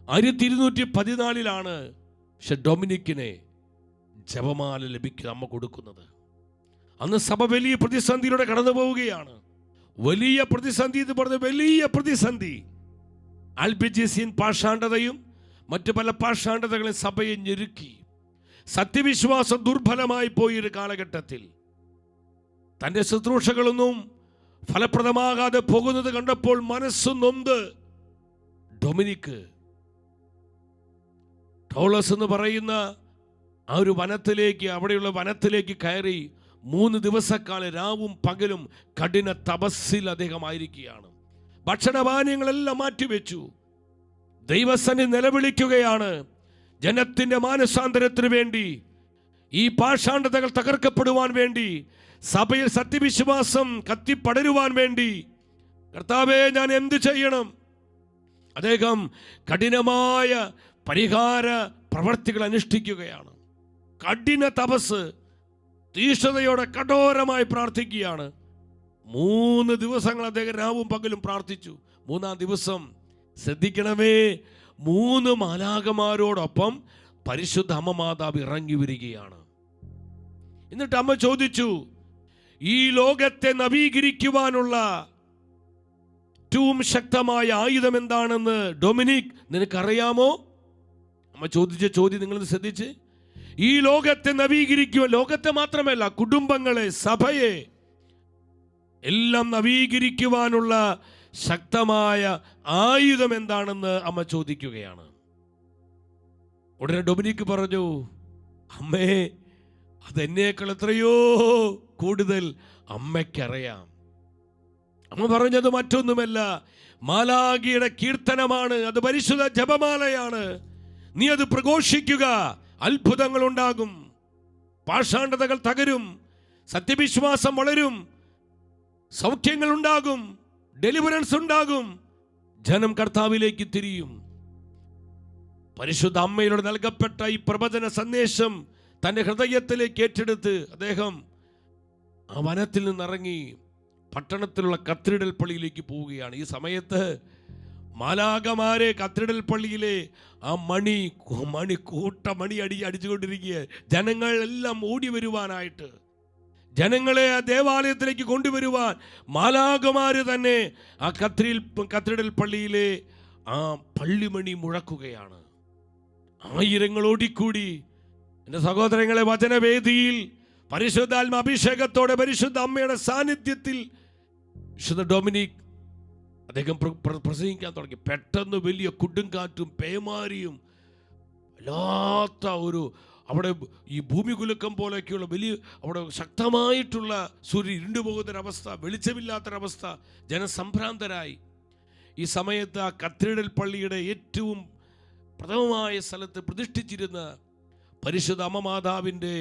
1214 ഡൊമിനിക്കിനെ ജപമാല ലഭിക്കുക അമ്മ കൊടുക്കുന്നത്. അന്ന് സഭ വലിയ പ്രതിസന്ധിയിലൂടെ കടന്നു പോവുകയാണ്. വലിയ പ്രതിസന്ധി എന്ന് പറഞ്ഞ വലിയ പ്രതിസന്ധി. അൽബിജേസിയൻ പാഷാണ്ഡതയും മറ്റു പല പാഷാണ്ഡതകളും സഭയെ ഞെരുക്കി. സത്യവിശ്വാസം ദുർബലമായി പോയൊരു കാലഘട്ടത്തിൽ തൻ്റെ ശുശ്രൂഷകളൊന്നും ഫലപ്രദമാകാതെ പോകുന്നത് കണ്ടപ്പോൾ മനസ്സ് നൊന്ത് ഡൊമിനിക്ക് ടോളസ് എന്ന് പറയുന്ന ആ ഒരു വനത്തിലേക്ക്, അവിടെയുള്ള വനത്തിലേക്ക് കയറി 3 ദിവസക്കാലം രാവും പകലും കഠിന തപസ്സിൽ അദ്ദേഹമായിരിക്കുകയാണ്. ഭക്ഷണപാനീയങ്ങളെല്ലാം മാറ്റിവെച്ചു. ദൈവസന്നിധി നിലവിളിക്കുകയാണ്. ജനത്തിന്റെ മാനസാന്തരത്തിന് വേണ്ടി, ഈ പാഷാണ്ഡതകൾ തകർക്കപ്പെടുവാൻ വേണ്ടി, സഭയിൽ സത്യവിശ്വാസം കത്തിപ്പടരുവാൻ വേണ്ടി, കർത്താവേ ഞാൻ എന്ത് ചെയ്യണം? അദ്ദേഹം കഠിനമായ പരിഹാര പ്രവർത്തികൾ അനുഷ്ഠിക്കുകയാണ്. കഠിന തപസ്, തീഷ്ണതയോടെ കഠോരമായി പ്രാർത്ഥിക്കുകയാണ്. 3 ദിവസങ്ങൾ അദ്ദേഹം രാവും പകലും പ്രാർത്ഥിച്ചു. 3-ാം ദിവസം ശ്രദ്ധിക്കണമേ, 3 മാലാഖമാരോടൊപ്പം പരിശുദ്ധ അമ്മ മാതാവ് ഇറങ്ങി വരികയാണ്. എന്നിട്ട് അമ്മ ചോദിച്ചു, ഈ ലോകത്തെ നവീകരിക്കുവാനുള്ള ഏറ്റവും ശക്തമായ ആയുധം എന്താണെന്ന് ഡൊമിനിക് നിനക്കറിയാമോ? അമ്മ ചോദിച്ച ചോദ്യം നിങ്ങളൊന്ന് ശ്രദ്ധിച്ച്. ഈ ലോകത്തെ നവീകരിക്കുവാൻ, ലോകത്തെ മാത്രമല്ല കുടുംബങ്ങളെ, സഭയെ എല്ലാം നവീകരിക്കുവാനുള്ള ശക്തമായ ആയുധം എന്താണെന്ന് അമ്മ ചോദിക്കുകയാണ്. ഉടനെ ഡൊമിനിക് പറഞ്ഞു, അമ്മേ, അതെന്നേക്കാൾ എത്രയോ കൂടുതൽ അമ്മയ്ക്കറിയാം. അമ്മ പറഞ്ഞത് മറ്റൊന്നുമല്ല, മാലാഖിയുടെ കീർത്തനമാണ്, അത് പരിശുദ്ധ ജപമാലയാണ്. നീ അത് പ്രഘോഷിക്കുക. അത്ഭുതങ്ങൾ ഉണ്ടാകും, പാഷാണ്ഡതകൾ തകരും, സത്യവിശ്വാസം വളരും, സൗഖ്യങ്ങൾ ഉണ്ടാകും, ഡെലിവറൻസ് ഉണ്ടാകും, ജനം കർത്താവിലേക്ക് തിരിയും. പരിശുദ്ധ അമ്മയിലൂടെ നൽകപ്പെട്ട ഈ പ്രവചന സന്ദേശം തൻ്റെ ഹൃദയത്തിലേക്ക് ഏറ്റെടുത്ത് അദ്ദേഹം ആ വനത്തിൽ നിന്നിറങ്ങി പട്ടണത്തിലുള്ള കത്തീഡ്രൽ പള്ളിയിലേക്ക് പോവുകയാണ്. ഈ സമയത്ത് മാലാഖമാരെ കത്തീഡ്രൽ പള്ളിയിലെ ആ മണി കൂട്ടമണി അടിച്ചുകൊണ്ടിരിക്കുക. ജനങ്ങൾ എല്ലാം ഓടി വരുവാനായിട്ട്, ജനങ്ങളെ ആ ദേവാലയത്തിലേക്ക് കൊണ്ടുവരുവാൻ മാലാഖമാര് തന്നെ ആ കത്തീഡ്രൽ പള്ളിയിലെ ആ പള്ളിമണി മുഴക്കുകയാണ്. ആയിരങ്ങൾ ഓടിക്കൂടി. എൻ്റെ സഹോദരങ്ങളെ, വചനവേദിയിൽ പരിശുദ്ധാത്മ അഭിഷേകത്തോടെ പരിശുദ്ധ അമ്മയുടെ സാന്നിധ്യത്തിൽ വിശുദ്ധ ഡൊമിനിക് അദ്ദേഹം പ്രസംഗിക്കാൻ തുടങ്ങി. പെട്ടെന്ന് വലിയ കൊടുങ്കാറ്റും പേമാരിയും വല്ലാത്ത ഒരു അവിടെ ഈ ഭൂമി കുലുക്കം പോലെയൊക്കെയുള്ള വലിയ അവിടെ ശക്തമായിട്ടുള്ള സൂര്യൻ ഇരുണ്ടുപോകുന്നൊരവസ്ഥ, വെളിച്ചമില്ലാത്തൊരവസ്ഥ, ജനസംഭ്രാന്തരായി. ഈ സമയത്ത് ആ കത്തീഡ്രൽ പള്ളിയുടെ ഏറ്റവും പ്രഥമമായ സ്ഥലത്ത് പ്രതിഷ്ഠിച്ചിരുന്ന പരിശുദ്ധ അമ്മ മാതാവിൻ്റെ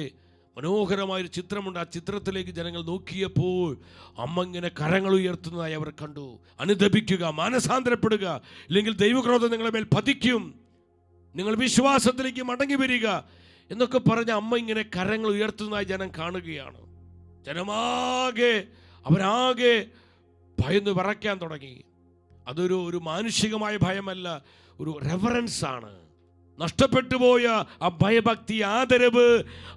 മനോഹരമായൊരു ചിത്രമുണ്ട്. ആ ചിത്രത്തിലേക്ക് ജനങ്ങൾ നോക്കിയപ്പോൾ അമ്മ ഇങ്ങനെ കരങ്ങൾ ഉയർത്തുന്നതായി അവർ കണ്ടു. അനുദപിക്കുക, മാനസാന്തരപ്പെടുക, ഇല്ലെങ്കിൽ ദൈവക്രോധം നിങ്ങളുടെ മേൽ പതിക്കും, നിങ്ങൾ വിശ്വാസത്തിലേക്ക് മടങ്ങി വരിക എന്നൊക്കെ പറഞ്ഞ് അമ്മ ഇങ്ങനെ കരങ്ങൾ ഉയർത്തുന്നതായി ജനം കാണുകയാണ്. ജനമാകെ അവരാകെ ഭയന്ന് വിറയ്ക്കാൻ തുടങ്ങി. അതൊരു മാനുഷികമായ ഭയമല്ല, ഒരു റെവറൻസ് ആണ്. നഷ്ടപ്പെട്ടു പോയ ആ ഭയഭക്തി, ആദരവ്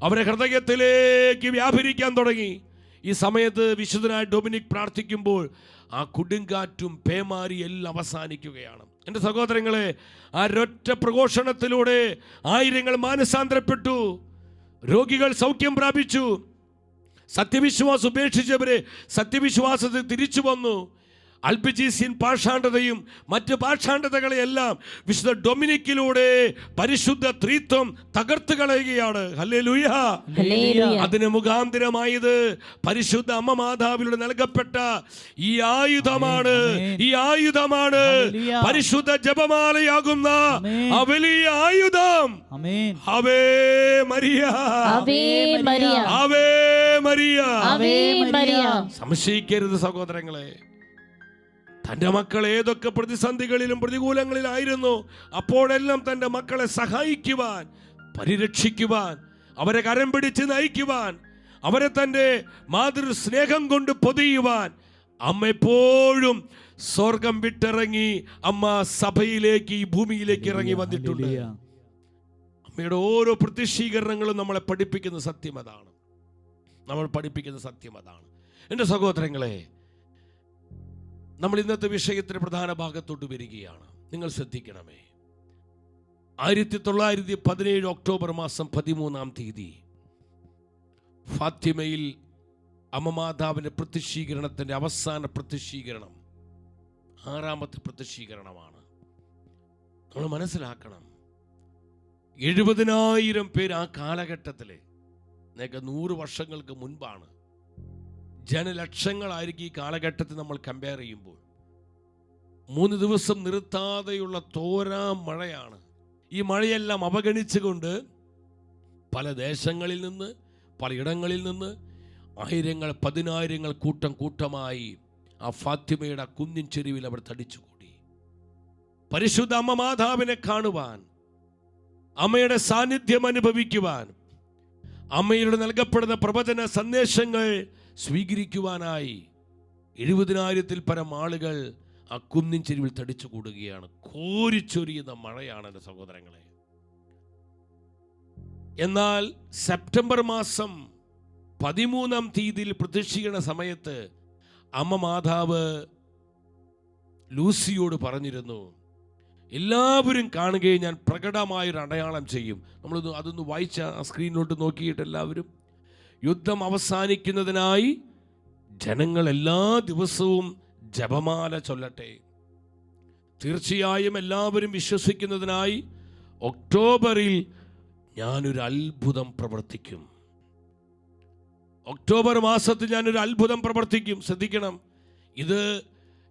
അവരെ ഹൃദയത്തിലേക്ക് വ്യാപരിക്കാൻ തുടങ്ങി. ഈ സമയത്ത് വിശുദ്ധനായ ഡൊമിനിക് പ്രാർത്ഥിക്കുമ്പോൾ ആ കൊടുങ്കാറ്റും പേമാരി എല്ലാം അവസാനിക്കുകയാണ്. എൻ്റെ സഹോദരങ്ങളെ, ആ ഒരൊറ്റ പ്രഘോഷണത്തിലൂടെ ആയിരങ്ങൾ മാനസാന്തരപ്പെട്ടു, രോഗികൾ സൗഖ്യം പ്രാപിച്ചു, സത്യവിശ്വാസം ഉപേക്ഷിച്ചവരെ സത്യവിശ്വാസത്തിൽ തിരിച്ചു വന്നു. അൽബിജീസിയൻ പാഷാണ്ഡതയും മറ്റ് പാഷാണ്ഡതകളെയെല്ലാം വിശുദ്ധ ഡൊമിനിക്കിലൂടെ പരിശുദ്ധ ത്രിത്വം തകർത്ത് കളയുകയാണ്. ഹല്ലേലൂയ. അതിന് മുഖാന്തരമായത് പരിശുദ്ധ അമ്മ മാതാവിലൂടെ നൽകപ്പെട്ട ഈ ആയുധമാണ്. ഈ ആയുധമാണ് പരിശുദ്ധ ജപമാലയാകുന്ന ആ വലിയ ആയുധം. Ave Maria, Ave Maria. സംശയിക്കരുത് സഹോദരങ്ങളെ, തൻ്റെ മക്കൾ ഏതൊക്കെ പ്രതിസന്ധികളിലും പ്രതികൂലങ്ങളിലായിരുന്നു, അപ്പോഴെല്ലാം തൻ്റെ മക്കളെ സഹായിക്കുവാൻ, പരിരക്ഷിക്കുവാൻ, അവരെ കരം പിടിച്ച് നയിക്കുവാൻ, അവരെ തൻ്റെ മാതൃസ്നേഹം കൊണ്ട് പൊതിയുവാൻ അമ്മ എപ്പോഴും സ്വർഗം വിട്ടിറങ്ങി അമ്മ സഭയിലേക്ക്, ഈ ഭൂമിയിലേക്ക് ഇറങ്ങി വന്നിട്ടുണ്ട്. അമ്മയുടെ ഓരോ പ്രത്യക്ഷീകരണങ്ങളും നമ്മളെ പഠിപ്പിക്കുന്ന സത്യം അതാണ്. എൻ്റെ സഹോദരങ്ങളെ, നമ്മൾ ഇന്നത്തെ വിഷയത്തിന്റെ പ്രധാന ഭാഗത്തോട്ട് വരികയാണ്. നിങ്ങൾ ശ്രദ്ധിക്കണമേ, 1917 ഒക്ടോബർ മാസം 13 ഫാത്തിമയിൽ അമ്മ മാതാവിന്റെ പ്രത്യക്ഷീകരണത്തിന്റെ അവസാന പ്രത്യക്ഷീകരണം, 6ാമത്തെ പ്രത്യക്ഷീകരണമാണ്. നമ്മൾ മനസ്സിലാക്കണം, 70,000 പേര് ആ കാലഘട്ടത്തിലെ, 100 വർഷങ്ങൾക്ക് മുൻപാണ്. ജനലക്ഷങ്ങളായിരിക്കും ഈ കാലഘട്ടത്തിൽ നമ്മൾ കമ്പയർ ചെയ്യുമ്പോൾ. 3 ദിവസം നിർത്താതെയുള്ള തോരാ മഴയാണ്. ഈ മഴയെല്ലാം അവഗണിച്ചുകൊണ്ട് പല ദേശങ്ങളിൽ നിന്ന്, പലയിടങ്ങളിൽ നിന്ന് ആയിരങ്ങൾ, 10,000 കൂട്ടമായി ആ ഫാത്തിമയുടെ കുന്നിൻ ചെരുവിൽ അവർ തടിച്ചുകൂടി. പരിശുദ്ധ അമ്മ മാതാവിനെ കാണുവാൻ, അമ്മയുടെ സാന്നിധ്യം അനുഭവിക്കുവാൻ, അമ്മയിലൂടെ നൽകപ്പെടുന്ന പ്രവചന സന്ദേശങ്ങൾ സ്വീകരിക്കുവാനായി 70,000-ൽ പരം ആളുകൾ ആ കുന്നിൻ ചെരുവിൽ തടിച്ചു കൂടുകയാണ്. കോരിച്ചൊരിയുന്ന മഴയാണ് എൻ്റെ സഹോദരങ്ങളെ. എന്നാൽ സെപ്റ്റംബർ മാസം 13 പ്രതീക്ഷിക്കുന്ന സമയത്ത് അമ്മ മാതാവ് ലൂസിയോട് പറഞ്ഞിരുന്നു, എല്ലാവരും കാണുകയും ഞാൻ പ്രകടമായൊരു അടയാളം ചെയ്യും. അതൊന്ന് വായിച്ച ആ സ്ക്രീനിലോട്ട് നോക്കിയിട്ട് എല്ലാവരും, യുദ്ധം അവസാനിക്കുന്നതിനായി ജനങ്ങൾ എല്ലാ ദിവസവും ജപമാല ചൊല്ലട്ടെ. തീർച്ചയായും എല്ലാവരും വിശ്വസിക്കുന്നതിനായി ഒക്ടോബറിൽ ഞാനൊരു അത്ഭുതം പ്രവർത്തിക്കും. ഒക്ടോബർ മാസത്തിൽ ഞാനൊരു അത്ഭുതം പ്രവർത്തിക്കും. ശ്രദ്ധിക്കണം,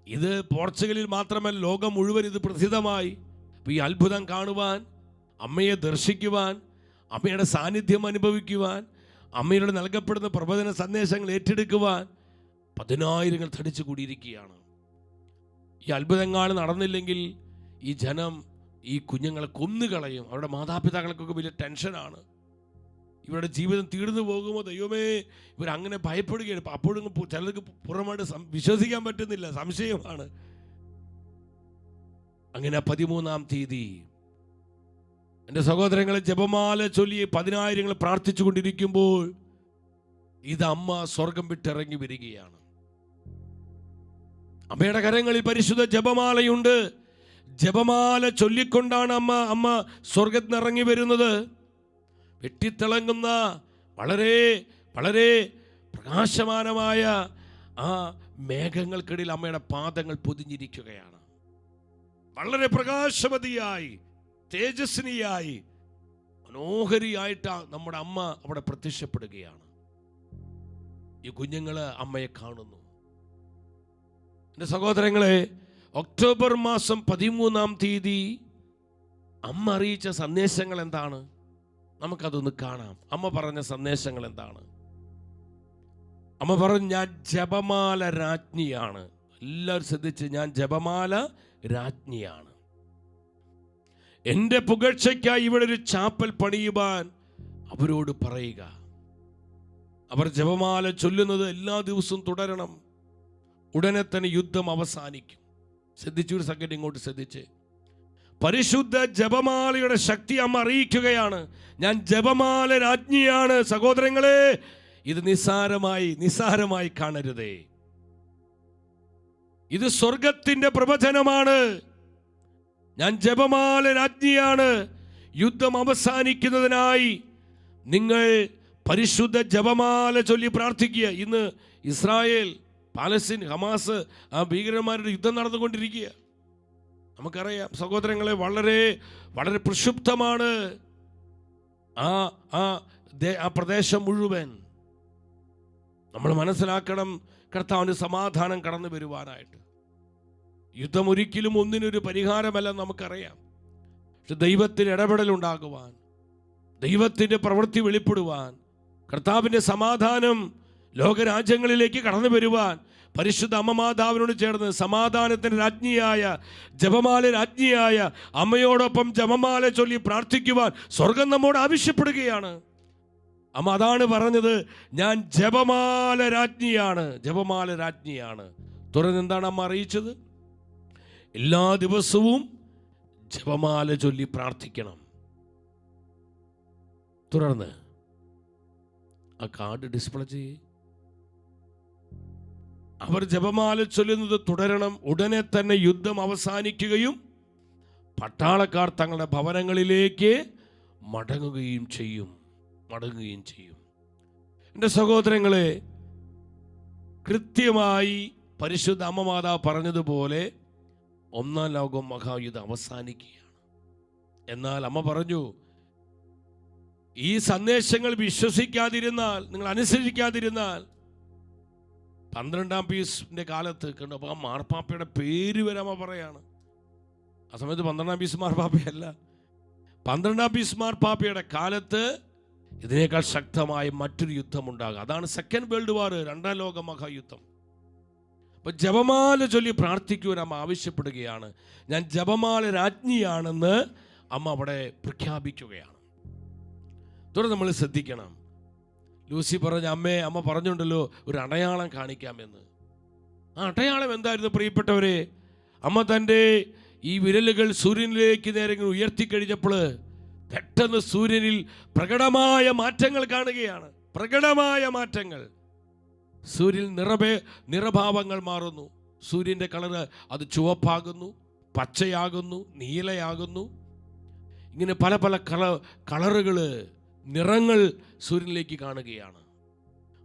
ഇത് പോർച്ചുഗലിൽ മാത്രമല്ല, ലോകം മുഴുവൻ ഇത് പ്രസിദ്ധമായി. അപ്പോൾ ഈ അത്ഭുതം കാണുവാൻ അമ്മയെ ദർശിക്കുവാൻ, അമ്മയുടെ സാന്നിധ്യം അനുഭവിക്കുവാൻ, അമ്മയോട് നൽകപ്പെടുന്ന പ്രബോധന സന്ദേശങ്ങൾ ഏറ്റെടുക്കുവാൻ 10,000 തടിച്ചു കൂടിയിരിക്കുകയാണ്. ഈ അത്ഭുതങ്ങൾ നടന്നില്ലെങ്കിൽ ഈ ജനം ഈ കുഞ്ഞുങ്ങളെ കൊന്നുകളയും. അവരുടെ മാതാപിതാക്കൾക്കൊക്കെ വലിയ ടെൻഷനാണ്. ഇവരുടെ ജീവിതം തീർന്നു പോകുമോ, ദൈവമേ, ഇവരങ്ങനെ ഭയപ്പെടുകയാണ്. അപ്പോഴും ചിലർക്ക് പൂർണ്ണമായിട്ട് വിശ്വസിക്കാൻ പറ്റുന്നില്ല, സംശയമാണ്. അങ്ങനെ 13-ാം തീയതി എൻ്റെ സഹോദരങ്ങളെ ജപമാല ചൊല്ലി 10,000 പ്രാർത്ഥിച്ചു കൊണ്ടിരിക്കുമ്പോൾ ഇത് അമ്മ സ്വർഗം വിട്ടിറങ്ങി വരികയാണ്. അമ്മയുടെ കരങ്ങളിൽ പരിശുദ്ധ ജപമാലയുണ്ട്. ജപമാല ചൊല്ലിക്കൊണ്ടാണ് അമ്മ സ്വർഗത്തിൽ നിന്ന് ഇറങ്ങി വരുന്നത്. വെട്ടിത്തിളങ്ങുന്ന വളരെ വളരെ പ്രകാശമാനമായ ആ മേഘങ്ങൾക്കിടയിൽ അമ്മയുടെ പാദങ്ങൾ പൊതിഞ്ഞിരിക്കുകയാണ്. വളരെ പ്രകാശവതിയായി, തേജസ്വിനിയായി, മനോഹരിയായിട്ട് നമ്മുടെ അമ്മ അവിടെ പ്രത്യക്ഷപ്പെടുകയാണ്. ഈ കുഞ്ഞുങ്ങള് അമ്മയെ കാണുന്നു. എൻ്റെ സഹോദരങ്ങളെ, ഒക്ടോബർ മാസം 13-ാം തീയതി അമ്മ അറിയിച്ച സന്ദേശങ്ങൾ എന്താണ്? നമുക്കതൊന്ന് കാണാം. അമ്മ പറഞ്ഞ സന്ദേശങ്ങൾ എന്താണ്? അമ്മ പറഞ്ഞു, ഞാൻ ജപമാല രാജ്ഞിയാണ്. എല്ലാവരും ശ്രദ്ധിച്ച്, ഞാൻ ജപമാല രാജ്ഞിയാണ്. എൻ്റെ പുകഴ്ചയ്ക്കായി ഇവിടെ ഒരു ചാപ്പൽ പണിയുവാൻ അവരോട് പറയുക. അവർ ജപമാല ചൊല്ലുന്നത് എല്ലാ ദിവസവും തുടരണം. ഉടനെ തന്നെ യുദ്ധം അവസാനിക്കും. ശ്രദ്ധിച്ചൊരു സംഗതി ഇങ്ങോട്ട് ശ്രദ്ധിച്ച്, പരിശുദ്ധ ജപമാലയുടെ ശക്തി അമ്മ അറിയിക്കുകയാണ്. ഞാൻ ജപമാല രാജ്ഞിയാണ്. സഹോദരങ്ങളെ, ഇത് നിസ്സാരമായി കാണരുതേ. ഇത് സ്വർഗത്തിന്റെ പ്രവചനമാണ്. ഞാൻ ജപമാല രാജ്ഞിയാണ്. യുദ്ധം അവസാനിക്കുന്നതിനായി നിങ്ങൾ പരിശുദ്ധ ജപമാല ചൊല്ലി പ്രാർത്ഥിക്കുക. ഇന്ന് ഇസ്രായേൽ, പാലസ്തീൻ, ഹമാസ്, ആ ഭീകരന്മാരുടെ യുദ്ധം നടന്നുകൊണ്ടിരിക്കുക. നമുക്കറിയാം സഹോദരങ്ങളെ, വളരെ വളരെ പ്രക്ഷുബ്ധമാണ് ആ പ്രദേശം മുഴുവൻ. നമ്മൾ മനസ്സിലാക്കണം, കർത്താവിന് സമാധാനം കടന്നു വരുവാനായിട്ട്. യുദ്ധം ഒരിക്കലും ഒന്നിനൊരു പരിഹാരമല്ല, നമുക്കറിയാം. പക്ഷെ ദൈവത്തിന് ഇടപെടലുണ്ടാകുവാൻ, ദൈവത്തിൻ്റെ പ്രവൃത്തി വെളിപ്പെടുവാൻ, കർത്താവിൻ്റെ സമാധാനം ലോകരാജ്യങ്ങളിലേക്ക് കടന്നു വരുവാൻ പരിശുദ്ധ അമ്മ മാതാവിനോട് ചേർന്ന് സമാധാനത്തിൻ്റെ രാജ്ഞിയായ, ജപമാല രാജ്ഞിയായ അമ്മയോടൊപ്പം ജപമാല ചൊല്ലി പ്രാർത്ഥിക്കുവാൻ സ്വർഗം നമ്മോട് ആവശ്യപ്പെടുകയാണ്. അമ്മ അതാണ് പറഞ്ഞത്, ഞാൻ ജപമാല രാജ്ഞിയാണ്. ജപമാല രാജ്ഞിയാണ്. തുടർന്ന് എന്താണ് അമ്മ അറിയിച്ചത്? എല്ലാ ദിവസവും ജപമാല ചൊല്ലി പ്രാർത്ഥിക്കണം. തുടർന്ന് ആ കാർഡ് ഡിസ്പ്ലേ ചെയ്യേ. അവർ ജപമാല ചൊല്ലുന്നത് തുടരണം. ഉടനെ തന്നെ യുദ്ധം അവസാനിക്കുകയും പട്ടാളക്കാർ തങ്ങളുടെ ഭവനങ്ങളിലേക്ക് മടങ്ങുകയും ചെയ്യും. എൻ്റെ സഹോദരങ്ങളെ, കൃത്യമായി പരിശുദ്ധ അമ്മ മാതാവ് പറഞ്ഞതുപോലെ 1-ാം ലോക മഹായുദ്ധം അവസാനിക്കുകയാണ്. എന്നാൽ അമ്മ പറഞ്ഞു, ഈ സന്ദേശങ്ങൾ വിശ്വസിക്കാതിരുന്നാൽ, നിങ്ങൾ അനുസരിക്കാതിരുന്നാൽ 12-ാം പീസിന്റെ കാലത്ത് കണ്ടു. അപ്പോൾ ആ മാർപ്പാപ്പയുടെ പേര് വരെ അമ്മ പറയാണ്. ആ സമയത്ത് 12-ാം പീസ് മാർപ്പാപ്പയല്ല. 12-ാം പീസ് മാർപ്പാപ്പയുടെ കാലത്ത് ഇതിനേക്കാൾ ശക്തമായ മറ്റൊരു യുദ്ധമുണ്ടാകും. അതാണ് സെക്കൻഡ് വേൾഡ് വാർ, 2-ാം ലോക മഹായുദ്ധം. അപ്പൊ ജപമാല ചൊല്ലി പ്രാർത്ഥിക്കുവാൻ അമ്മ ആവശ്യപ്പെടുകയാണ്. ഞാൻ ജപമാല രാജ്ഞിയാണെന്ന് അമ്മ അവിടെ പ്രഖ്യാപിക്കുകയാണ്. തുടർന്ന് നമ്മൾ ശ്രദ്ധിക്കണം. ലൂസി പറഞ്ഞ അമ്മ പറഞ്ഞുണ്ടല്ലോ, ഒരു അടയാളം കാണിക്കാമെന്ന്. ആ അടയാളം എന്തായിരുന്നു പ്രിയപ്പെട്ടവരെ? അമ്മ തൻ്റെ ഈ വിരലുകൾ സൂര്യനിലേക്ക് നേരെ ഉയർത്തിക്കഴിഞ്ഞപ്പോൾ പെട്ടെന്ന് സൂര്യനിൽ പ്രകടമായ മാറ്റങ്ങൾ കാണുകയാണ്. പ്രകടമായ മാറ്റങ്ങൾ. സൂര്യൻ നിറഭാവങ്ങൾ മാറുന്നു. സൂര്യൻ്റെ കളറ് അത് ചുവപ്പാകുന്നു, പച്ചയാകുന്നു, നീലയാകുന്നു. ഇങ്ങനെ പല പല കളറുകൾ, നിറങ്ങൾ സൂര്യനിലേക്ക് കാണുകയാണ്.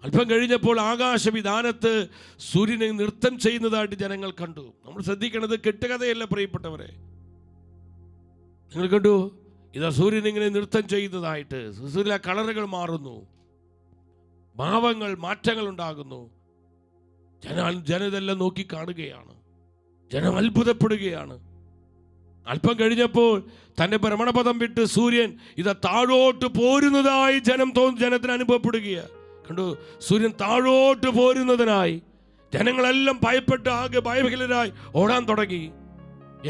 അല്പം കഴിഞ്ഞപ്പോൾ ആകാശവിധാനത്ത് സൂര്യനെ നൃത്തം ചെയ്യുന്നതായിട്ട് ജനങ്ങൾ കണ്ടു. നമ്മൾ ശ്രദ്ധിക്കേണ്ടത് കെട്ടുകഥയല്ല പ്രിയപ്പെട്ടവരെ. നിങ്ങൾ കണ്ടു, ഇതാ സൂര്യൻ ഇങ്ങനെ നൃത്തം ചെയ്യുന്നതായിട്ട്. സൂര്യനിലെ കളറുകൾ മാറുന്നു, ഭാവങ്ങൾ, മാറ്റങ്ങൾ ഉണ്ടാകുന്നു. ജനതെല്ലാം നോക്കി കാണുകയാണ്. ജനം അത്ഭുതപ്പെടുകയാണ്. അല്പം കഴിഞ്ഞപ്പോൾ തൻ്റെ ഭ്രമണപഥം വിട്ട് സൂര്യൻ ഇതാ താഴോട്ട് പോരുന്നതായി ജനത്തിന് അനുഭവപ്പെടുകയാണ്. കണ്ടു, സൂര്യൻ താഴോട്ട് പോരുന്നതിനായി ജനങ്ങളെല്ലാം ഭയപ്പെട്ട് ആകെ ഭയഭീതരായി ഓടാൻ തുടങ്ങി.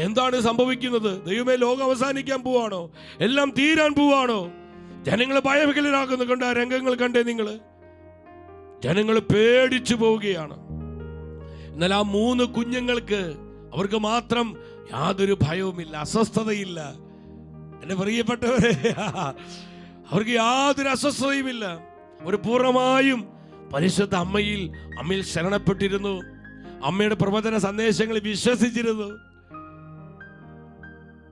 എന്താണ് സംഭവിക്കുന്നത്? ദൈവമേ, ലോകം അവസാനിക്കാൻ പോവാണോ? എല്ലാം തീരാൻ പോവാണോ? ജനങ്ങൾ ഭയഭീതരാകുന്നു. കണ്ട ആ രംഗങ്ങൾ കണ്ടേ നിങ്ങൾ? ജനങ്ങൾ പേടിച്ചു പോവുകയാണ്. എന്നാൽ ആ 3 കുഞ്ഞുങ്ങൾക്ക് അവർക്ക് മാത്രം യാതൊരു ഭയവുമില്ല, അസ്വസ്ഥതയില്ല. എന്റെ പ്രിയപ്പെട്ടവരെ, അവർക്ക് യാതൊരു അസ്വസ്ഥതയുമില്ല. അവർ പൂർണ്ണമായും പരിശുദ്ധ അമ്മയിൽ ശരണപ്പെട്ടിരുന്നു. അമ്മയുടെ പ്രവചന സന്ദേശങ്ങൾ വിശ്വസിച്ചിരുന്നു.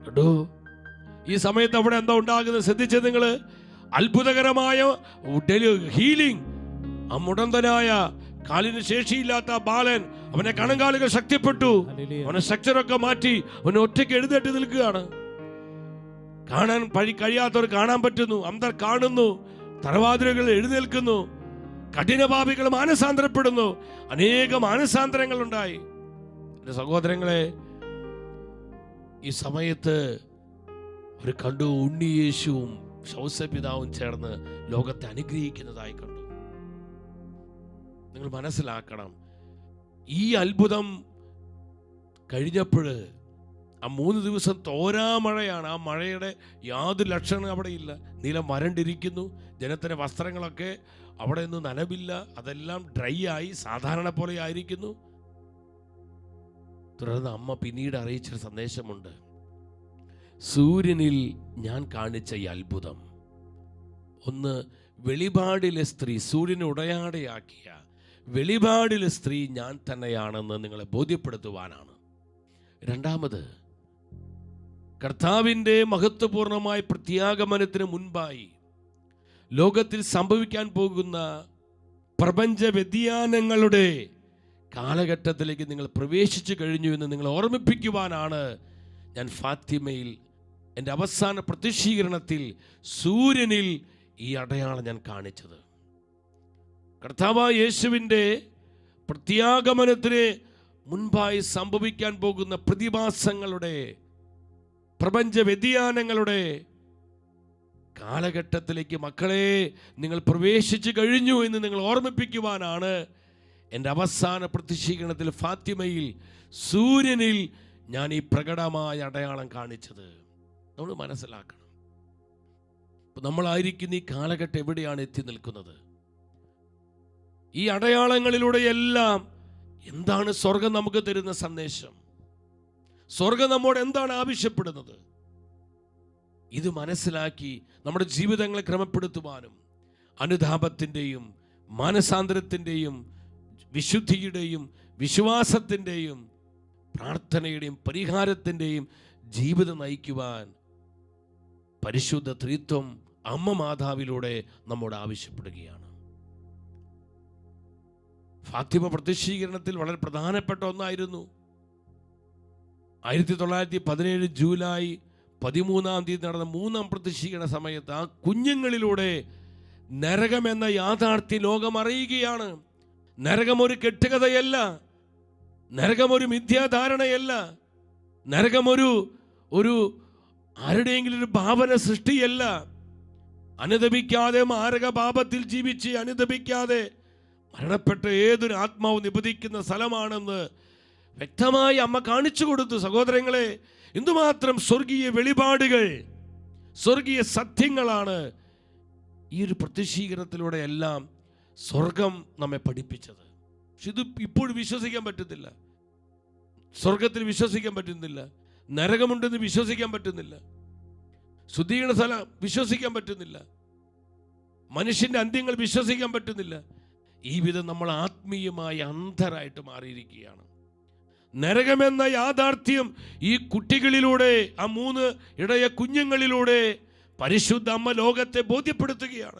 കേട്ടോ, ഈ സമയത്ത് അവിടെ എന്താ ഉണ്ടാകുന്നത് ശ്രദ്ധിച്ചത് നിങ്ങൾ? അത്ഭുതകരമായ ഹീലിംഗ്. ആ മുടന്തനായ, കാലിന് ശേഷിയില്ലാത്ത ബാലൻ, അവന്റെ കണങ്കാലുകൾ ശക്തിപ്പെട്ടു. അവനെ സ്ട്രക്ചറൊക്കെ മാറ്റി അവനെ ഒറ്റയ്ക്ക് എഴുന്നേറ്റ് നിൽക്കുകയാണ്. കാണാൻ കഴിയാത്തവർ കാണാൻ പറ്റുന്നു. അന്തർ കാണുന്നു. തറവാതിലുകൾ എഴുന്നേൽക്കുന്നു. കഠിനപാപികൾ മാനസാന്തരപ്പെടുന്നു. അനേകം മാനസാന്തരങ്ങൾ ഉണ്ടായി. എന്റെ സഹോദരങ്ങളെ, ഈ സമയത്ത് അവർ കണ്ടു, ഉണ്ണിയേശുവും ശൗസപിതാവും ചേർന്ന് ലോകത്തെ അനുഗ്രഹിക്കുന്നതായി കണ്ടു. നിങ്ങൾ മനസ്സിലാക്കണം, ഈ അത്ഭുതം കഴിഞ്ഞപ്പോൾ ആ 3 ദിവസം തോരാമഴയാണ്. ആ മഴയുടെ യാതൊരു ലക്ഷണം അവിടെ ഇല്ല. നിലം വരണ്ടിരിക്കുന്നു. ജനത്തിന്റെ വസ്ത്രങ്ങളൊക്കെ അവിടെ ഒന്നും നനവില്ല. അതെല്ലാം ഡ്രൈ ആയി സാധാരണ പോലെ ആയിരിക്കുന്നു. തുടർന്ന് അമ്മ പിന്നീട് അറിയിച്ചൊരു സന്ദേശമുണ്ട്. സൂര്യനിൽ ഞാൻ കാണിച്ച ഈ അത്ഭുതം, ഒന്ന് വെളിപാടിലെ സ്ത്രീ, സൂര്യനെ ഉടയാടയാക്കിയ വെളിപാടിലെ സ്ത്രീ ഞാൻ തന്നെയാണെന്ന് നിങ്ങളെ ബോധ്യപ്പെടുത്തുവാനാണ്. രണ്ടാമത്, കർത്താവിൻ്റെ മഹത്വപൂർണമായ പ്രത്യാഗമനത്തിന് മുൻപായി ലോകത്തിൽ സംഭവിക്കാൻ പോകുന്ന പ്രപഞ്ച വ്യതിയാനങ്ങളുടെ കാലഘട്ടത്തിലേക്ക് നിങ്ങൾ പ്രവേശിച്ചു കഴിഞ്ഞു എന്ന് നിങ്ങളെ ഓർമ്മിപ്പിക്കുവാനാണ് ഞാൻ ഫാത്തിമയിൽ എൻ്റെ അവസാന പ്രത്യക്ഷീകരണത്തിൽ സൂര്യനിൽ ഈ അടയാളം ഞാൻ കാണിച്ചത്. കർത്താവായ യേശുവിൻ്റെ പ്രത്യാഗമനത്തിന് മുൻപായി സംഭവിക്കാൻ പോകുന്ന പ്രതിഭാസങ്ങളുടെ, പ്രപഞ്ച വ്യതിയാനങ്ങളുടെ കാലഘട്ടത്തിലേക്ക് മക്കളെ നിങ്ങൾ പ്രവേശിച്ചു കഴിഞ്ഞു എന്ന് നിങ്ങൾ ഓർമ്മിപ്പിക്കുവാനാണ് എൻ്റെ അവസാന പ്രത്യക്ഷീകരണത്തിൽ ഫാത്തിമയിൽ സൂര്യനിൽ ഞാൻ ഈ പ്രകടമായ അടയാളം കാണിച്ചത്. നമ്മൾ മനസ്സിലാക്കണം, നമ്മളായിരിക്കുന്ന ഈ കാലഘട്ടം എവിടെയാണ് എത്തി നിൽക്കുന്നത്? ഈ അടയാളങ്ങളിലൂടെയെല്ലാം എന്താണ് സ്വർഗം നമുക്ക് തരുന്ന സന്ദേശം? സ്വർഗം നമ്മോട് എന്താണ് ആവശ്യപ്പെടുന്നത്? ഇത് മനസ്സിലാക്കി നമ്മുടെ ജീവിതങ്ങളെ ക്രമപ്പെടുത്തുവാനും അനുതാപത്തിൻ്റെയും മാനസാന്തരത്തിൻ്റെയും വിശുദ്ധിയുടെയും വിശ്വാസത്തിൻ്റെയും പ്രാർത്ഥനയുടെയും പരിഹാരത്തിൻ്റെയും ജീവിതം നയിക്കുവാൻ പരിശുദ്ധ ത്രിത്വം അമ്മ മാതാവിലൂടെ നമ്മോട് ആവശ്യപ്പെടുകയാണ്. ഫാത്തിമ പ്രത്യക്ഷീകരണത്തിൽ വളരെ പ്രധാനപ്പെട്ട ഒന്നായിരുന്നു. 1917 ജൂലൈ 13 നടന്ന 3ാം പ്രത്യക്ഷീകരണ സമയത്ത് ആ കുഞ്ഞുങ്ങളിലൂടെ നരകമെന്ന യാഥാർത്ഥ്യ ലോകം അറിയുകയാണ്. നരകം ഒരു കെട്ടുകഥയല്ല, നരകം ഒരു മിഥ്യാധാരണയല്ല, നരകം ഒരു ആരുടെയെങ്കിലും ഒരു ഭാവന സൃഷ്ടിയല്ല. അനുദപിക്കാതെ മാരക പാപത്തിൽ ജീവിച്ച് അനുദപിക്കാതെ മരണപ്പെട്ട ഏതൊരു ആത്മാവ് നിബന്ധിക്കുന്ന സ്ഥലമാണെന്ന് വ്യക്തമായി അമ്മ കാണിച്ചു കൊടുത്തു. സഹോദരങ്ങളെ, എന്തുമാത്രം സ്വർഗീയ വെളിപാടുകൾ, സ്വർഗീയ സത്യങ്ങളാണ് ഈ ഒരു പ്രത്യക്ഷീകരണത്തിലൂടെ എല്ലാം സ്വർഗം നമ്മെ പഠിപ്പിച്ചത്. പക്ഷെ ഇത് ഇപ്പോഴും വിശ്വസിക്കാൻ പറ്റുന്നില്ല. സ്വർഗത്തിൽ വിശ്വസിക്കാൻ പറ്റുന്നില്ല, നരകമുണ്ടെന്ന് വിശ്വസിക്കാൻ പറ്റുന്നില്ല, ശുദ്ധീകരണ സ്ഥലം വിശ്വസിക്കാൻ പറ്റുന്നില്ല, മനുഷ്യന്റെ അന്ത്യങ്ങൾ വിശ്വസിക്കാൻ പറ്റുന്നില്ല. ഈ വിധം നമ്മൾ ആത്മീയമായി അന്ധരായിട്ട് മാറിയിരിക്കുകയാണ്. നരകമെന്ന യാഥാർത്ഥ്യം ഈ കുട്ടികളിലൂടെ, ആ 3 ഇടയ കുഞ്ഞുങ്ങളിലൂടെ പരിശുദ്ധ അമ്മ ലോകത്തെ ബോധ്യപ്പെടുത്തുകയാണ്.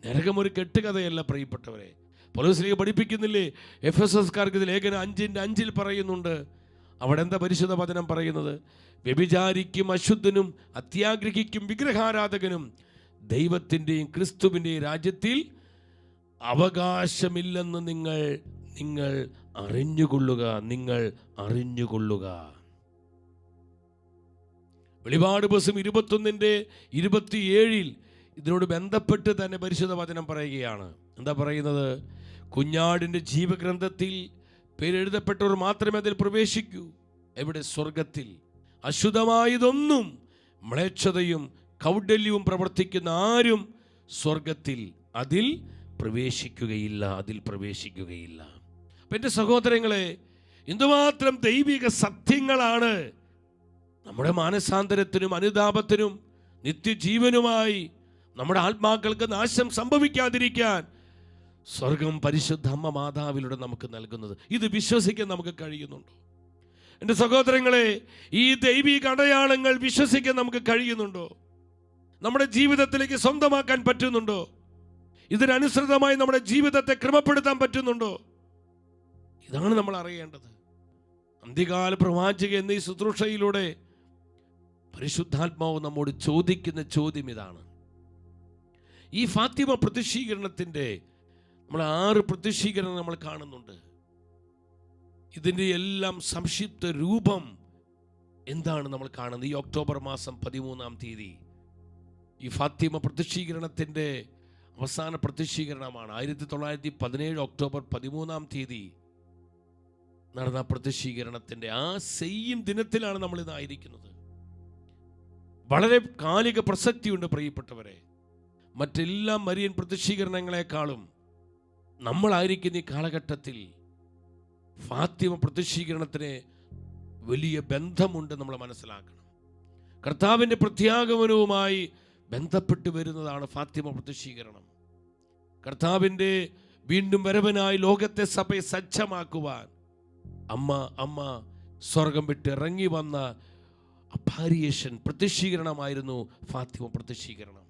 നരകം ഒരു കെട്ടുകഥയല്ല പ്രിയപ്പെട്ടവരെ. പൗലോസ് പഠിപ്പിക്കുന്നില്ലേ? എഫെസോസ്കാർക്ക് ലേഖനം 5:5 പറയുന്നുണ്ട്. അവിടെ എന്താ പരിശുദ്ധ വചനം പറയുന്നത്? വ്യഭിചാരിക്കും അശുദ്ധനും അത്യാഗ്രഹിക്കും വിഗ്രഹാരാധകനും ദൈവത്തിൻ്റെയും ക്രിസ്തുവിൻ്റെയും രാജ്യത്തിൽ അവകാശമില്ലെന്ന് നിങ്ങൾ അറിഞ്ഞുകൊള്ളുക. വെളിപാട് പുസ്തകം 21:27 ഇതിനോട് ബന്ധപ്പെട്ട് തന്നെ പരിശുദ്ധ വചനം പറയുകയാണ്. എന്താ പറയുന്നത്? കുഞ്ഞാടിൻ്റെ ജീവഗ്രന്ഥത്തിൽ പേരെഴുതപ്പെട്ടവർ മാത്രമേ അതിൽ പ്രവേശിക്കൂ. എവിടെ? സ്വർഗത്തിൽ. അശുദ്ധമായതൊന്നും മ്ലേച്ഛതയും കൗഢല്യവും പ്രവർത്തിക്കുന്ന ആരും സ്വർഗത്തിൽ അതിൽ പ്രവേശിക്കുകയില്ല. അപ്പം എൻ്റെ സഹോദരങ്ങളെ, എന്തുമാത്രം ദൈവിക സത്യങ്ങളാണ് നമ്മുടെ മാനസാന്തരത്തിനും അനുതാപത്തിനും നിത്യജീവനുമായി നമ്മുടെ ആത്മാക്കൾക്ക് നാശം സംഭവിക്കാതിരിക്കാൻ സ്വർഗം പരിശുദ്ധ അമ്മ മാതാവിലൂടെ നമുക്ക് നൽകുന്നത്. ഇത് വിശ്വസിക്കാൻ നമുക്ക് കഴിയുന്നുണ്ടോ? എൻ്റെ സഹോദരങ്ങളെ, ഈ ദൈവിക അടയാളങ്ങൾ വിശ്വസിക്കാൻ നമുക്ക് കഴിയുന്നുണ്ടോ? നമ്മുടെ ജീവിതത്തിലേക്ക് സ്വന്തമാക്കാൻ പറ്റുന്നുണ്ടോ? ഇതിനനുസൃതമായി നമ്മുടെ ജീവിതത്തെ ക്രമപ്പെടുത്താൻ പറ്റുന്നുണ്ടോ? ഇതാണ് നമ്മൾ അറിയേണ്ടത്. അന്ത്യകാല പ്രവാചക എന്ന ഈ ശുശ്രൂഷയിലൂടെ പരിശുദ്ധാത്മാവ് നമ്മോട് ചോദിക്കുന്ന ചോദ്യം ഇതാണ്. ഈ ഫാത്തിമ പ്രത്യക്ഷീകരണത്തിൻ്റെ നമ്മൾ 6 പ്രത്യക്ഷീകരണം നമ്മൾ കാണുന്നുണ്ട്. ഇതിൻ്റെ എല്ലാം സംക്ഷിപ്ത രൂപം എന്താണ് നമ്മൾ കാണുന്നത്? ഈ ഒക്ടോബർ മാസം 13-ാം തീയതി ഈ ഫാത്തിമ പ്രത്യക്ഷീകരണത്തിൻ്റെ അവസാന പ്രത്യക്ഷീകരണമാണ്. 1917 ഒക്ടോബർ 13-ാം തീയതി നടന്ന പ്രത്യക്ഷീകരണത്തിൻ്റെ ആ സെയിം ദിനത്തിലാണ് നമ്മൾ ഇതായിരിക്കുന്നത്. വളരെ കാലിക പ്രസക്തിയുണ്ട് പ്രിയപ്പെട്ടവരെ. മറ്റെല്ലാ മരിയൻ പ്രത്യക്ഷീകരണങ്ങളെക്കാളും നമ്മളായിരിക്കുന്ന ഈ കാലഘട്ടത്തിൽ ഫാത്തിമ പ്രത്യക്ഷീകരണത്തിന് വലിയ ബന്ധമുണ്ട്. നമ്മൾ മനസ്സിലാക്കണം. കർത്താവിൻ്റെ പ്രത്യാഗമനവുമായി ബന്ധപ്പെട്ട് വരുന്നതാണ് ഫാത്തിമ പ്രത്യക്ഷീകരണം. കർത്താവിൻ്റെ വീണ്ടും വരവനായി ലോകത്തെ സഭയെ സജ്ജമാക്കുവാൻ അമ്മ സ്വർഗം വിട്ട് ഇറങ്ങി വന്ന അപ്പാരിയേഷൻ പ്രത്യക്ഷീകരണമായിരുന്നു ഫാത്തിമ പ്രത്യക്ഷീകരണം.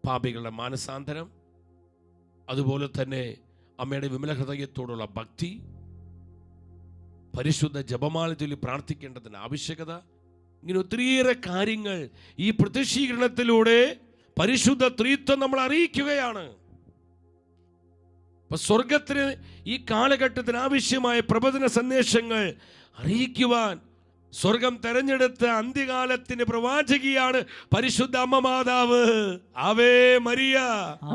പാപികളുടെ മാനസാന്തരം, അതുപോലെ തന്നെ അമ്മയുടെ വിമല ഹൃദയത്തോടുള്ള ഭക്തി, പരിശുദ്ധ ജപമാല ചൊല്ലി പ്രാർത്ഥിക്കേണ്ടതിൻ്റെ ആവശ്യകത, ഇങ്ങനെ ഒത്തിരിയേറെ കാര്യങ്ങൾ ഈ പ്രത്യക്ഷീകരണത്തിലൂടെ പരിശുദ്ധ ത്രിത്വം നമ്മൾ അറിയിക്കുകയാണ്. അപ്പൊ സ്വർഗത്തിന് ഈ കാലഘട്ടത്തിന് ആവശ്യമായ പ്രബോധന സന്ദേശങ്ങൾ അറിയിക്കുവാൻ സ്വർഗം തെരഞ്ഞെടുത്ത അന്ത്യകാലത്തിന്റെ പ്രവാചകിയാണ് പരിശുദ്ധ അമ്മ മാതാവ്. Ave Maria,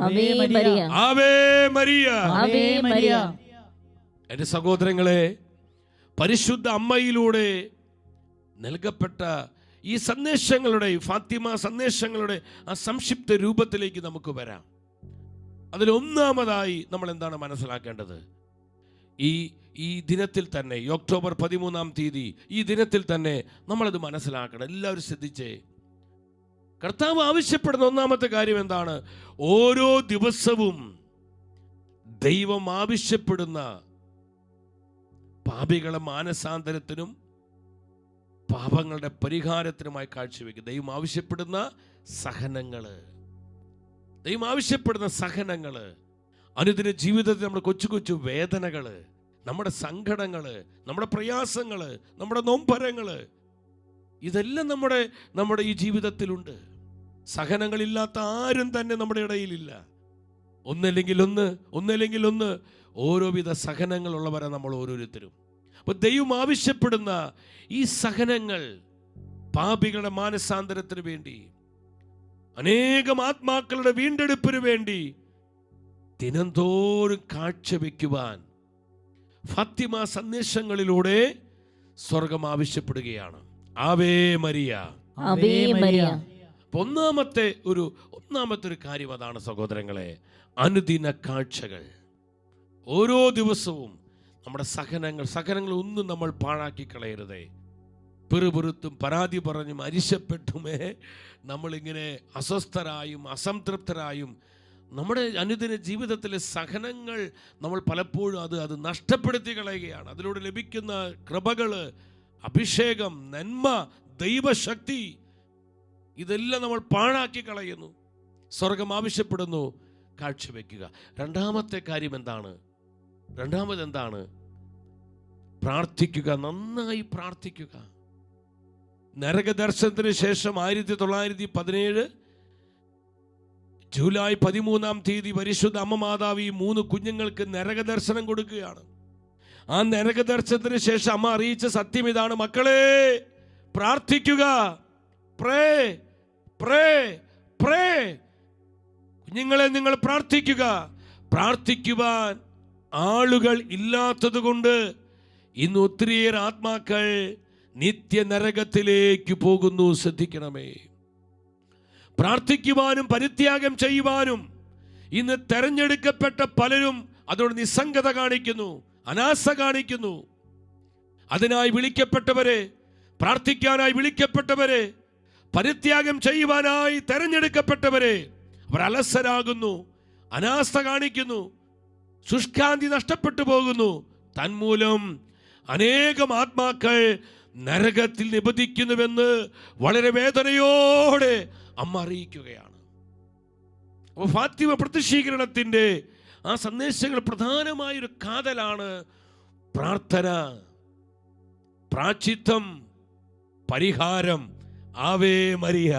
Ave Maria, Ave Maria. Ave Maria. എൻ്റെ സഹോദരങ്ങളെ, പരിശുദ്ധ അമ്മയിലൂടെ നൽകപ്പെട്ട ഈ സന്ദേശങ്ങളുടെ, ഫാത്തിമ സന്ദേശങ്ങളുടെ ആ സംക്ഷിപ്ത രൂപത്തിലേക്ക് നമുക്ക് വരാം. അതിലൊന്നാമതായി നമ്മൾ എന്താണ് മനസ്സിലാക്കേണ്ടത്? ഈ ദിനത്തിൽ തന്നെ, ഈ ഒക്ടോബർ 13-ാം തീയതി ഈ ദിനത്തിൽ തന്നെ നമ്മളത് മനസ്സിലാക്കണം. എല്ലാവരും ശ്രദ്ധിച്ചേ. കർത്താവ് ആവശ്യപ്പെടുന്ന ഒന്നാമത്തെ കാര്യം എന്താണ്? ഓരോ ദിവസവും ദൈവം ആവശ്യപ്പെടുന്ന പാപികളെ മാനസാന്തരത്തിനും പാപങ്ങളുടെ പരിഹാരത്തിനുമായി കാഴ്ചവെക്കും. ദൈവം ആവശ്യപ്പെടുന്ന സഹനങ്ങള്, അനുദിന ജീവിതത്തിൽ നമ്മുടെ കൊച്ചു കൊച്ചു വേദനകള്, നമ്മുടെ സങ്കടങ്ങള്, നമ്മുടെ പ്രയാസങ്ങള്, നമ്മുടെ നൊമ്പരങ്ങള്, ഇതെല്ലാം നമ്മുടെ ഈ ജീവിതത്തിലുണ്ട്. സഹനങ്ങളില്ലാത്ത ആരും തന്നെ നമ്മുടെ ഇടയിലില്ല. ഒന്നല്ലെങ്കിൽ ഒന്ന് ഓരോവിധ സഹനങ്ങളുള്ളവരെ നമ്മൾ ഓരോരുത്തരും. അപ്പൊ ദൈവം ആവശ്യപ്പെടുന്ന ഈ സഹനങ്ങൾ പാപികളുടെ മാനസാന്തരത്തിന് വേണ്ടി, അനേകം ആത്മാക്കളുടെ വീണ്ടെടുപ്പിന് വേണ്ടി ദിനംതോറും കാഴ്ചവെക്കുവാൻ ഫാത്തിമ സന്ദേശങ്ങളിലൂടെ സ്വർഗം ആവശ്യപ്പെടുകയാണ്. Ave Maria, Ave Maria. ഒന്നാമത്തെ ഒരു കാര്യം അതാണ് സഹോദരങ്ങളെ, അനുദിന കാഴ്ചകൾ. ഓരോ ദിവസവും നമ്മുടെ സഹനങ്ങൾ ഒന്നും നമ്മൾ പാഴാക്കി കളയരുതേ. പിറുപിറുത്തും പരാതി പറഞ്ഞും അരിശപ്പെട്ടുമേ നമ്മളിങ്ങനെ അസ്വസ്ഥരായും അസംതൃപ്തരായും നമ്മുടെ അനുദിന ജീവിതത്തിലെ സഹനങ്ങൾ നമ്മൾ പലപ്പോഴും അത് നഷ്ടപ്പെടുത്തി കളയുകയാണ്. അതിലൂടെ ലഭിക്കുന്ന കൃപകള്, അഭിഷേകം, നന്മ, ദൈവശക്തി, ഇതെല്ലാം നമ്മൾ പാഴാക്കി കളയുന്നു. സ്വർഗം ആവശ്യപ്പെടുന്നു കാഴ്ചവെക്കുക. രണ്ടാമത്തെ കാര്യം എന്താണ്? രണ്ടാമതെന്താണ്? പ്രാർത്ഥിക്കുക, നന്നായി പ്രാർത്ഥിക്കുക. നരകദർശനത്തിന് ശേഷം 1917 ജൂലൈ 13-ാം തീയതി പരിശുദ്ധ അമ്മ മാതാവ് ഈ 3 കുഞ്ഞുങ്ങൾക്ക് നരകദർശനം കൊടുക്കുകയാണ്. ആ നരകദർശനത്തിന് ശേഷം അമ്മ അറിയിച്ച സത്യം ഇതാണ്: മക്കളെ, പ്രാർത്ഥിക്കുക, പ്രേ പ്രേ പ്രേ. കുഞ്ഞുങ്ങളെ, നിങ്ങൾ പ്രാർത്ഥിക്കുക. പ്രാർത്ഥിക്കുവാൻ ആളുകൾ ഇല്ലാത്തത് കൊണ്ട് ഇന്ന് ഒത്തിരിയേറെ ആത്മാക്കൾ നിത്യനരകത്തിലേക്ക് പോകുന്നു. ശ്രദ്ധിക്കണമേ. പ്രാർത്ഥിക്കുവാനും പരിത്യാഗം ചെയ്യുവാനും ഇന്ന് തെരഞ്ഞെടുക്കപ്പെട്ട പലരും അതോട് നിസ്സംഗത കാണിക്കുന്നു, അനാസ കാണിക്കുന്നു. അതിനായി വിളിക്കപ്പെട്ടവരെ, പ്രാർത്ഥിക്കാനായി വിളിക്കപ്പെട്ടവരെ, പരിത്യാഗം ചെയ്യുവാനായി തെരഞ്ഞെടുക്കപ്പെട്ടവരെ അവർ അലസരാകുന്നു, അനാസ്ഥ കാണിക്കുന്നു, ശുഷ്കാന്തി നഷ്ടപ്പെട്ടു പോകുന്നു. തന്മൂലം അനേകം ആത്മാക്കൾ നരകത്തിൽ നിബന്ധിക്കുന്നുവെന്ന് വളരെ വേദനയോടെ അമ്മ അറിയിക്കുകയാണ്. അപ്പോൾ ഫാത്തിമ പ്രത്യക്ഷീകരണത്തിന്റെ ആ സന്ദേശങ്ങൾ പ്രധാനമായൊരു കാതലാണ് പ്രാർത്ഥന, പ്രാശ്ചിത്തം, പരിഹാരം. Ave Maria.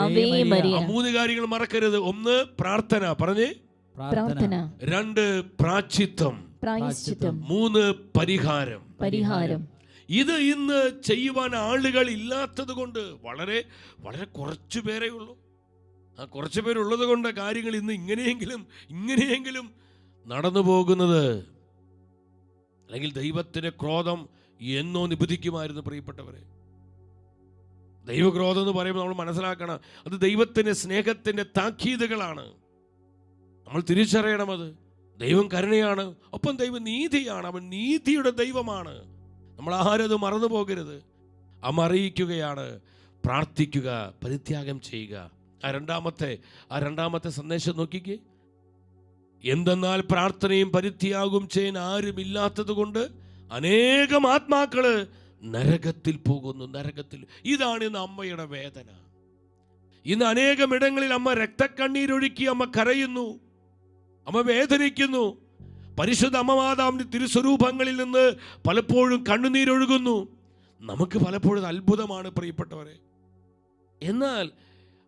Ave Maria. 3 കാര്യങ്ങൾ മറക്കരുത്. 1 പ്രാർത്ഥന, പറഞ്ഞേ. പ്രാർത്ഥന. 2 പ്രാശ്ചിത്തം. പ്രായശ്ചിത്തം. 3 പരിഹാരം. പരിഹാരം. ഇത് ഇന്ന് ചെയ്യുവാൻ ആളുകൾ ഇല്ലാത്തത് കൊണ്ട് വളരെ വളരെ കുറച്ചു പേരേ ഉള്ളൂ. ആ കുറച്ചു പേരുള്ളത് കൊണ്ട് കാര്യങ്ങൾ ഇന്ന് ഇങ്ങനെയെങ്കിലും നടന്നു പോകുന്നത്. അല്ലെങ്കിൽ ദൈവത്തിന്റെ ക്രോധം എന്നോ നിബന്ധിക്കുമായിരുന്നു. പ്രിയപ്പെട്ടവരെ, ദൈവക്രോധം എന്ന് പറയുമ്പോൾ നമ്മൾ മനസ്സിലാക്കണം, അത് ദൈവത്തിന്റെ സ്നേഹത്തിന്റെ താക്കീതുകളാണ്. നമ്മൾ തിരിച്ചറിയണം, അത് ദൈവം കരുണയാണ്, ഒപ്പം ദൈവം നീതിയാണ്. അവൻ നീതിയുടെ ദൈവമാണ്. നമ്മൾ ആരും അത് മറന്നു പോകരുത്. അമ്മ അറിയിക്കുകയാണ്, പ്രാർത്ഥിക്കുക, പരിത്യാഗം ചെയ്യുക. ആ രണ്ടാമത്തെ സന്ദേശം നോക്കിക്കേ. എന്തെന്നാൽ പ്രാർത്ഥനയും പരിത്യാഗവും ചെയ്യാൻ ആരുമില്ലാത്തത് കൊണ്ട് അനേകം ആത്മാക്കള് നരകത്തിൽ പോകുന്നു. നരകത്തിൽ. ഇതാണ് ഇന്ന് അമ്മയുടെ വേദന. ഇന്ന് അനേകം ഇടങ്ങളിൽ അമ്മ രക്തക്കണ്ണീരൊഴുക്കി അമ്മ കരയുന്നു, അമ്മ വേദനിക്കുന്നു. പരിശുദ്ധ അമ്മമാതാവിന്റെ തിരുസ്വരൂപങ്ങളിൽ നിന്ന് പലപ്പോഴും കണ്ണുനീരൊഴുകുന്നു. നമുക്ക് പലപ്പോഴും അത്ഭുതമാണ് പ്രിയപ്പെട്ടവരെ. എന്നാൽ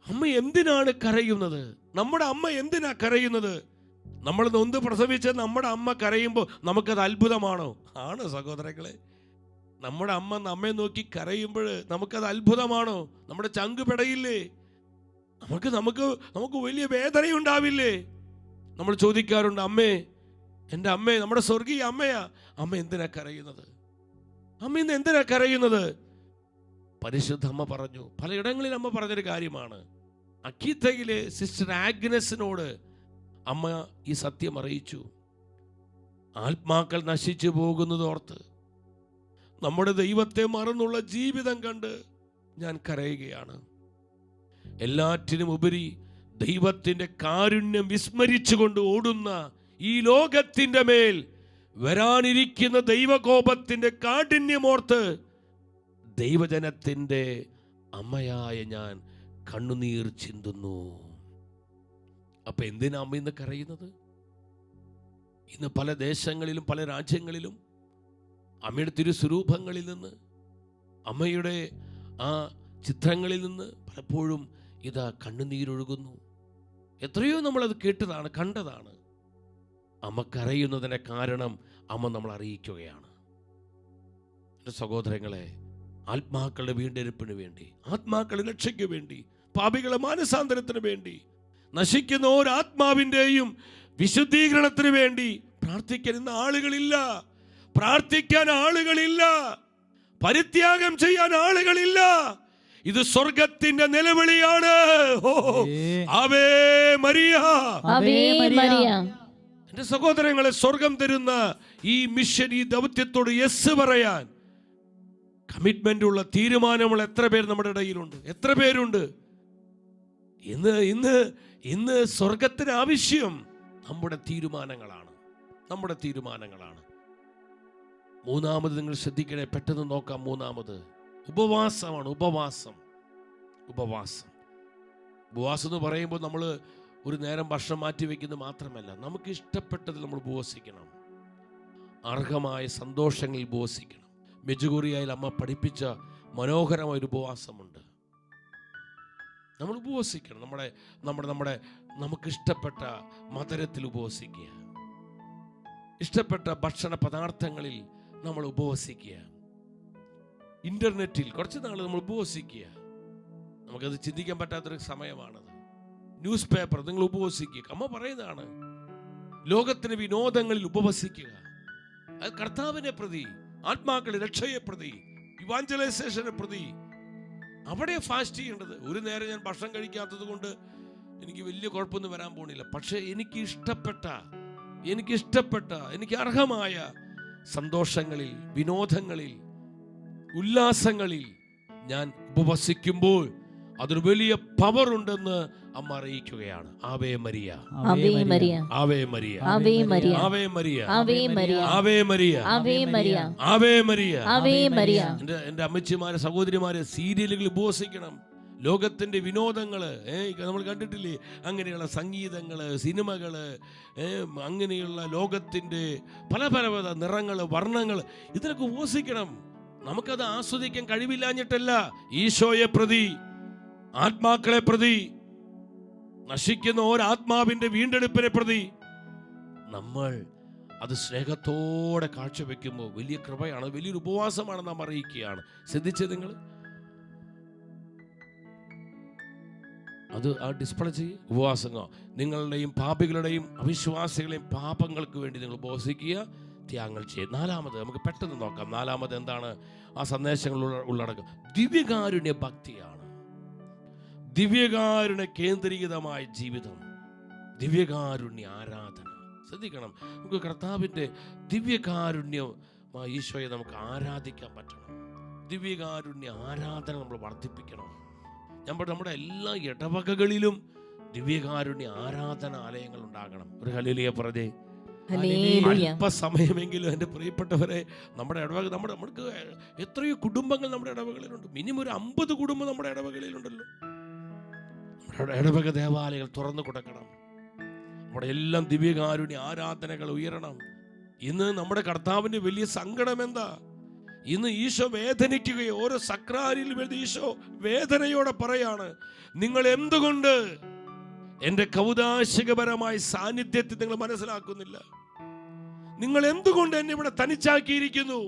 അമ്മ എന്തിനാണ് കരയുന്നത്? നമ്മുടെ അമ്മ എന്തിനാ കരയുന്നത്? നമ്മൾ നൊന്ത് പ്രസവിച്ച നമ്മുടെ അമ്മ കരയുമ്പോൾ നമുക്കത് അത്ഭുതമാണോ? ആണ് സഹോദരങ്ങളെ. നമ്മുടെ അമ്മ നമ്മെ നോക്കി കരയുമ്പോൾ നമുക്കത് അത്ഭുതമാണോ? നമ്മുടെ ചങ്ക് പെടയില്ലേ? നമുക്ക് വലിയ വേദനയുണ്ടാവില്ലേ? നമ്മൾ ചോദിക്കാറുണ്ട്, അമ്മേ, എൻ്റെ അമ്മേ, നമ്മുടെ സ്വർഗീയ അമ്മയാ, അമ്മ എന്തിനാ കരയുന്നത്? അമ്മ ഇന്ന് എന്തിനാ കരയുന്നത്? പരിശുദ്ധ അമ്മ പറഞ്ഞു, പലയിടങ്ങളിൽ അമ്മ പറഞ്ഞൊരു കാര്യമാണ്. അക്കീത്തയിലെ സിസ്റ്റർ ആഗ്നസിനോട് അമ്മ ഈ സത്യം അറിയിച്ചു. ആത്മാക്കൾ നശിച്ചു പോകുന്നത് ഓർത്ത് നമ്മുടെ ദൈവത്തെ മറന്നുള്ള ജീവിതം കണ്ട് ഞാൻ കരയുകയാണ്. എല്ലാറ്റിനും ഉപരി ദൈവത്തിന്റെ കാരുണ്യം വിസ്മരിച്ചുകൊണ്ട് ഓടുന്ന ഈ ലോകത്തിന്റെ മേൽ വരാനിരിക്കുന്ന ദൈവകോപത്തിന്റെ കാഠിന്യമോർത്ത് ദൈവജനത്തിന്റെ അമ്മയായ ഞാൻ കണ്ണുനീർ ചിന്തുന്നു. അപ്പൊ എന്തിനാ അമ്മ ഇന്ന് കരയുന്നത്? ഇന്ന് പല ദേശങ്ങളിലും പല രാജ്യങ്ങളിലും അമ്മയുടെ തിരുസ്വരൂപങ്ങളിൽ നിന്ന്, അമ്മയുടെ ആ ചിത്രങ്ങളിൽ നിന്ന് പലപ്പോഴും ഇതാ കണ്ണുനീരൊഴുകുന്നു. എത്രയോ നമ്മളത് കേട്ടതാണ്, കണ്ടതാണ്. അമ്മ കരയുന്നതിൻ്റെ കാരണം അമ്മ നമ്മൾ അറിയിക്കുകയാണ്. എൻ്റെ സഹോദരങ്ങളെ, ആത്മാക്കളുടെ വീണ്ടെടുപ്പിന് വേണ്ടി, ആത്മാക്കളുടെ രക്ഷയ്ക്ക് വേണ്ടി, പാപികളുടെ മാനസാന്തരത്തിന് വേണ്ടി, നശിക്കുന്ന ഓരോ ആത്മാവിൻ്റെയും വിശുദ്ധീകരണത്തിന് വേണ്ടി പ്രാർത്ഥിക്കാൻ ഇന്ന് ആളുകളില്ല. പ്രാർത്ഥിക്കാൻ ആളുകളില്ല. പരിത്യാഗം ചെയ്യാൻ ആളുകളില്ല. ഇത് സ്വർഗത്തിന്റെ നിലവിളിയാണ്. Ave Maria. Ave Maria. എന്റെ സഹോദരങ്ങളെ, സ്വർഗം തരുന്ന ഈ മിഷൻ, ഈ ദൗത്യത്തോട് യെസ് പറയാൻ കമ്മിറ്റ്മെന്റ് ഉള്ള, തീരുമാനമുള്ള എത്ര പേര് നമ്മുടെ ഇടയിലുണ്ട്? എത്ര പേരുണ്ട്? ഇന്ന് സ്വർഗത്തിന് ആവശ്യം നമ്മുടെ തീരുമാനങ്ങളാണ്. നമ്മുടെ തീരുമാനങ്ങളാണ്. മൂന്നാമത് നിങ്ങൾ ശ്രദ്ധിക്കണേ, പെട്ടെന്ന് നോക്കാം. മൂന്നാമത് ഉപവാസമാണ്. ഉപവാസം എന്ന് പറയുമ്പോൾ നമ്മൾ ഒരു നേരം ഭക്ഷണം മാറ്റി വയ്ക്കുന്നത് മാത്രമല്ല, നമുക്ക് ഇഷ്ടപ്പെട്ടതിൽ നമ്മൾ ഉപവസിക്കണം. അർഹമായ സന്തോഷങ്ങളിൽ ഉപവസിക്കണം. മെജുഗുറിയായിൽ അമ്മ പഠിപ്പിച്ച മനോഹരമായൊരു ഉപവാസമുണ്ട്. നമ്മൾ ഉപവസിക്കണം. നമ്മുടെ നമുക്കിഷ്ടപ്പെട്ട മധുരത്തിൽ ഉപവസിക്കുക. ഇഷ്ടപ്പെട്ട ഭക്ഷണ പദാർത്ഥങ്ങളിൽ നമ്മൾ ഉപവസിക്കുക. ഇന്റർനെറ്റിൽ കുറച്ച് നാൾ നമ്മൾ ഉപവസിക്കുക. നമുക്കത് ചിന്തിക്കാൻ പറ്റാത്തൊരു സമയമാണത്. ന്യൂസ് പേപ്പർ നിങ്ങൾ ഉപവസിക്കുക. അമ്മ പറയുന്നതാണ്, ലോകത്തിന് വിനോദങ്ങളിൽ ഉപവസിക്കുക. അത് കർത്താവിനെ പ്രതി, ആത്മാക്കളെ രക്ഷയെ പ്രതി, ഇവാഞ്ചലൈസേഷനെ പ്രതി അവിടെ ഫാസ്റ്റ് ചെയ്യേണ്ടത്. ഒരു നേരം ഞാൻ ഭക്ഷണം കഴിക്കാത്തത് കൊണ്ട് എനിക്ക് വലിയ കുഴപ്പമൊന്നും വരാൻ പോണില്ല. പക്ഷെ എനിക്ക് ഇഷ്ടപ്പെട്ട എനിക്ക് അർഹമായ സന്തോഷങ്ങളിൽ, വിനോദങ്ങളിൽ, ഉല്ലാസങ്ങളിൽ ഞാൻ ഉപവസിക്കുമ്പോൾ അതൊരു വലിയ പവർ ഉണ്ടെന്ന് അമ്മ അറിയിക്കുകയാണ്. Ave Maria, Ave Maria, Ave Maria, Ave Maria, Ave Maria, Ave Maria, Ave Maria, Ave Maria, Ave Maria, Ave Maria. എൻ്റെ അമ്മച്ചിമാരെ, സഹോദരിമാരെ, സീരിയലുകൾ ഉപവസിക്കണം. ലോകത്തിന്റെ വിനോദങ്ങള് നമ്മൾ കണ്ടിട്ടില്ലേ? അങ്ങനെയുള്ള സംഗീതങ്ങള്, സിനിമകള്, അങ്ങനെയുള്ള ലോകത്തിന്റെ പല പല നിറങ്ങള്, വർണ്ണങ്ങള്, ഇതിനൊക്കെ ഉപവസിക്കണം. നമുക്കത് ആസ്വദിക്കാൻ കഴിവില്ലാഞ്ഞിട്ടല്ല, ഈശോയെ പ്രതി, ആത്മാക്കളെ പ്രതി, നശിക്കുന്ന ഒരാത്മാവിന്റെ വീണ്ടെടുപ്പിനെ പ്രതി നമ്മൾ അത് സ്നേഹത്തോടെ കാഴ്ചവെക്കുമ്പോൾ വലിയ കൃപയാണ്, വലിയൊരു ഉപവാസമാണ് നാം അറിയിക്കുകയാണ്. ശ്രദ്ധിച്ചത് നിങ്ങൾ? അത് ആ ഡിസ്പ്ലേ ചെയ്യുക. ഉപവാസങ്ങൾ നിങ്ങളുടെയും പാപികളുടെയും അവിശ്വാസികളെയും പാപങ്ങൾക്ക് വേണ്ടി നിങ്ങൾ ഉപവസിക്കുക, ത്യാഗങ്ങൾ ചെയ്യുക. നാലാമത് നമുക്ക് പെട്ടെന്ന് നോക്കാം. നാലാമത് എന്താണ് ആ സന്ദേശങ്ങൾ ഉള്ളടക്കം? ദിവ്യകാരുണ്യ ഭക്തിയാണ്. ദിവ്യകാരുണ്യ കേന്ദ്രീകൃതമായ ജീവിതം, ദിവ്യകാരുണ്യ ആരാധന. ശ്രദ്ധിക്കണം, നമുക്ക് കർത്താവിൻ്റെ ദിവ്യകാരുണ്യമായ ഈശോയെ നമുക്ക് ആരാധിക്കാൻ പറ്റണം. ദിവ്യകാരുണ്യ ആരാധന നമ്മൾ വർദ്ധിപ്പിക്കണം. നമ്മുടെ എല്ലാ ഇടവകകളിലും ദിവ്യകാരുണ്യ ആരാധനാലയങ്ങൾ ഉണ്ടാകണം. ഒരു ഹല്ലേലൂയ പറഞ്ഞേ. അല്പസമയമെങ്കിലും എൻ്റെ പ്രിയപ്പെട്ടവരെ, നമ്മുടെ ഇടവക, നമുക്ക് എത്രയോ കുടുംബങ്ങൾ നമ്മുടെ ഇടവകളിലുണ്ട്. മിനിമം ഒരു 50 കുടുംബം നമ്മുടെ ഇടവകളിലുണ്ടല്ലോ. നമ്മുടെ ഇടവക ദേവാലയങ്ങൾ തുറന്നു കൊടുക്കണം. നമ്മുടെ എല്ലാം ദിവ്യകാരുണ്യ ആരാധനകൾ ഉയരണം. ഇന്ന് നമ്മുടെ കർത്താവിൻ്റെ വലിയ സങ്കടം എന്താ? ഇന്ന് ഈശോ വേദനിക്കുകയോ, ഓരോ സക്രാരിയിൽ വരുന്ന ഈശോ വേദനയോടെ പറയാണ്, നിങ്ങൾ എന്തുകൊണ്ട് എൻ്റെ കൗദാശികപരമായ സാന്നിധ്യത്തെ നിങ്ങൾ മനസ്സിലാക്കുന്നില്ല? നിങ്ങൾ എന്തുകൊണ്ട് എന്നെ ഇവിടെ തനിച്ചാക്കിയിരിക്കുന്നു?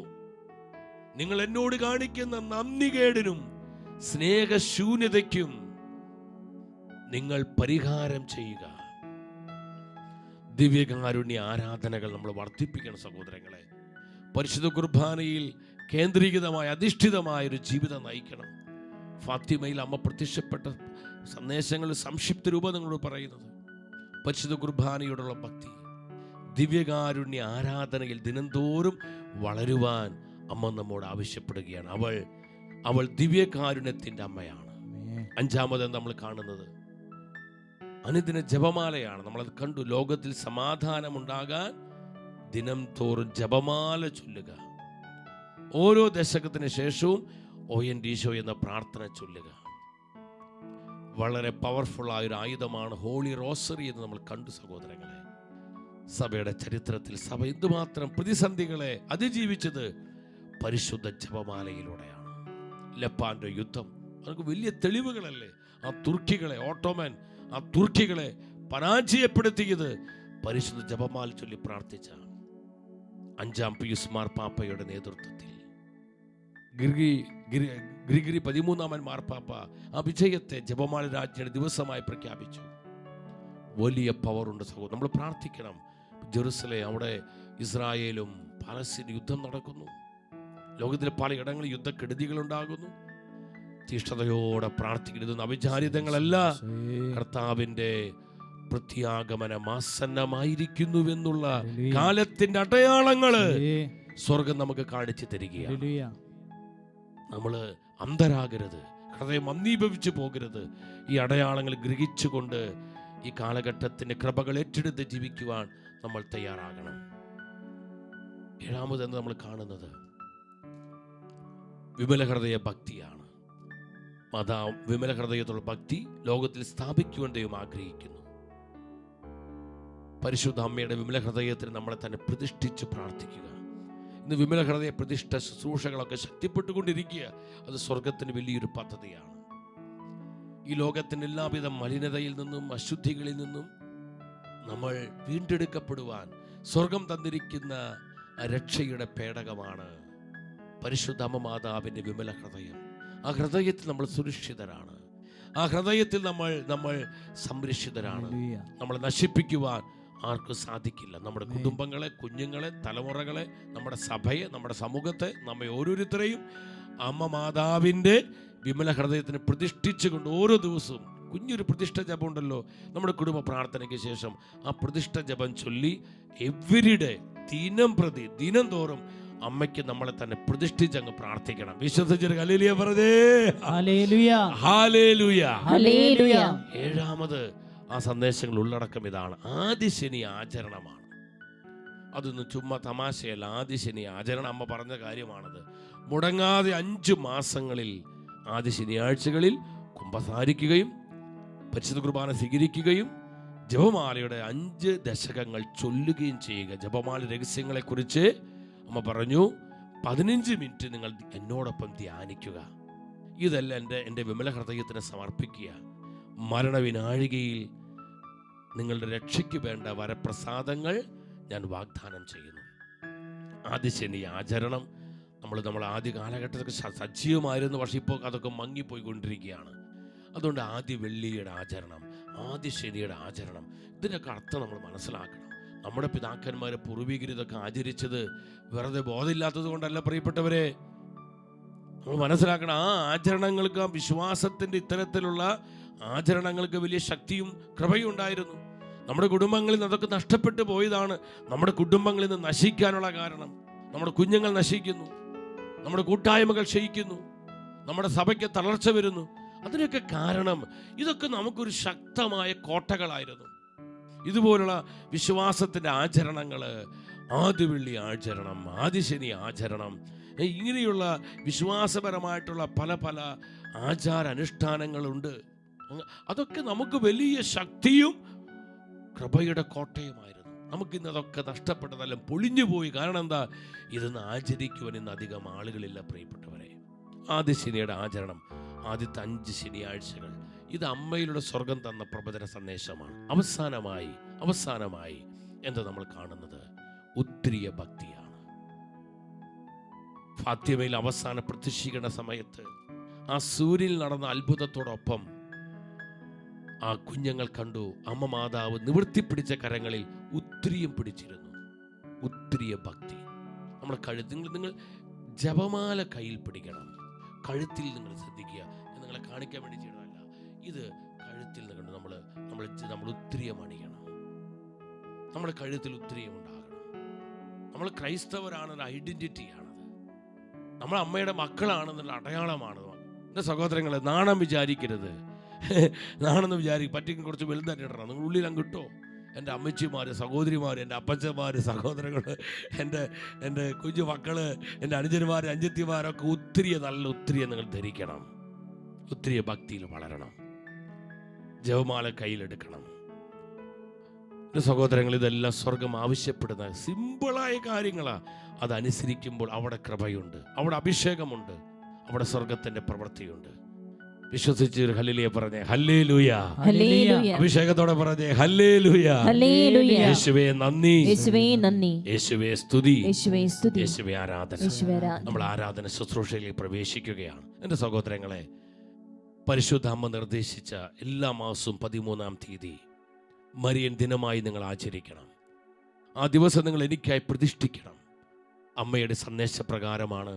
നിങ്ങൾ എന്നോട് കാണിക്കുന്ന നന്ദികേടിനും സ്നേഹശൂന്യതയ്ക്കും നിങ്ങൾ പരിഹാരം ചെയ്യുക. ദിവ്യകാരുണ്യ ആരാധനകൾ നമ്മൾ വർദ്ധിപ്പിക്കണം സഹോദരങ്ങളെ. പരിശുദ്ധ കുർബാനയിൽ കേന്ദ്രീകൃതമായ, അധിഷ്ഠിതമായ ഒരു ജീവിതം നയിക്കണം. ഫാത്തിമയിൽ അമ്മ പ്രത്യക്ഷപ്പെട്ട സന്ദേശങ്ങൾ സംക്ഷിപ്ത രൂപം നിങ്ങളോട് പറയുന്നത് പരിശുദ്ധ കുർബാനയോടുള്ള ഭക്തി, ദിവ്യകാരുണ്യ ആരാധനയിൽ ദിനംതോറും വളരുവാൻ അമ്മ നമ്മോട് ആവശ്യപ്പെടുകയാണ്. അവൾ ദിവ്യകാരുണ്യത്തിൻ്റെ അമ്മയാണ്. അഞ്ചാമത് നമ്മൾ കാണുന്നത് അനുദിന ജപമാലയാണ്. നമ്മളത് കണ്ടു. ലോകത്തിൽ സമാധാനമുണ്ടാകാൻ ദിനം തോറും ജപമാല ചൊല്ലുക. ഓരോ ദശകത്തിന് ശേഷവും ഓയൻഡീശോ എന്ന പ്രാർത്ഥന ചൊല്ലുക. വളരെ പവർഫുൾ ആയൊരു ആയുധമാണ് ഹോളി റോസറി എന്ന് നമ്മൾ കണ്ടു സഹോദരങ്ങളെ. സഭയുടെ ചരിത്രത്തിൽ സഭ എന്തുമാത്രം പ്രതിസന്ധികളെ അതിജീവിച്ചത് പരിശുദ്ധ ജപമാലയിലൂടെയാണ്. ലെപ്പാന്റെ യുദ്ധം നമുക്ക് വലിയ തെളിവുകളല്ലേ. ആ തുർക്കികളെ പരാജയപ്പെടുത്തിയത് പരിശുദ്ധ ജപമാല ചൊല്ലി പ്രാർത്ഥിച്ച 5-ാം പിയൂസ് മാർപ്പാപ്പയുടെ നേതൃത്വത്തിൽ. ഗ്രിഗറി 13-ാമൻ മാർപ്പാപ്പ ആ വിജയത്തെ ജപമാല രാജ്ഞിയുടെ ദിവസമായി പ്രഖ്യാപിച്ചു. വലിയ പവറുണ്ട് സഹോദരൻ. നമ്മൾ പ്രാർത്ഥിക്കണം. ജെറുസലേം, അവിടെ ഇസ്രായേലും പാലസ്തീനും യുദ്ധം നടക്കുന്നു. ലോകത്തിലെ പലയിടങ്ങളിൽ യുദ്ധക്കെടുതികൾ ഉണ്ടാകുന്നു. തീഷ്ണതയോടെ പ്രാർത്ഥിക്കുന്നത് അവിചാരിതങ്ങളല്ല, കർത്താവിൻ്റെ പ്രത്യാഗമനം ആസന്നമായിരിക്കുന്നുവെന്നുള്ള കാലത്തിന്റെ അടയാളങ്ങള് സ്വർഗം നമുക്ക് കാണിച്ചു തരികയാണ്. നമ്മള് അന്ധരാകരുത്, ഹൃദയം മന്ദീഭവിച്ചു പോകരുത്. ഈ അടയാളങ്ങൾ ഗ്രഹിച്ചുകൊണ്ട് ഈ കാലഘട്ടത്തിന്റെ കൃപകൾ ഏറ്റെടുത്ത് ജീവിക്കുവാൻ നമ്മൾ തയ്യാറാകണം. ഏഴാമതെന്ന് നമ്മൾ കാണുന്നത് വിമലഹൃദയ ഭക്തിയാണ്. വിമലഹൃദയത്തുള്ള ഭക്തി ലോകത്തിൽ സ്ഥാപിക്കുവാൻ ദൈവം ആഗ്രഹിക്കുന്നു. പരിശുദ്ധ അമ്മയുടെ വിമലഹൃദയത്തിന് നമ്മളെ തന്നെ പ്രതിഷ്ഠിച്ച് പ്രാർത്ഥിക്കുക. ഇന്ന് വിമലഹൃദയ പ്രതിഷ്ഠ ശുശ്രൂഷകളൊക്കെ ശക്തിപ്പെട്ടുകൊണ്ടിരിക്കുക. അത് സ്വർഗത്തിന് വലിയൊരു പദ്ധതിയാണ്. ഈ ലോകത്തിൻ്റെ എല്ലാവിധ മലിനതയിൽ നിന്നും അശുദ്ധികളിൽ നിന്നും നമ്മൾ വീണ്ടെടുക്കപ്പെടുവാൻ സ്വർഗം തന്നിരിക്കുന്ന രക്ഷയുടെ പേടകമാണ് പരിശുദ്ധ അമ്മ മാതാവിൻ്റെ വിമല ഹൃദയം. ആ ഹൃദയത്തിൽ നമ്മൾ സുരക്ഷിതരാണ്. ആ ഹൃദയത്തിൽ നമ്മൾ സംരക്ഷിതരാണ്. നമ്മളെ നശിപ്പിക്കുവാൻ ആർക്കും സാധിക്കില്ല. നമ്മുടെ കുടുംബങ്ങളെ, കുഞ്ഞുങ്ങളെ, തലമുറകളെ, നമ്മുടെ സഭയെ, നമ്മുടെ സമൂഹത്തെ, നമ്മെ ഓരോരുത്തരെയും അമ്മ മാതാവിൻ്റെ വിമല ഹൃദയത്തിന് പ്രതിഷ്ഠിച്ചുകൊണ്ട് ഓരോ ദിവസവും കുഞ്ഞൊരു പ്രതിഷ്ഠ ജപം ഉണ്ടല്ലോ നമ്മുടെ കുടുംബ പ്രാർത്ഥനയ്ക്ക് ശേഷം. ആ പ്രതിഷ്ഠ ജപം ചൊല്ലി എവരിഡേ ദിനം തോറും അമ്മയ്ക്ക് നമ്മളെ തന്നെ പ്രതിഷ്ഠിച്ചങ്ങ് പ്രാർത്ഥിക്കണം. വിശ്വസിച്ചൊരു ഹല്ലേലൂയ പറഞ്ഞേ. Hallelujah, hallelujah, hallelujah. ഏഴാമത് ആ സന്ദേശങ്ങൾ ഉള്ളടക്കം ഇതാണ്. ആദിശനി ആചരണമാണ്. അതൊന്നും ചുമ്മാ തമാശയല്ല. ആദിശനി ആചരണം അമ്മ പറഞ്ഞ കാര്യമാണത്. മുടങ്ങാതെ 5 മാസങ്ങളിൽ ആദ്യ ശനിയാഴ്ചകളിൽ കുമ്പസാരിക്കുകയും പരിശുദ്ധ കുർബാന സ്വീകരിക്കുകയും ജപമാലയുടെ 5 ദശകങ്ങൾ ചൊല്ലുകയും ചെയ്യുക. ജപമാല രഹസ്യങ്ങളെക്കുറിച്ച് അമ്മ പറഞ്ഞു, 15 മിനിറ്റ് നിങ്ങൾ എന്നോടൊപ്പം ധ്യാനിക്കുക. ഇതെല്ലാം എൻ്റെ വിമല ഹൃദയത്തിന് സമർപ്പിക്കുക. മരണവിനാഴികയിൽ നിങ്ങളുടെ രക്ഷയ്ക്ക് വേണ്ട വരപ്രസാദങ്ങൾ ഞാൻ വാഗ്ദാനം ചെയ്യുന്നു. ആദിശനി ആചരണം നമ്മൾ ആദ്യ കാലഘട്ടത്തിൽ സജീവമായിരുന്നു. പക്ഷെ ഇപ്പോൾ അതൊക്കെ മങ്ങിപ്പോയിക്കൊണ്ടിരിക്കുകയാണ്. അതുകൊണ്ട് ആദ്യ വെള്ളിയുടെ ആചരണം, ആദ്യ ശനിയുടെ ആചരണം, ഇതിനൊക്കെ അർത്ഥം നമ്മൾ മനസ്സിലാക്കണം. നമ്മുടെ പിതാക്കന്മാർ പൂർവികർ ഇതൊക്കെ ആചരിച്ചത് വെറുതെ ബോധമില്ലാത്തത് കൊണ്ടല്ല പ്രിയപ്പെട്ടവരെ. നമ്മൾ മനസ്സിലാക്കണം, ആ ആചരണങ്ങൾക്ക്, ആ വിശ്വാസത്തിൻ്റെ ഇത്തരത്തിലുള്ള ആചരണങ്ങൾക്ക് വലിയ ശക്തിയും കൃപയും ഉണ്ടായിരുന്നു. നമ്മുടെ കുടുംബങ്ങളിൽ നിന്ന് അതൊക്കെ നഷ്ടപ്പെട്ടു പോയതാണ്. നമ്മുടെ കുടുംബങ്ങളിൽ നിന്ന് നശിക്കാനുള്ള കാരണം നമ്മുടെ കുഞ്ഞുങ്ങൾ നശിക്കുന്നു, നമ്മുടെ കൂട്ടായ്മകൾ ക്ഷയിക്കുന്നു, നമ്മുടെ സഭയ്ക്ക് തളർച്ച വരുന്നു. അതിനൊക്കെ കാരണം ഇതൊക്കെ നമുക്കൊരു ശക്തമായ കോട്ടകളായിരുന്നു. ഇതുപോലുള്ള വിശ്വാസത്തിൻ്റെ ആചരണങ്ങൾ, ആദ്യവെള്ളി ആചരണം, ആദിശനി ആചരണം, ഇങ്ങനെയുള്ള വിശ്വാസപരമായിട്ടുള്ള പല പല ആചാരാനുഷ്ഠാനങ്ങളുണ്ട്. അതൊക്കെ നമുക്ക് വലിയ ശക്തിയും കൃപയുടെ കോട്ടയുമായിരുന്നു. നമുക്കിന്ന് അതൊക്കെ നഷ്ടപ്പെട്ടതെല്ലാം പൊളിഞ്ഞുപോയി. കാരണം എന്താ? ഇതൊന്ന് ആചരിക്കുവാൻ ഇന്ന് അധികം ആളുകളില്ല പ്രിയപ്പെട്ടവരെ. ആദിശനിയുടെ ആചരണം, ആദ്യത്തെ 5 ശനിയാഴ്ചകൾ, ഇത് അമ്മയിലൂടെ സ്വർഗം തന്ന പ്രബോധന സന്ദേശമാണ്. അവസാനമായി എന്താ നമ്മൾ കാണുന്നത്? ഉത്തരീയ ഭക്തിയാണ്. ഫാത്തിമയിൽ അവസാന പ്രത്യക്ഷീകരണ സമയത്ത് ആ സൂര്യനിൽ നടന്ന അത്ഭുതത്തോടൊപ്പം ആ കുഞ്ഞുങ്ങൾ കണ്ടു, അമ്മ മാതാവ് നിവർത്തിപ്പിടിച്ച കരങ്ങളിൽ ഉത്തരീയം പിടിച്ചിരുന്നു. ഉത്തരീയ ഭക്തി നമ്മുടെ കഴുത്തിൽ, നിങ്ങൾ ജപമാല കയ്യിൽ പിടിക്കണം. കഴുത്തിൽ നിങ്ങൾ ശ്രദ്ധിക്കുക. ഞാൻ നിങ്ങളെ കാണിക്കാൻ വേണ്ടി ചെയ്തതല്ല, ഇത് കഴുത്തിൽ നിന്ന് നമ്മൾ ഉത്തരീയം അണിയണം. നമ്മുടെ കഴുത്തിൽ ഉത്തരീയം ഉണ്ടാകണം. നമ്മൾ ക്രൈസ്തവരാണെന്ന ഐഡന്റിറ്റിയാണത്. നമ്മൾ അമ്മയുടെ മക്കളാണെന്നുള്ള അടയാളമാണ്. എൻ്റെ സഹോദരങ്ങളെ, നാണം വിചാരിക്കരുത്. നാണെന്ന് പറ്റിക്കും കുറച്ച് വലുതായിട്ട് ഇടണം. നിങ്ങൾ ഉള്ളിൽ അങ്ങ് കിട്ടോ. എൻ്റെ അമ്മച്ചിമാർ, സഹോദരിമാർ, എൻ്റെ അപ്പച്ചന്മാർ, സഹോദരങ്ങൾ, എൻ്റെ കുഞ്ഞു മക്കള്, എൻ്റെ അനുജന്മാർ, അഞ്ചത്തിമാരൊക്കെ നല്ല ഒത്തിരി നിങ്ങൾ ധരിക്കണം. ഒത്തിരി ഭക്തിയിൽ വളരണം. ജപമാല കയ്യിലെടുക്കണം. എൻ്റെ സഹോദരങ്ങൾ, ഇതെല്ലാം സ്വർഗം ആവശ്യപ്പെടുന്ന സിമ്പിളായ കാര്യങ്ങളാണ്. അതനുസരിക്കുമ്പോൾ അവിടെ കൃപയുണ്ട്, അവിടെ അഭിഷേകമുണ്ട്, അവിടെ സ്വർഗത്തിൻ്റെ പ്രവൃത്തിയുണ്ട്. വിശ്വസിച്ച് ഹല്ലേലൂയ പറഞ്ഞേ. ഹല്ലേലൂയ. അഭിഷേകത്തോടെ പറഞ്ഞേ. ഹല്ലേലൂയ. യേശുവേ നന്ദി, യേശുവേ സ്തുതി, യേശുവേ ആരാധന. നമ്മൾ ആരാധന ശുശ്രൂഷയിലേക്ക് പ്രവേശിക്കുകയാണ്. എൻ്റെ സഹോദരങ്ങളെ, പരിശുദ്ധ അമ്മ നിർദ്ദേശിച്ച എല്ലാ മാസവും 13-ാം തീയതി മരിയൻ ദിനമായി നിങ്ങൾ ആചരിക്കണം. ആ ദിവസം നിങ്ങൾ എനിക്കായി പ്രതിഷ്ഠിക്കണം. അമ്മയുടെ സന്ദേശപ്രകാരമാണ്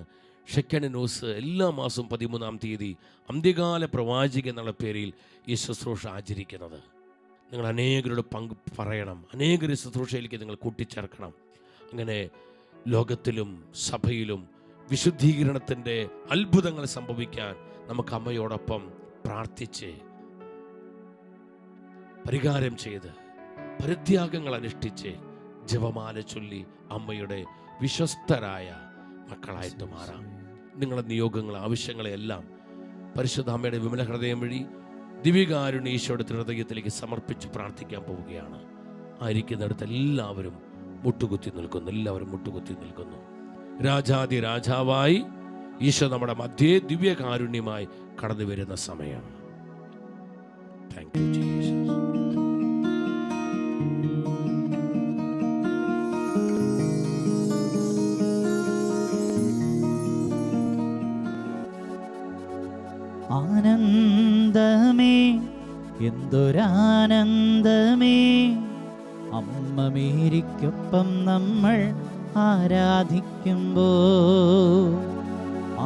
ഷെക്കൻ ന്യൂസ് എല്ലാ മാസവും 13-ാം തീയതി അന്ത്യകാല പ്രവാചക എന്നുള്ള പേരിൽ ഈ ശുശ്രൂഷ ആചരിക്കുന്നത്. നിങ്ങൾ അനേകരുടെ പങ്ക് പറയണം, അനേകരുടെ ശുശ്രൂഷയിലേക്ക് നിങ്ങൾ കൂട്ടിച്ചേർക്കണം. അങ്ങനെ ലോകത്തിലും സഭയിലും വിശുദ്ധീകരണത്തിൻ്റെ അത്ഭുതങ്ങൾ സംഭവിക്കാൻ നമുക്ക് അമ്മയോടൊപ്പം പ്രാർത്ഥിച്ച് പരിഹാരം ചെയ്ത് പരിത്യാഗങ്ങൾ അനുഷ്ഠിച്ച് ജപമാല ചൊല്ലി അമ്മയുടെ വിശ്വസ്തരായ മക്കളായിട്ട് മാറാം. നിങ്ങളുടെ നിയോഗങ്ങൾ, ആവശ്യങ്ങളെല്ലാം പരിശുദ്ധ അമ്മയുടെ വിമല ഹൃദയം വഴി ദിവ്യകാരുണ്യ ഈശോയുടെ ഹൃദയത്തിലേക്ക് സമർപ്പിച്ച് പ്രാർത്ഥിക്കാൻ പോവുകയാണ്. ആയിരിക്കുന്നിടത്ത് എല്ലാവരും മുട്ടുകുത്തി നിൽക്കുന്നു. രാജാതി രാജാവായി ഈശോ നമ്മുടെ മധ്യേ ദിവ്യകാരുണ്യമായി കടന്നു വരുന്ന സമയം. Thank you Jesus. ആനന്ദമേ എന്തൊരാനന്ദമേ അമ്മ മേരിക്കൊപ്പം നമ്മൾ ആരാധിക്കുമ്പോ.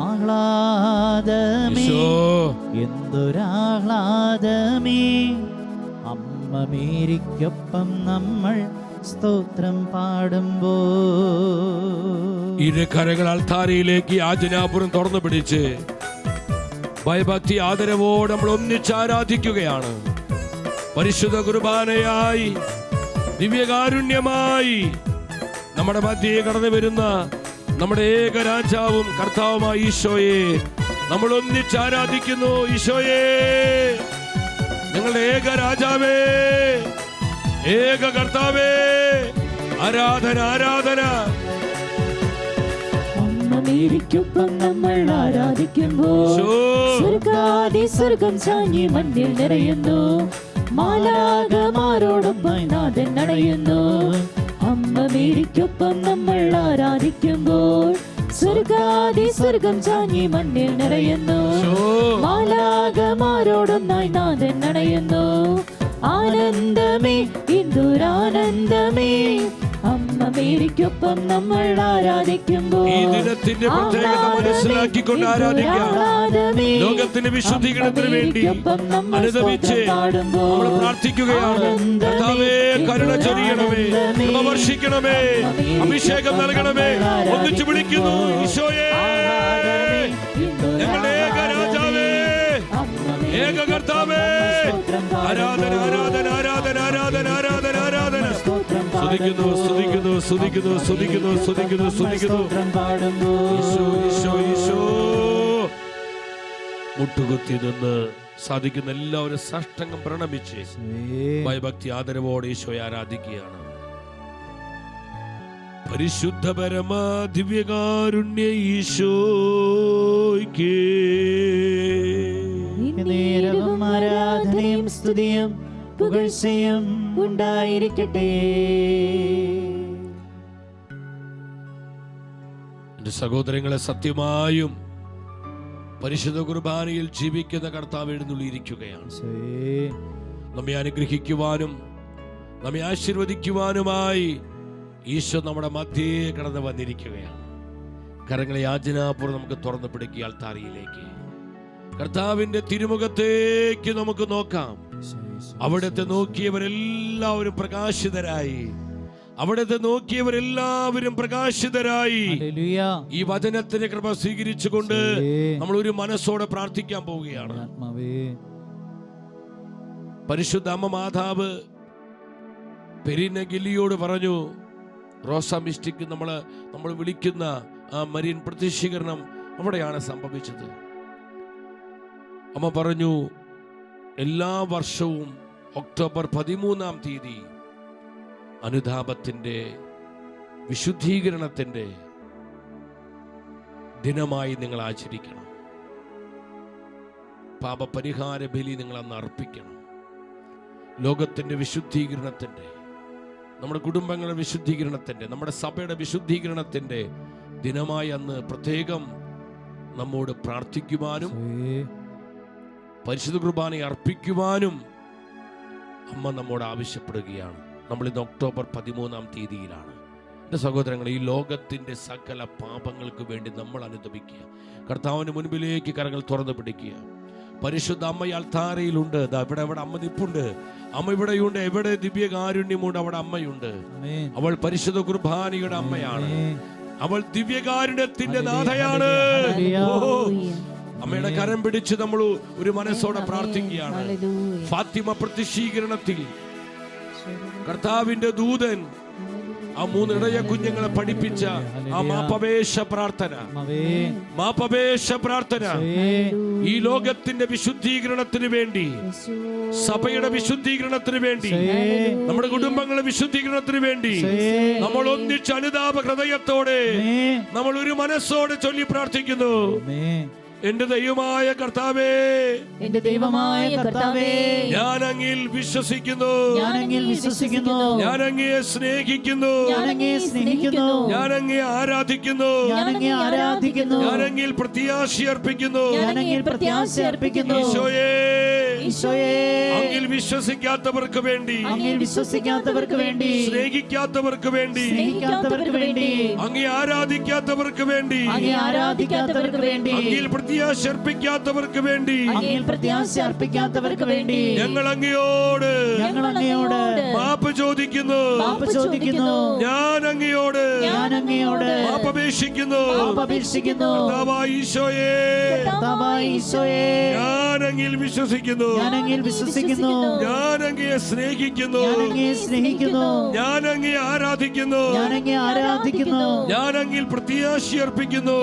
ആഹ്ലാദമേ എന്തൊരാഹ്ലാദമേ അമ്മ മേരിക്കൊപ്പം നമ്മൾ സ്തോത്രം പാടുമ്പോ. ഇരു കരങ്ങൾ അൾത്താരയിലേക്ക് യാചനാപുരം തുറന്നു പിടിച്ച് ഭയഭക്തി ആദരവോടെ നമ്മൾ ഒന്നിച്ച് ആരാധിക്കുകയാണ്. പരിശുദ്ധ കുർബാനയായി ദിവ്യകാരുണ്യമായി നമ്മുടെ മധ്യേ കടന്നു വരുന്ന നമ്മുടെ ഏക രാജാവും കർത്താവുമായ ഈശോയെ നമ്മൾ ഒന്നിച്ച് ആരാധിക്കുന്നു. ഈശോയെ, ഞങ്ങളുടെ ഏക രാജാവേ, ഏക കർത്താവേ, ആരാധന ആരാധന. അമ്മ മേരിക്കൊപ്പം നമ്മൾ ആരാധിക്കുമ്പോൾ സ്വർഗം ചാഞ്ഞി മണ്ണിൽ നിറയുന്നു. മാലാഖമാരോടൊപ്പം നാഥൻ നടയുന്നു. അമ്മ മേരിക്കൊപ്പം നമ്മൾ ആരാധിക്കുമ്പോൾ സ്വർഗം ചാഞ്ഞി മണ്ണിൽ നിറയുന്നു. മാലാഖമാരോടൊന്നായി നാഥൻ നടയുന്നു. ആനന്ദമേ എന്തൊരാനന്ദമേ അമ്മ മേരിക്കൊപ്പം നമ്മൾ ആരാധിക്കുമ്പോൾ. ഈ ദിനത്തിന്റെ പ്രത്യേകത മനസ്സിലാക്കിക്കൊണ്ട് ആരാധിക്കാം. ലോകത്തിന്റെ വിശുദ്ധീകരണത്തിന് വേണ്ടി അനുദപിച്ച് നമ്മൾ പ്രാർത്ഥിക്കുകയാണ്. കർത്താവേ, കരുണ ചൊരിയണമേ, കൃപ വർഷിക്കണമേ, അഭിഷേകം നൽകണമേ. ഒന്നിച്ച് വിളിക്കുന്നു. ഈശോയെ, ഞങ്ങളുടെ ഏക രാജാവേ, ഏക കർത്താവേ, ആരാധന ആരാധന ആരാധന ആരാധന ആരാധന ആരാധന. സ്തുതിക്കുന്നു സ്തുതിക്കുന്നു സ്തുതിക്കുന്നു സ്തുതിക്കുന്നു സ്തുതിക്കുന്നു സ്തുതിക്കുന്നു. ഈശോ ഈശോ ഈശോ. മുട്ടുകുത്തി നിന്ന് സാധിക്കുന്ന എല്ലാവരും സാഷ്ടാംഗം പ്രണമിച്ച് ഭയഭക്തി ആദരവോടെ ഈശോയെ ആരാധിക്കുകയാണ്. പരിശുദ്ധ പരമ ദിവ്യകാരുണ്യ ഈശോയ്ക്ക് നേരവും ആരാധനയും സ്തുതിയും പുകഴ്ചയും ഉണ്ടായിരിക്കട്ടെ. എന്റെ സഹോദരങ്ങളെ, സത്യമായും പരിശുദ്ധ കുർബാനയിൽ ജീവിക്കുന്ന കർത്താവ് എഴുന്നള്ളിയിരിക്കുകയാണ്. നമ്മെ അനുഗ്രഹിക്കുവാനും നമ്മെ ആശീർവദിക്കുവാനുമായി ഈശോ നമ്മുടെ മധ്യേ കടന്നു വന്നിരിക്കുകയാണ്. കരങ്ങളെ യാചനാപൂർവ്വം നമുക്ക് തുറന്നു പിടിക്കുക അൾത്താരയിലേക്ക്. കർത്താവിന്റെ തിരുമുഖത്തേക്ക് നമുക്ക് നോക്കാം. അവിടത്തെ നോക്കിയവരെല്ലാവരും പ്രകാശിതരായി. അവിടത്തെ നോക്കിയവരെല്ലാവരും പ്രകാശിതരായി. ഈ വചനത്തിന്റെ കൃപ സ്വീകരിച്ചുകൊണ്ട് നമ്മൾ ഒരു മനസ്സോടെ പ്രാർത്ഥിക്കാൻ പോവുകയാണ്. പരിശുദ്ധ അമ്മ മാതാവ് പെരിന ഗില്ലിയോട് പറഞ്ഞു, റോസ മിസ്റ്റിക് നമ്മൾ വിളിക്കുന്ന ആ മരിയൻ പ്രത്യക്ഷീകരണം അവിടെയാണ് സംഭവിച്ചത്. അമ്മ പറഞ്ഞു, എല്ലാ വർഷവും ഒക്ടോബർ 13-ാം തീയതി അനുതാപത്തിന്റെ വിശുദ്ധീകരണത്തിന്റെ ദിനമായി നിങ്ങൾ ആചരിക്കണം. പാപപരിഹാര ബലി നിങ്ങൾ അന്ന് അർപ്പിക്കണം. ലോകത്തിന്റെ വിശുദ്ധീകരണത്തിന്റെ, നമ്മുടെ കുടുംബങ്ങളുടെ വിശുദ്ധീകരണത്തിന്റെ, നമ്മുടെ സഭയുടെ വിശുദ്ധീകരണത്തിന്റെ ദിനമായി അന്ന് പ്രത്യേകം നമ്മോട് പ്രാർത്ഥിക്കുവാനും പരിശുദ്ധ കുർബാന അർപ്പിക്കുവാനും അമ്മ നമ്മോട് ആവശ്യപ്പെടുകയാണ്. നമ്മൾ ഇന്ന് ഒക്ടോബർ 13-ാം തീയതിയിലാണ്. എൻ്റെ സഹോദരങ്ങളെ, ഈ ലോകത്തിന്റെ സകല പാപങ്ങൾക്ക് വേണ്ടി നമ്മൾ അനുദപിക്കുക. കർത്താവിന് മുൻപിലേക്ക് കരങ്ങൾ തുറന്നു പിടിക്കുക. പരിശുദ്ധ അമ്മ അൾത്താരയിലുണ്ട്. ഇവിടെ അമ്മ നിപ്പുണ്ട്. അമ്മ ഇവിടെയുണ്ട്. എവിടെ ദിവ്യകാരുണ്യമുണ്ട് അവിടെ അമ്മയുണ്ട്. അവൾ പരിശുദ്ധ കുർബാനയുടെ അമ്മയാണ്. അവൾ ദിവ്യകാരുണ്യത്തിന്റെ നാഥയാണ്. അമ്മയുടെ കരം പിടിച്ച് നമ്മൾ ഒരു മനസ്സോടെ പ്രാർത്ഥിക്കുകയാണ്. ഫാത്തിമ പ്രത്യക്ഷീകരണത്തിൽ കർത്താവിന്റെ ദൂതൻ ആ 3 ഇടയ കുഞ്ഞുങ്ങളെ പഠിപ്പിച്ച ആ മാപപേക്ഷ പ്രാർത്ഥന ഈ ലോകത്തിന്റെ വിശുദ്ധീകരണത്തിന് വേണ്ടി, സഭയുടെ വിശുദ്ധീകരണത്തിന് വേണ്ടി, നമ്മുടെ കുടുംബങ്ങളുടെ വിശുദ്ധീകരണത്തിന് വേണ്ടി നമ്മൾ ഒന്നിച്ച് അനുതാപ ഹൃദയത്തോടെ നമ്മൾ ഒരു മനസ്സോടെ ചൊല്ലി പ്രാർത്ഥിക്കുന്നു. എന്റെ ദൈവമായ കർത്താവേ, എന്റെ ദൈവമായ കർത്താവേ, ഞാൻ അങ്ങിൽ വിശ്വസിക്കുന്നു, ഞാൻ അങ്ങയെ സ്നേഹിക്കുന്നു, ഞാൻ അങ്ങയെ ആരാധിക്കുന്നു, ഞാൻ അങ്ങിൽ പ്രത്യാശ അർപ്പിക്കുന്നു. ഈശോയേ, ഈശോയേ, അങ്ങിൽ വിശ്വസിക്കാത്തവർക്ക് വേണ്ടി, അങ്ങിൽ വിശ്വസിക്കാത്തവർക്ക് വേണ്ടി, സ്നേഹിക്കാത്തവർക്ക് വേണ്ടി, സ്നേഹിക്കാത്തവർക്ക് വേണ്ടി, അങ്ങേ ആരാധിക്കാത്തവർക്ക് വേണ്ടി, അങ്ങേ ആരാധിക്കാത്തവർക്ക് വേണ്ടി, അങ്ങിൽ പ്രത്യാശ അർപ്പിക്കാത്തവർക്ക് വേണ്ടി, അങ്ങിൽ പ്രത്യാശ അർപ്പിക്കാത്തവർക്ക് വേണ്ടി ഞങ്ങൾ അങ്ങയോട് മാപ്പ് ചോദിക്കുന്നു. മാപ്പ് ചോദിക്കുന്നു. ഞാൻ അങ്ങയോട് മാപ്പപേക്ഷിക്കുന്നു. കർത്താവായ ഈശോയേ, ഞാൻ അങ്ങിൽ വിശ്വസിക്കുന്നു. ഞാൻ അങ്ങയെ സ്നേഹിക്കുന്നു. ഞാൻ അങ്ങയെ ആരാധിക്കുന്നു. ഞാൻ അങ്ങിൽ പ്രത്യാശ അർപ്പിക്കുന്നു.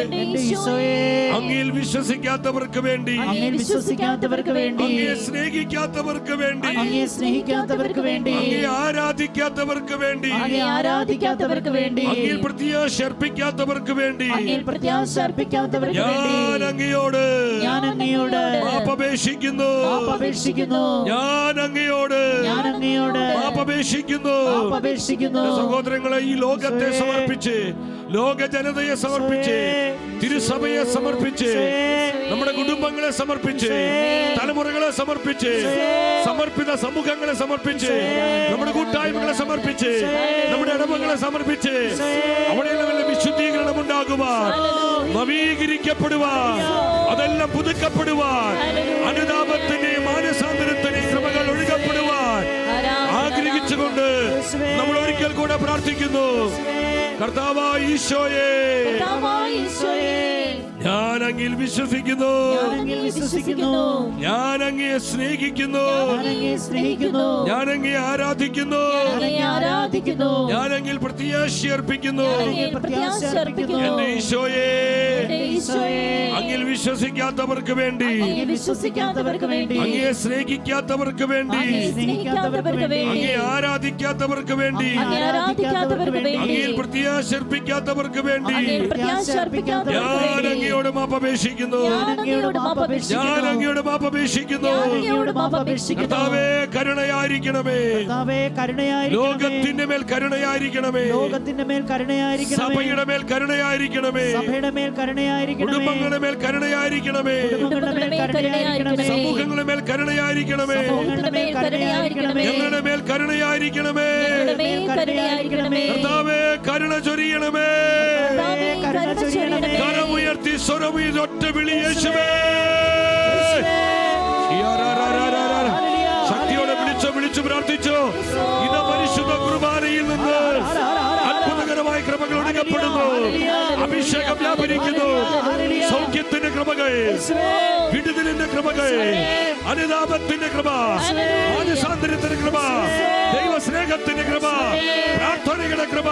എന്റെ ഈശോയേ, അങ്ങിൽ വിശ്വസിക്കാത്തവർക്ക് വേണ്ടി, അങ്ങയെ സ്നേഹിക്കാത്തവർക്ക് വേണ്ടി, അങ്ങയെ ആരാധിക്കാത്തവർക്ക് വേണ്ടി, അങ്ങിൽ പ്രത്യാശ അർപ്പിക്കാത്തവർക്ക് വേണ്ടി ഞാൻ അങ്ങയോട് മാപ്പപേക്ഷിക്കുന്നു. ഞാൻ അങ്ങയോട് മാപ്പപേക്ഷിക്കുന്നു. സഹോദരങ്ങളെ, ഈ ലോകത്തെ സമർപ്പിച്ച്, ലോക ജനതയെ സമർപ്പിച്ച്, തിരുസഭയെ സമർപ്പിച്ച്, നമ്മുടെ കുടുംബങ്ങളെ സമർപ്പിച്ച്, തലമുറകളെ സമർപ്പിച്ച്, സമർപ്പിത സമൂഹങ്ങളെ സമർപ്പിച്ച്, നമ്മുടെ കൂട്ടായ്മകളെ സമർപ്പിച്ച്, നമ്മുടെ ഇടവകളെ സമർപ്പിച്ച്, അവിടെയുള്ള വിശുദ്ധീകരണം ഉണ്ടാകുവാൻ, നവീകരിക്കപ്പെടുവാൻ, അതെല്ലാം പുതുക്കപ്പെടുവാൻ, അനുതാപത്തിന്റെയും മാനസാന്തരത്തിന്റെയും കൃപകൾ ഒഴുകപ്പെടുവാൻ ആഗ്രഹിച്ചുകൊണ്ട് നമ്മൾ ഒരിക്കൽ കൂടെ പ്രാർത്ഥിക്കുന്നു. കർത്താവായ ഈശോയേ, ഞാൻ അങ്ങിൽ വിശ്വസിക്കുന്നു. ഞാൻ അങ്ങയെ സ്നേഹിക്കുന്നു. ഞാൻ അങ്ങയെ ആരാധിക്കുന്നു. ഞാൻ അങ്ങിൽ പ്രത്യാശ അർപ്പിക്കുന്നു. എന്റെ ഈശോയേ, അങ്ങിൽ വിശ്വസിക്കാത്തവർക്ക് വേണ്ടി, അങ്ങയെ സ്നേഹിക്കാത്തവർക്ക് വേണ്ടി, അങ്ങയെ ആരാധിക്കാത്തവർക്ക് വേണ്ടി, അങ്ങയിൽ പ്രത്യാശ അർപ്പിക്കാത്തവർക്ക് വേണ്ടി ഞാൻ അങ്ങയോട് മാപ്പപേക്ഷിക്കുന്നു. ഞാൻ അങ്ങയോട് മാപ്പപേക്ഷിക്കുന്നു. കർത്താവേ, കരുണയായിരിക്കണമേ. ലോകത്തിന്റെ മേൽ കരുണയായിരിക്കണമേ. സഭയുടെ മേൽ കരുണയായിരിക്കണമേ. കുടുംബങ്ങളുടെ മേൽ കരുണയായിരിക്കണമേ. സമൂഹങ്ങളുടെ മേൽ കരുണയായിരിക്കണമേ. ഞങ്ങളുടെ മേൽ കരുണയായിരിക്കണമേ. കർത്താവേ, കരുണ ചൊരിയണമേ. കരമുയർത്തി സ്വരമുയർത്തി ഒറ്റ വിളി യേശുവേ. ശക്തിയോടെ വിളിച്ചു പ്രാർത്ഥിച്ചു. ഇത് പരിശുദ്ധ കുർബാനയിൽ നിന്ന് അത്ഭുതകരമായ കൃപകൾ ഒഴുകപ്പെടുന്നു. അഭിഷേകം വ്യാപരിക്കുന്നു. സൗഖ്യത്തിന്റെ കൃപകൾ, വിടുതലിന്റെ കൃപകൾ, അനുതാപത്തിന്റെ കൃപ, മാനസാന്തരത്തിന്റെ കൃപ, ദൈവസ്നേഹത്തിന്റെ കൃപ, പ്രാർത്ഥനയുടെ കൃപ,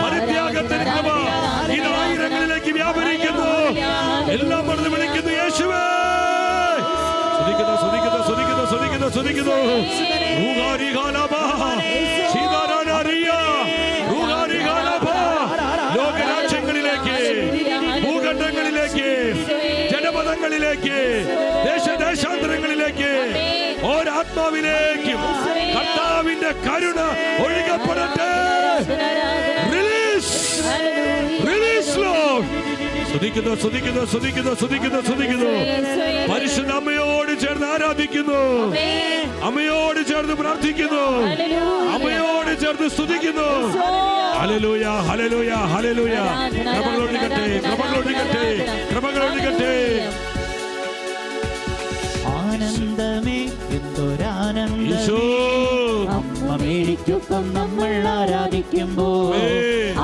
പരിത്യാഗത്തിന്റെ കൃപ ഇത് ആയിരങ്ങളിലേക്ക് വ്യാപരിക്കുന്നു. എല്ലാം പറഞ്ഞ് വിളിക്കുന്നു യേശുവേ. ലോകരാജ്യങ്ങളിലേക്ക്, ഭൂഖണ്ഡങ്ങളിലേക്ക്, ജനപദങ്ങളിലേക്ക്, ദേശാന്തരങ്ങളിലേക്ക്, ഓരാത്മാവിലേക്കും കർത്താവിന്റെ കരുണ ഒഴുകപ്പെടട്ടെ. Release, release Lord. സ്തുതിക്കുന്നു. പരിശുദ്ധ അമ്മയോട് ചേർന്ന് ആരാധിക്കുന്നു. അമ്മയോട് ചേർന്ന് പ്രാർത്ഥിക്കുന്നു. അമ്മയോട് ചേർന്ന് സ്തുതിക്കുന്നു. Hallelujah, hallelujah, hallelujah. കൃപകളൊഴുകട്ടെ. ആനന്ദമേ, എന്തൊരാനന്ദമേ, അമ്മ മേരിക്കൊപ്പം നമ്മൾ ആരാധിക്കുമ്പോൾ.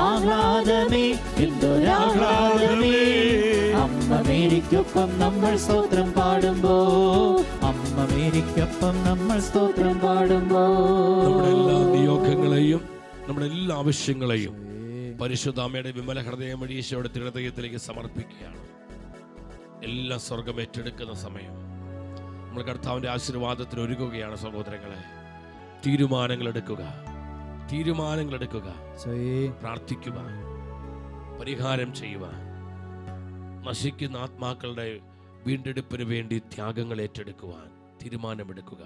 ആഹ്ലാദമേ, എന്തൊരാഹ്ലാദമേ, അമ്മ മേരിക്കൊപ്പം നമ്മൾ സ്തോത്രം പാടുമ്പോ. അമ്മ മേരിക്കൊപ്പം നമ്മൾ സ്തോത്രം പാടുമ്പോ. നമ്മുടെ എല്ലാ നിയോഗങ്ങളെയും, നമ്മുടെ എല്ലാ ആവശ്യങ്ങളെയും പരിശുദ്ധ അമ്മയുടെ വിമല ഹൃദയം വഴി ഈശോയുടെ തിരുഹൃദയത്തിലേക്ക് സമർപ്പിക്കുകയാണ്. എല്ലാ സ്വർഗം ഏറ്റെടുക്കുന്ന സമയം നമ്മൾ കർത്താവിന്റെ ആശീർവാദത്തിന് ഒരുങ്ങുകയാണ്. സഹോദരങ്ങളെ, തീരുമാനങ്ങൾ എടുക്കുക, പ്രാർത്ഥിക്കുക, പരിഹാരം ചെയ്യുക, നശിക്കുന്ന ആത്മാക്കളുടെ വീണ്ടെടുപ്പിന് വേണ്ടി ത്യാഗങ്ങൾ ഏറ്റെടുക്കുവാൻ തീരുമാനമെടുക്കുക.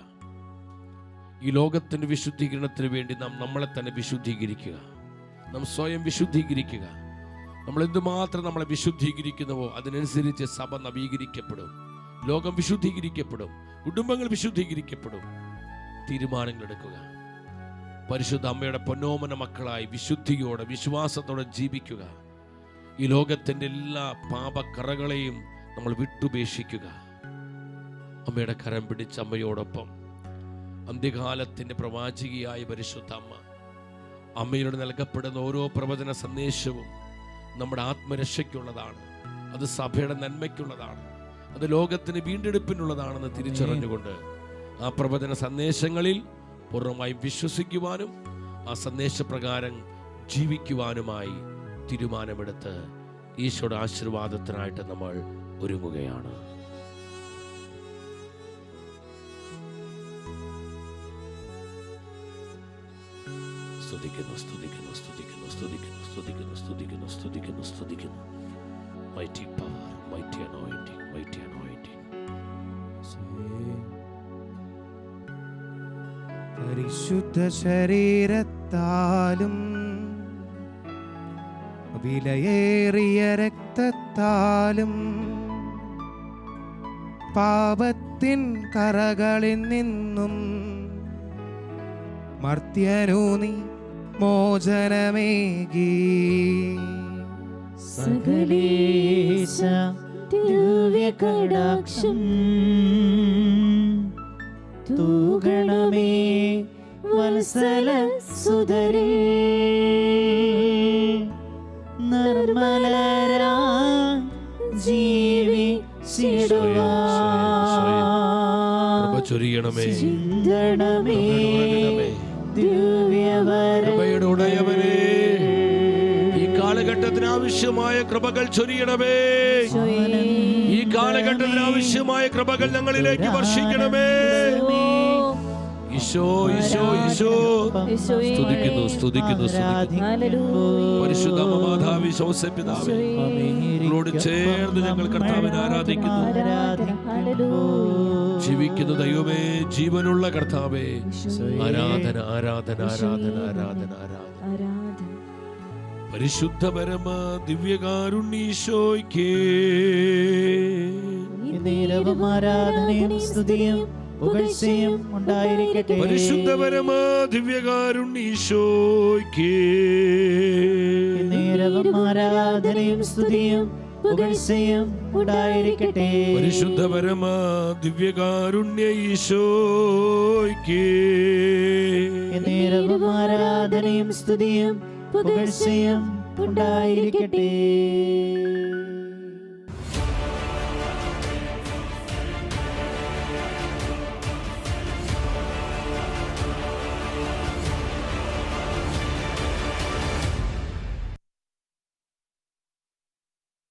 ഈ ലോകത്തിന്റെ വിശുദ്ധീകരണത്തിന് വേണ്ടി നാം നമ്മളെ തന്നെ വിശുദ്ധീകരിക്കുക, നാം സ്വയം വിശുദ്ധീകരിക്കുക. നമ്മൾ എന്തുമാത്രം നമ്മളെ വിശുദ്ധീകരിക്കുന്നുവോ അതിനനുസരിച്ച് സഭ നവീകരിക്കപ്പെടും, ലോകം വിശുദ്ധീകരിക്കപ്പെടും, കുടുംബങ്ങൾ വിശുദ്ധീകരിക്കപ്പെടും. തീരുമാനങ്ങൾ എടുക്കുക. പരിശുദ്ധ അമ്മയുടെ പൊന്നോമന മക്കളായി വിശുദ്ധിയോടെ വിശ്വാസത്തോടെ ജീവിക്കുക. ഈ ലോകത്തിൻ്റെ എല്ലാ പാപക്കറകളെയും നമ്മൾ വിട്ടുപേക്ഷിക്കുക. അമ്മയുടെ കരം പിടിച്ച അമ്മയോടൊപ്പം അന്ത്യകാലത്തിൻ്റെ പ്രവാചകിയായ പരിശുദ്ധ അമ്മയോട് നൽകപ്പെടുന്ന ഓരോ പ്രവചന സന്ദേശവും നമ്മുടെ ആത്മരക്ഷയ്ക്കുള്ളതാണ്, അത് സഭയുടെ നന്മയ്ക്കുള്ളതാണ്, അത് ലോകത്തിന് വീണ്ടെടുപ്പിനുള്ളതാണെന്ന് തിരിച്ചറിഞ്ഞുകൊണ്ട് ആ പ്രവചന സന്ദേശങ്ങളിൽ പൂർണ്ണമായും വിശ്വസിക്കുവാനും ആ സന്ദേശപ്രകാരം ജീവിക്കുവാനുമായി തീരുമാനമെടുത്ത് ഈശോയുടെ ആശീർവാദത്തിനായിട്ട് നമ്മൾ ഒരുങ്ങുകയാണ്. സ്തുതിക്കുന്നു, സ്തുതിക്കുന്നു, സ്തുതിക്കുന്നു, സ്തുതിക്കുന്നു, സ്തുതിക്കുന്നു, സ്തുതിക്കുന്നു, സ്തുതിക്കുന്നു, സ്തുതിക്കുന്നു. Mighty power, mighty anointing, mighty anointing. പരിശുദ്ധ ശരീരത്താലും വിലയേറിയ രക്തത്താലും പാപത്തിൻ കറകളിൽ നിന്നും മർത്യനു നീ മോചനമേകി. സകലേശ ദിവ്യകടാക്ഷം തൂഗണമേ വത്സല സുതരേ, നിർമ്മലരാ ജീവിച്ചിടുവാൻ ചൊരിയണമേ, ചിന്തണമേ കൃപയുടെ ഉടയവനേ, ഈ കാലഘട്ടത്തിന് ആവശ്യമായ കൃപകൾ ചൊരിയണമേ. ഈ കാലഘട്ടത്തിന് ആവശ്യമായ കൃപകൾ ഞങ്ങളിലേക്ക് വർഷിക്കണമേ. ഈശോ, ഈശോ, ഈശോ, സ്തുതിക്കുന്നു, സ്തുതിക്കുന്നു, സ്തുതിക്കുന്നു. പരിശുദ്ധ മാതാവേ, ശോസപിതാവേ, നിങ്ങളോട് ചേർന്ന് ഞങ്ങൾ കർത്താവിനെ ആരാധിക്കുന്നു. ജീവിക്കുന്ന ദൈവമേ, ജീവനുള്ള കർത്താവേ, ആരാധന, ആരാധന, ആരാധന, ആരാധന, ആരാധന. പരിശുദ്ധ പരമ ദിവ്യകാരുണ്യീശോയ്ക്കേ നേരവും ആരാധനയും സ്തുതിയും പുകഴ്ചയും ഉണ്ടായിരിക്കട്ടെ. പരിശുദ്ധ പരമ ദിവ്യകാരുണ്യീശോയ്ക്കേ നേരവും ആരാധനയും സ്തുതിയും പുകഴ്ചയും ഉണ്ടായിരിക്കട്ടെ. പരിശുദ്ധ പരമ ദിവ്യകാരുണ്യീശോയ്ക്കേ നേരവും ആരാധനയും സ്തുതിയും പുകഴ്ചയും ഉണ്ടായിരിക്കട്ടെ.